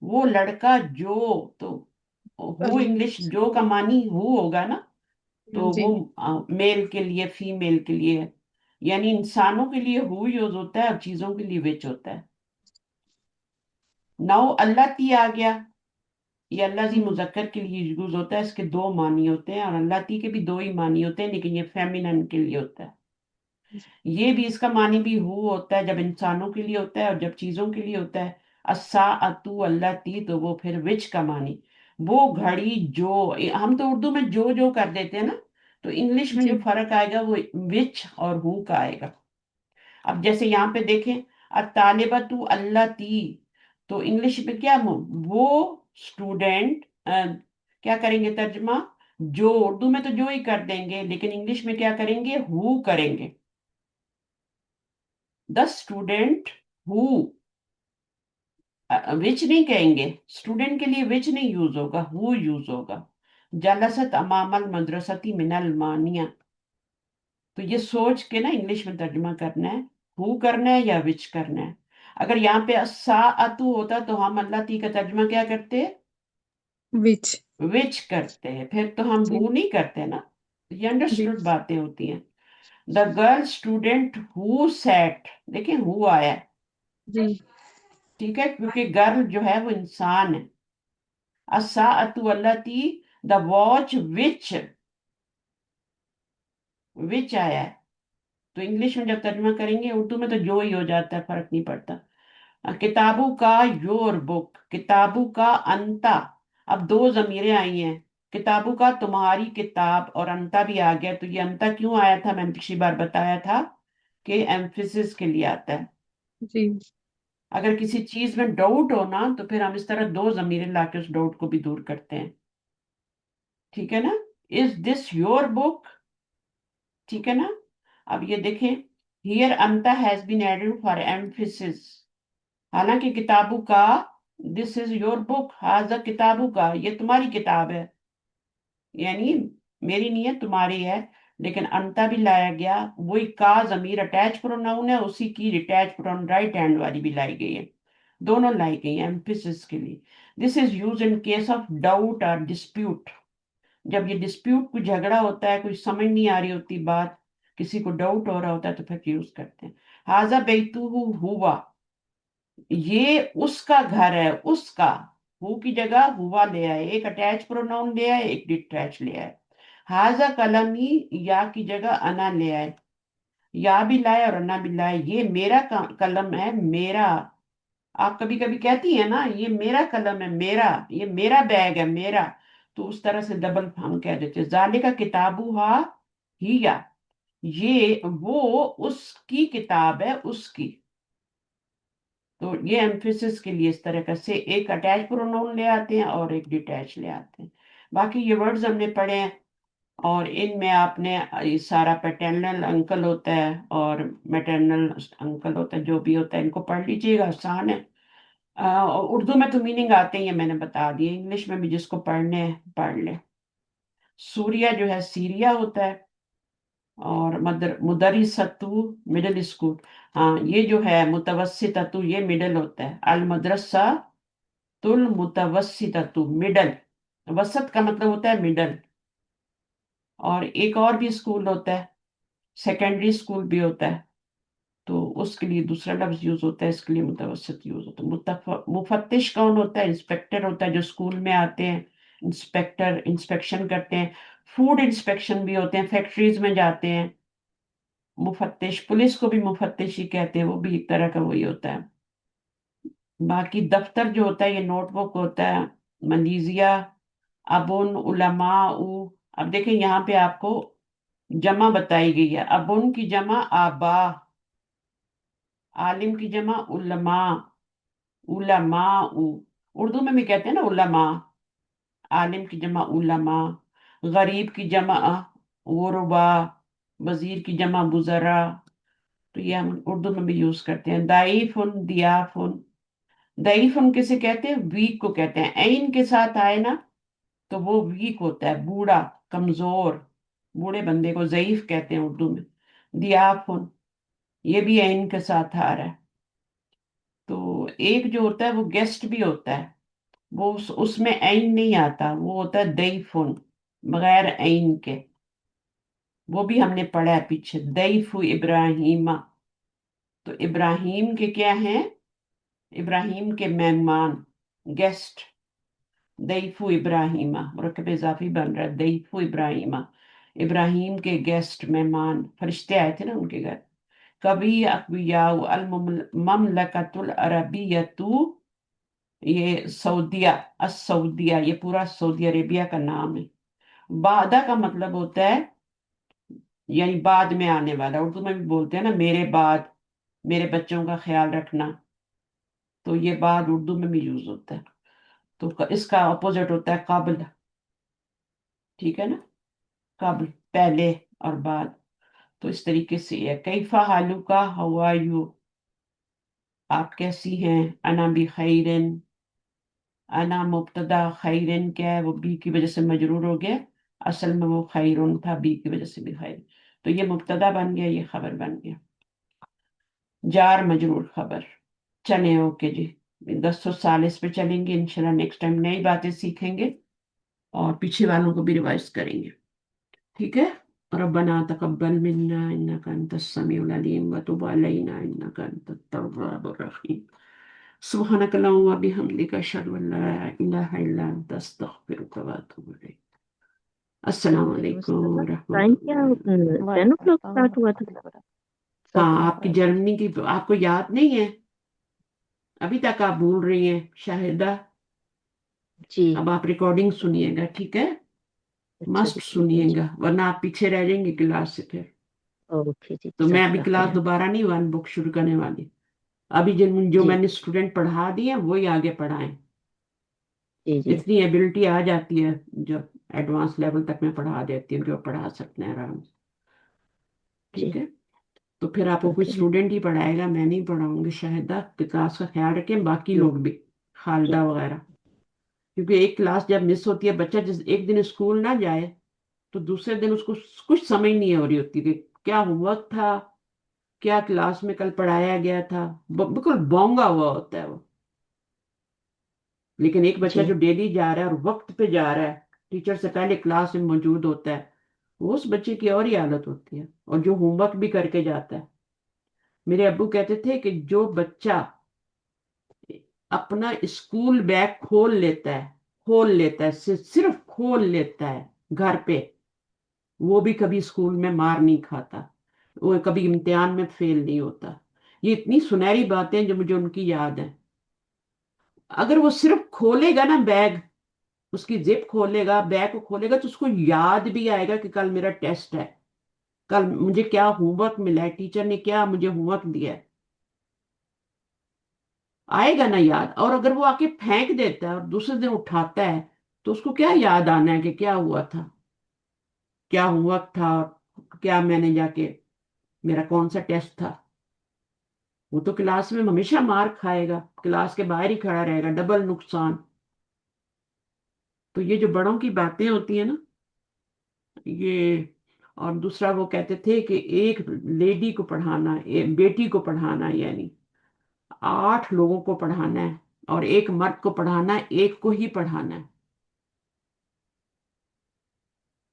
वो लड़का जो, तो हु इंग्लिश जो का मानी हु होगा ना। तो जी। वो मेल के लिए, फीमेल के लिए है। यानी इंसानों के लिए हु यूज होता है और चीजों के लिए विच होता है। नाउ अल्लाह ती आ गया, ये अल्लाह जी मुजक्कर के लिए यूज होता है, इसके दो मानी होते हैं। और अल्लाह ती के भी दो ही मानी होते हैं, लेकिन ये फेमिनन के लिए होता है। ये भी, इसका मानी भी हु होता है जब इंसानों के लिए होता है, और जब चीजों के लिए होता है अस्सा अतु अल्लाह ती, तो वो फिर विच का मानी। वो घड़ी जो, हम तो उर्दू में जो कर देते हैं ना, तो इंग्लिश में जो जी। फर्क आएगा वो विच और हु का आएगा। अब जैसे यहाँ पे देखें, अतालिबतु अल्लाह ती, तो इंग्लिश में क्या वो स्टूडेंट, क्या करेंगे तर्जमा? जो, उर्दू में तो जो ही कर देंगे, लेकिन इंग्लिश में क्या करेंगे? हु करेंगे। द स्टूडेंट हु, विच नहीं कहेंगे। स्टूडेंट के लिए विच नहीं यूज होगा, हु यूज होगा। जलसत अमामल मदरसती मिनल मानिया। तो ये सोच के ना इंग्लिश में तर्जुमा करना है, हु करना है या विच करना है। अगर यहाँ पे सा अतु होता तो हम अल्लाह ती का तर्जुमा क्या करते? विच। विच करते हैं, फिर तो हम जी। हु नहीं करते ना। ये जी। अंडरस्टूड बातें होती हैं। The girl student who set, देखिए हु आया है, जी। ठीक है, क्योंकि गर्ल जो है वो इंसान है। अस्साअतु अल्लती, द वॉच विच आया है। तो इंग्लिश में जब तर्जुमा करेंगे, उर्दू में तो जो ही हो जाता है, फर्क नहीं पड़ता। किताबू का योर बुक, किताबू का अंता। अब दो जमीरें आई हैं, किताबू का तुम्हारी किताब, और अंता भी आ गया। तो ये अंता क्यों आया था? मैंने पिछली बार बताया था कि एम्फिसिस के लिए आता है। जी। अगर किसी चीज में डाउट हो ना, तो फिर हम इस तरह दो जमीरें लाके उस डाउट को भी दूर करते हैं, ठीक है ना। इज दिस योर बुक, ठीक है ना। अब ये देखें, हियर अंता has been added for emphasis. हालांकि किताबू का, दिस इज योर बुक, हाजा किताबू का, ये तुम्हारी किताब है, यानी मेरी नहीं है, तुम्हारी है। लेकिन अंता भी लाया गया, वही का जमीर अटैच प्रोनाउन है, उसी की डिटैच प्रोनाउन राइट हैंड वाली भी लाई गई है। दोनों लाई गई है एम्फिसिस के लिए। This is use in case of doubt और डिस्प्यूट। जब ये डिस्प्यूट, कोई झगड़ा होता है, कोई समझ नहीं आ रही होती बात, किसी को डाउट हो रहा होता है, तो फिर यूज करते हैं। हाजा बेतु हुआ, ये उसका घर है, उसका। हु की जगह हुआ ले आए, एक अटैच प्रोनाउन ले आए, एक डिटैच ले आए। हाजा कलमी, या की जगह अना ले आए, या भी लाए और अना भी लाए। ये मेरा कलम है, मेरा। आप कभी कभी कहती है ना, ये मेरा कलम है, मेरा, ये मेरा बैग है, मेरा। तो उस तरह से डबल हम कह देते हैं। जालिका किताबू हा ही, या ये वो उसकी किताब है, उसकी। तो ये एम्फेसिस के लिए इस तरह का से एक अटैच प्रोनाउन ले आते हैं और एक डिटैच ले आते हैं। बाकी ये वर्ड्स हमने पढ़े हैं। اور ان میں آپ نے یہ سارا پیٹرنل انکل ہوتا ہے اور میٹرنل انکل ہوتا ہے، جو بھی ہوتا ہے ان کو پڑھ لیجیے گا، آسان ہے۔ اردو میں تو میننگ آتے ہی ہیں، میں نے بتا دیا، انگلش میں بھی جس کو پڑھنے ہیں پڑھ لے۔ سوریا جو ہے سیریا ہوتا ہے، اور مدرستو مڈل اسکول، ہاں یہ جو ہے متوسطتو یہ مڈل ہوتا ہے، المدرسہ المتوسطتو مڈل، وسط کا مطلب ہوتا ہے مڈل۔ اور ایک اور بھی اسکول ہوتا ہے، سیکنڈری اسکول بھی ہوتا ہے، تو اس کے لیے دوسرا لفظ یوز ہوتا ہے، اس کے لیے متوسط یوز ہوتا ہے۔ مفتش کون ہوتا ہے؟ انسپیکٹر ہوتا ہے، جو اسکول میں آتے ہیں، انسپیکٹر انسپیکشن کرتے ہیں۔ فوڈ انسپیکشن بھی ہوتے ہیں، فیکٹریز میں جاتے ہیں مفتش، پولیس کو بھی مفتش ہی کہتے ہیں، وہ بھی ایک طرح کا وہی ہوتا ہے۔ باقی دفتر جو ہوتا ہے یہ نوٹ بک ہوتا ہے، ملیزیا ابن علماء۔ اب دیکھیں یہاں پہ آپ کو جمع بتائی گئی ہے، ابن کی جمع آبا، عالم کی جمع علماء، علماء، اردو میں بھی کہتے ہیں نا علماء، عالم کی جمع علماء، غریب کی جمع غربا، وزیر کی جمع وزرا، تو یہ ہم اردو میں بھی یوز کرتے ہیں۔ ضعیفن، ضیافن، ضعیفن کسے کہتے ہیں؟ ویک کو کہتے ہیں، عین کے ساتھ آئے نا تو وہ ویک ہوتا ہے، بوڑھا، کمزور، بوڑھے بندے کو ضعیف کہتے ہیں اردو میں۔ ضیافن یہ بھی عین کے ساتھ آ رہا ہے۔ تو ایک جو ہوتا ہے وہ گیسٹ بھی ہوتا ہے، وہ اس میں عین نہیں آتا، وہ ہوتا ہے ضیفن، بغیر عین کے، وہ بھی ہم نے پڑھا ہے پیچھے، ضیف ابراہیم، تو ابراہیم کے کیا ہیں؟ ابراہیم کے مہمان، گیسٹ، ضیف ابراہیم، مرکب اضافی بن رہا ہے، ضیف ابراہیم، ابراہیم کے گیسٹ، مہمان، فرشتے آئے تھے نا ان کے گھر۔ کبھی اقویاء المملکۃ العربیۃ، یہ سعودیہ، السعودیہ، یہ پورا سعودی عربیہ کا نام ہے۔ بعدہ کا مطلب ہوتا ہے یعنی بعد میں آنے والا، اردو میں بھی بولتے ہیں نا میرے بعد، میرے بچوں کا خیال رکھنا، تو یہ بعد اردو میں بھی یوز ہوتا ہے۔ تو اس کا اپوزٹ ہوتا ہے قبل، ٹھیک ہے نا، قبل پہلے اور بعد، تو اس طریقے سے یہ کیفا حالو کا، ہاؤ آر یو، آپ کیسی ہیں؟ انا بخیرن، انا مبتدا، خیرن کیا ہے؟ وہ بی کی وجہ سے مجرور ہو گیا، اصل میں وہ خیرن تھا، بی کی وجہ سے بھی خیر، تو یہ مبتدا بن گیا، یہ خبر بن گیا، جار مجرور خبر۔ چلیں اوکے جی، 10 پہ چلیں گے انشاءاللہ، نیکسٹ ٹائم نئی باتیں سیکھیں گے اور پیچھے والوں کو بھی ریوائز کریں گے، ٹھیک ہے؟ ربنا تقبل منا انك انت السميع العليم وتب علينا انك انت التواب الرحيم سبحانك اللهم وبحمدك اشهد ان لا اله الا انت استغفرك واتوب اليك السلام وعلیکم علیکم السلام، ورحمۃ ٹائم کیا اللہ۔ 10 o'clock وعلیکم اسٹارٹ ہوا تھا؟ السلام ورحمۃ ہاں اللہ آپ کی جرمنی کی آپ کو یاد نہیں ہے؟ ابھی تک آپ بھول رہی ہیں شاہدہ؟ جی اب آپ ریکارڈنگ سنیے گا، ٹھیک ہے؟ اچھا جی، مسٹ ٹھیک ہے سنیے جی، گا ورنہ آپ پیچھے رہ جائیں گے کلاس سے پھر۔ اوکے جی، تو میں جزاک ابھی اللہ کلاس خیر۔ دوبارہ نہیں ون بک شروع کرنے والی، ابھی جو جی میں نے اسٹوڈنٹ پڑھا دیے وہی آگے پڑھائیں، جی جی اتنی ایبلٹی آ جاتی ہے جب ایڈوانس لیول تک میں پڑھا دیتی ہوں، جو پڑھا سکتے ہیں آرام سے، جی، ٹھیک ہے؟ تو پھر آپ کو کوئی اوکے اسٹوڈنٹ ہی پڑھائے گا، میں نہیں پڑھاؤں گی، شاہدہ کی کلاس کا خیال رکھیں، باقی جی لوگ بھی، جی خالدہ وغیرہ، کیونکہ ایک کلاس جب مس ہوتی ہے، بچہ جس ایک دن اسکول نہ جائے تو دوسرے دن اس کو کچھ سمجھ نہیں ہو رہی ہوتی کہ کیا ہوم ورک تھا، کیا کلاس میں کل پڑھایا گیا تھا، بالکل بونگا ہوا ہوتا ہے وہ۔ لیکن ایک بچہ جی جو ڈیلی جا رہا ہے اور وقت پہ جا رہا ہے، ٹیچر سے پہلے کلاس میں موجود ہوتا ہے، وہ اس بچے کی اور ہی عادت ہوتی ہے، اور جو ہوم ورک بھی کر کے جاتا ہے۔ میرے ابو کہتے تھے کہ جو بچہ اپنا اسکول بیگ کھول لیتا ہے، صرف کھول لیتا ہے گھر پہ، وہ بھی کبھی اسکول میں مار نہیں کھاتا، وہ کبھی امتحان میں فیل نہیں ہوتا۔ یہ اتنی سنہری باتیں جو مجھے ان کی یاد ہیں۔ اگر وہ صرف کھولے گا نا بیگ، اس کی زپ کھولے گا، بیگ کو کھولے گا، تو اس کو یاد بھی آئے گا کہ کل میرا ٹیسٹ ہے، کل مجھے کیا ہوم ورک ملا ہے، ٹیچر نے کیا مجھے ہوم ورک دیا ہے، آئے گا نا یاد۔ اور اگر وہ آ کے پھینک دیتا ہے اور دوسرے دن اٹھاتا ہے تو اس کو کیا یاد آنا ہے کہ کیا ہوا تھا؟ کیا ہوم ورک تھا اور کیا میں نے جا کے میرا کون سا ٹیسٹ تھا. وہ تو کلاس میں ہمیشہ مار کھائے گا، کلاس کے باہر ہی کھڑا رہے گا، ڈبل نقصان. تو یہ جو بڑوں کی باتیں ہوتی ہیں نا یہ. اور دوسرا وہ کہتے تھے کہ ایک لیڈی کو پڑھانا، ایک بیٹی کو پڑھانا یعنی 8 لوگوں کو پڑھانا ہے، اور ایک مرد کو پڑھانا ہے، ایک کو ہی پڑھانا ہے.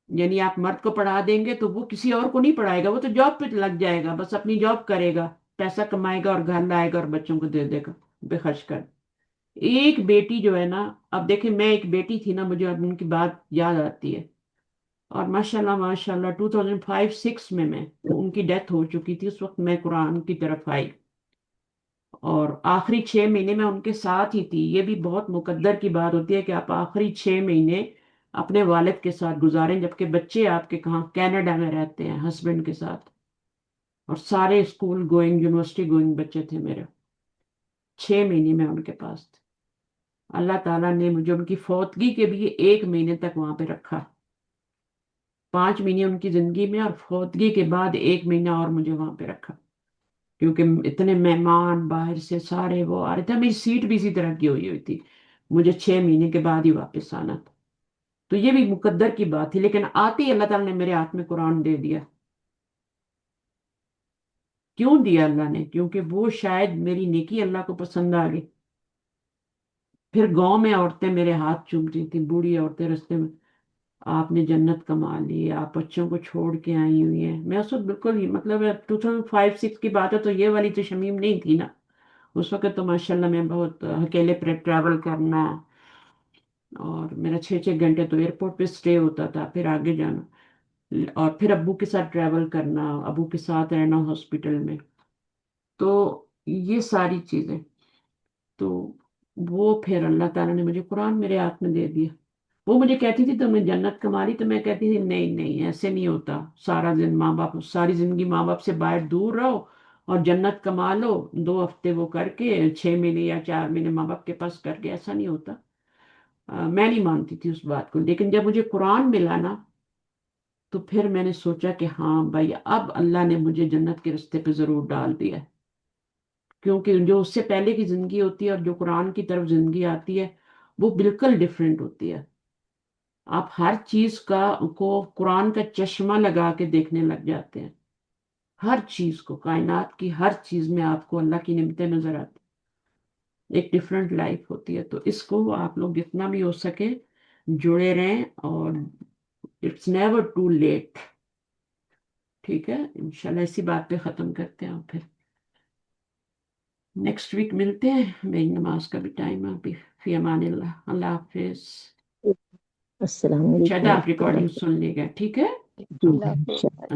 یعنی آپ مرد کو پڑھا دیں گے تو وہ کسی اور کو نہیں پڑھائے گا، وہ تو جاب پہ لگ جائے گا، بس اپنی جاب کرے گا، پیسہ کمائے گا اور گھر لائے گا اور بچوں کو دے دے گا بے خرچ کر. ایک بیٹی جو ہے نا، اب دیکھیں میں ایک بیٹی تھی نا، مجھے اب ان کی بات یاد آتی ہے. اور ماشاء اللہ 2005-06 میں ان کی ڈیتھ ہو چکی تھی. اس وقت میں قرآن کی طرف آئی اور آخری 6 مہینے میں ان کے ساتھ ہی تھی. یہ بھی بہت مقدر کی بات ہوتی ہے کہ آپ آخری 6 مہینے اپنے والد کے ساتھ گزاریں، جبکہ بچے آپ کے کہاں کینیڈا میں رہتے ہیں ہسبینڈ کے ساتھ، اور سارے اسکول گوئنگ یونیورسٹی گوئنگ بچے تھے میرے. 6 مہینے میں ان کے پاس تھے. اللہ تعالیٰ نے مجھے ان کی فوتگی کے بھی 1 مہینے تک وہاں پہ رکھا. 5 مہینے ان کی زندگی میں اور فوتگی کے بعد 1 مہینہ اور مجھے وہاں پہ رکھا، کیونکہ اتنے مہمان باہر سے سارے وہ آ رہے تھے. میری سیٹ بھی اسی طرح کی ہوئی تھی، مجھے 6 مہینے کے بعد ہی واپس آنا تھا. تو یہ بھی مقدر کی بات تھی، لیکن آتے ہی اللہ تعالیٰ نے میرے ہاتھ میں قرآن دے دیا. کیوں دیا اللہ نے؟ کیونکہ وہ شاید میری نیکی اللہ کو پسند آ گئی. پھر گاؤں میں عورتیں میرے ہاتھ چومتی تھیں، بوڑھی عورتیں رستے میں، آپ نے جنت کما لی، آپ بچوں کو چھوڑ کے آئی ہوئی ہیں. میں اس وقت بالکل ہی مطلب 2005-06 کی بات ہے، تو یہ والی تو شمیم نہیں تھی نا. اس وقت تو ماشاءاللہ میں بہت اکیلے پر ٹریول کرنا، اور میرا 6 گھنٹے تو ایئرپورٹ پہ سٹے ہوتا تھا، پھر آگے جانا، اور پھر ابو کے ساتھ ٹریول کرنا، ابو کے ساتھ رہنا ہاسپٹل میں. تو یہ ساری چیزیں تو وہ پھر اللہ تعالیٰ نے مجھے قرآن میرے ہاتھ میں دے دیا. وہ مجھے کہتی تھی تم نے جنت کما لی، تو میں کہتی تھی نہیں نہیں ایسے نہیں ہوتا. سارا دن ماں باپ، ساری زندگی ماں باپ سے باہر دور رہو اور جنت کما لو 2 ہفتے وہ کر کے، 6 مہینے یا 4 مہینے ماں باپ کے پاس کر کے، ایسا نہیں ہوتا. میں نہیں مانتی تھی اس بات کو، لیکن جب مجھے قرآن ملا نا تو پھر میں نے سوچا کہ ہاں بھائی اب اللہ نے مجھے جنت کے رستے پہ ضرور ڈال دیا ہے. کیونکہ جو اس سے پہلے کی زندگی ہوتی ہے اور جو قرآن کی طرف زندگی آتی ہے وہ بالکل ڈیفرنٹ ہوتی ہے. آپ ہر چیز کو قرآن کا چشمہ لگا کے دیکھنے لگ جاتے ہیں. ہر چیز کو، کائنات کی ہر چیز میں آپ کو اللہ کی نعمتیں نظر آتی، ایک ڈیفرنٹ لائف ہوتی ہے. تو اس کو آپ لوگ جتنا بھی ہو سکے جڑے رہیں، اور اٹس نیور ٹو لیٹ. ٹھیک ہے، انشاءاللہ اسی بات پہ ختم کرتے ہیں، اور پھر نیکسٹ ویک ملتے ہیں. میری نماز کا بھی ٹائم ہے ابھی. فی امان اللہ. اللہ حافظ. السلام شاید علیکم آپ ورحمۃ ریکارڈنگ اللہ. سن لے گا، ٹھیک ہے. جی اللہ جی حافظ. انشاء اللہ.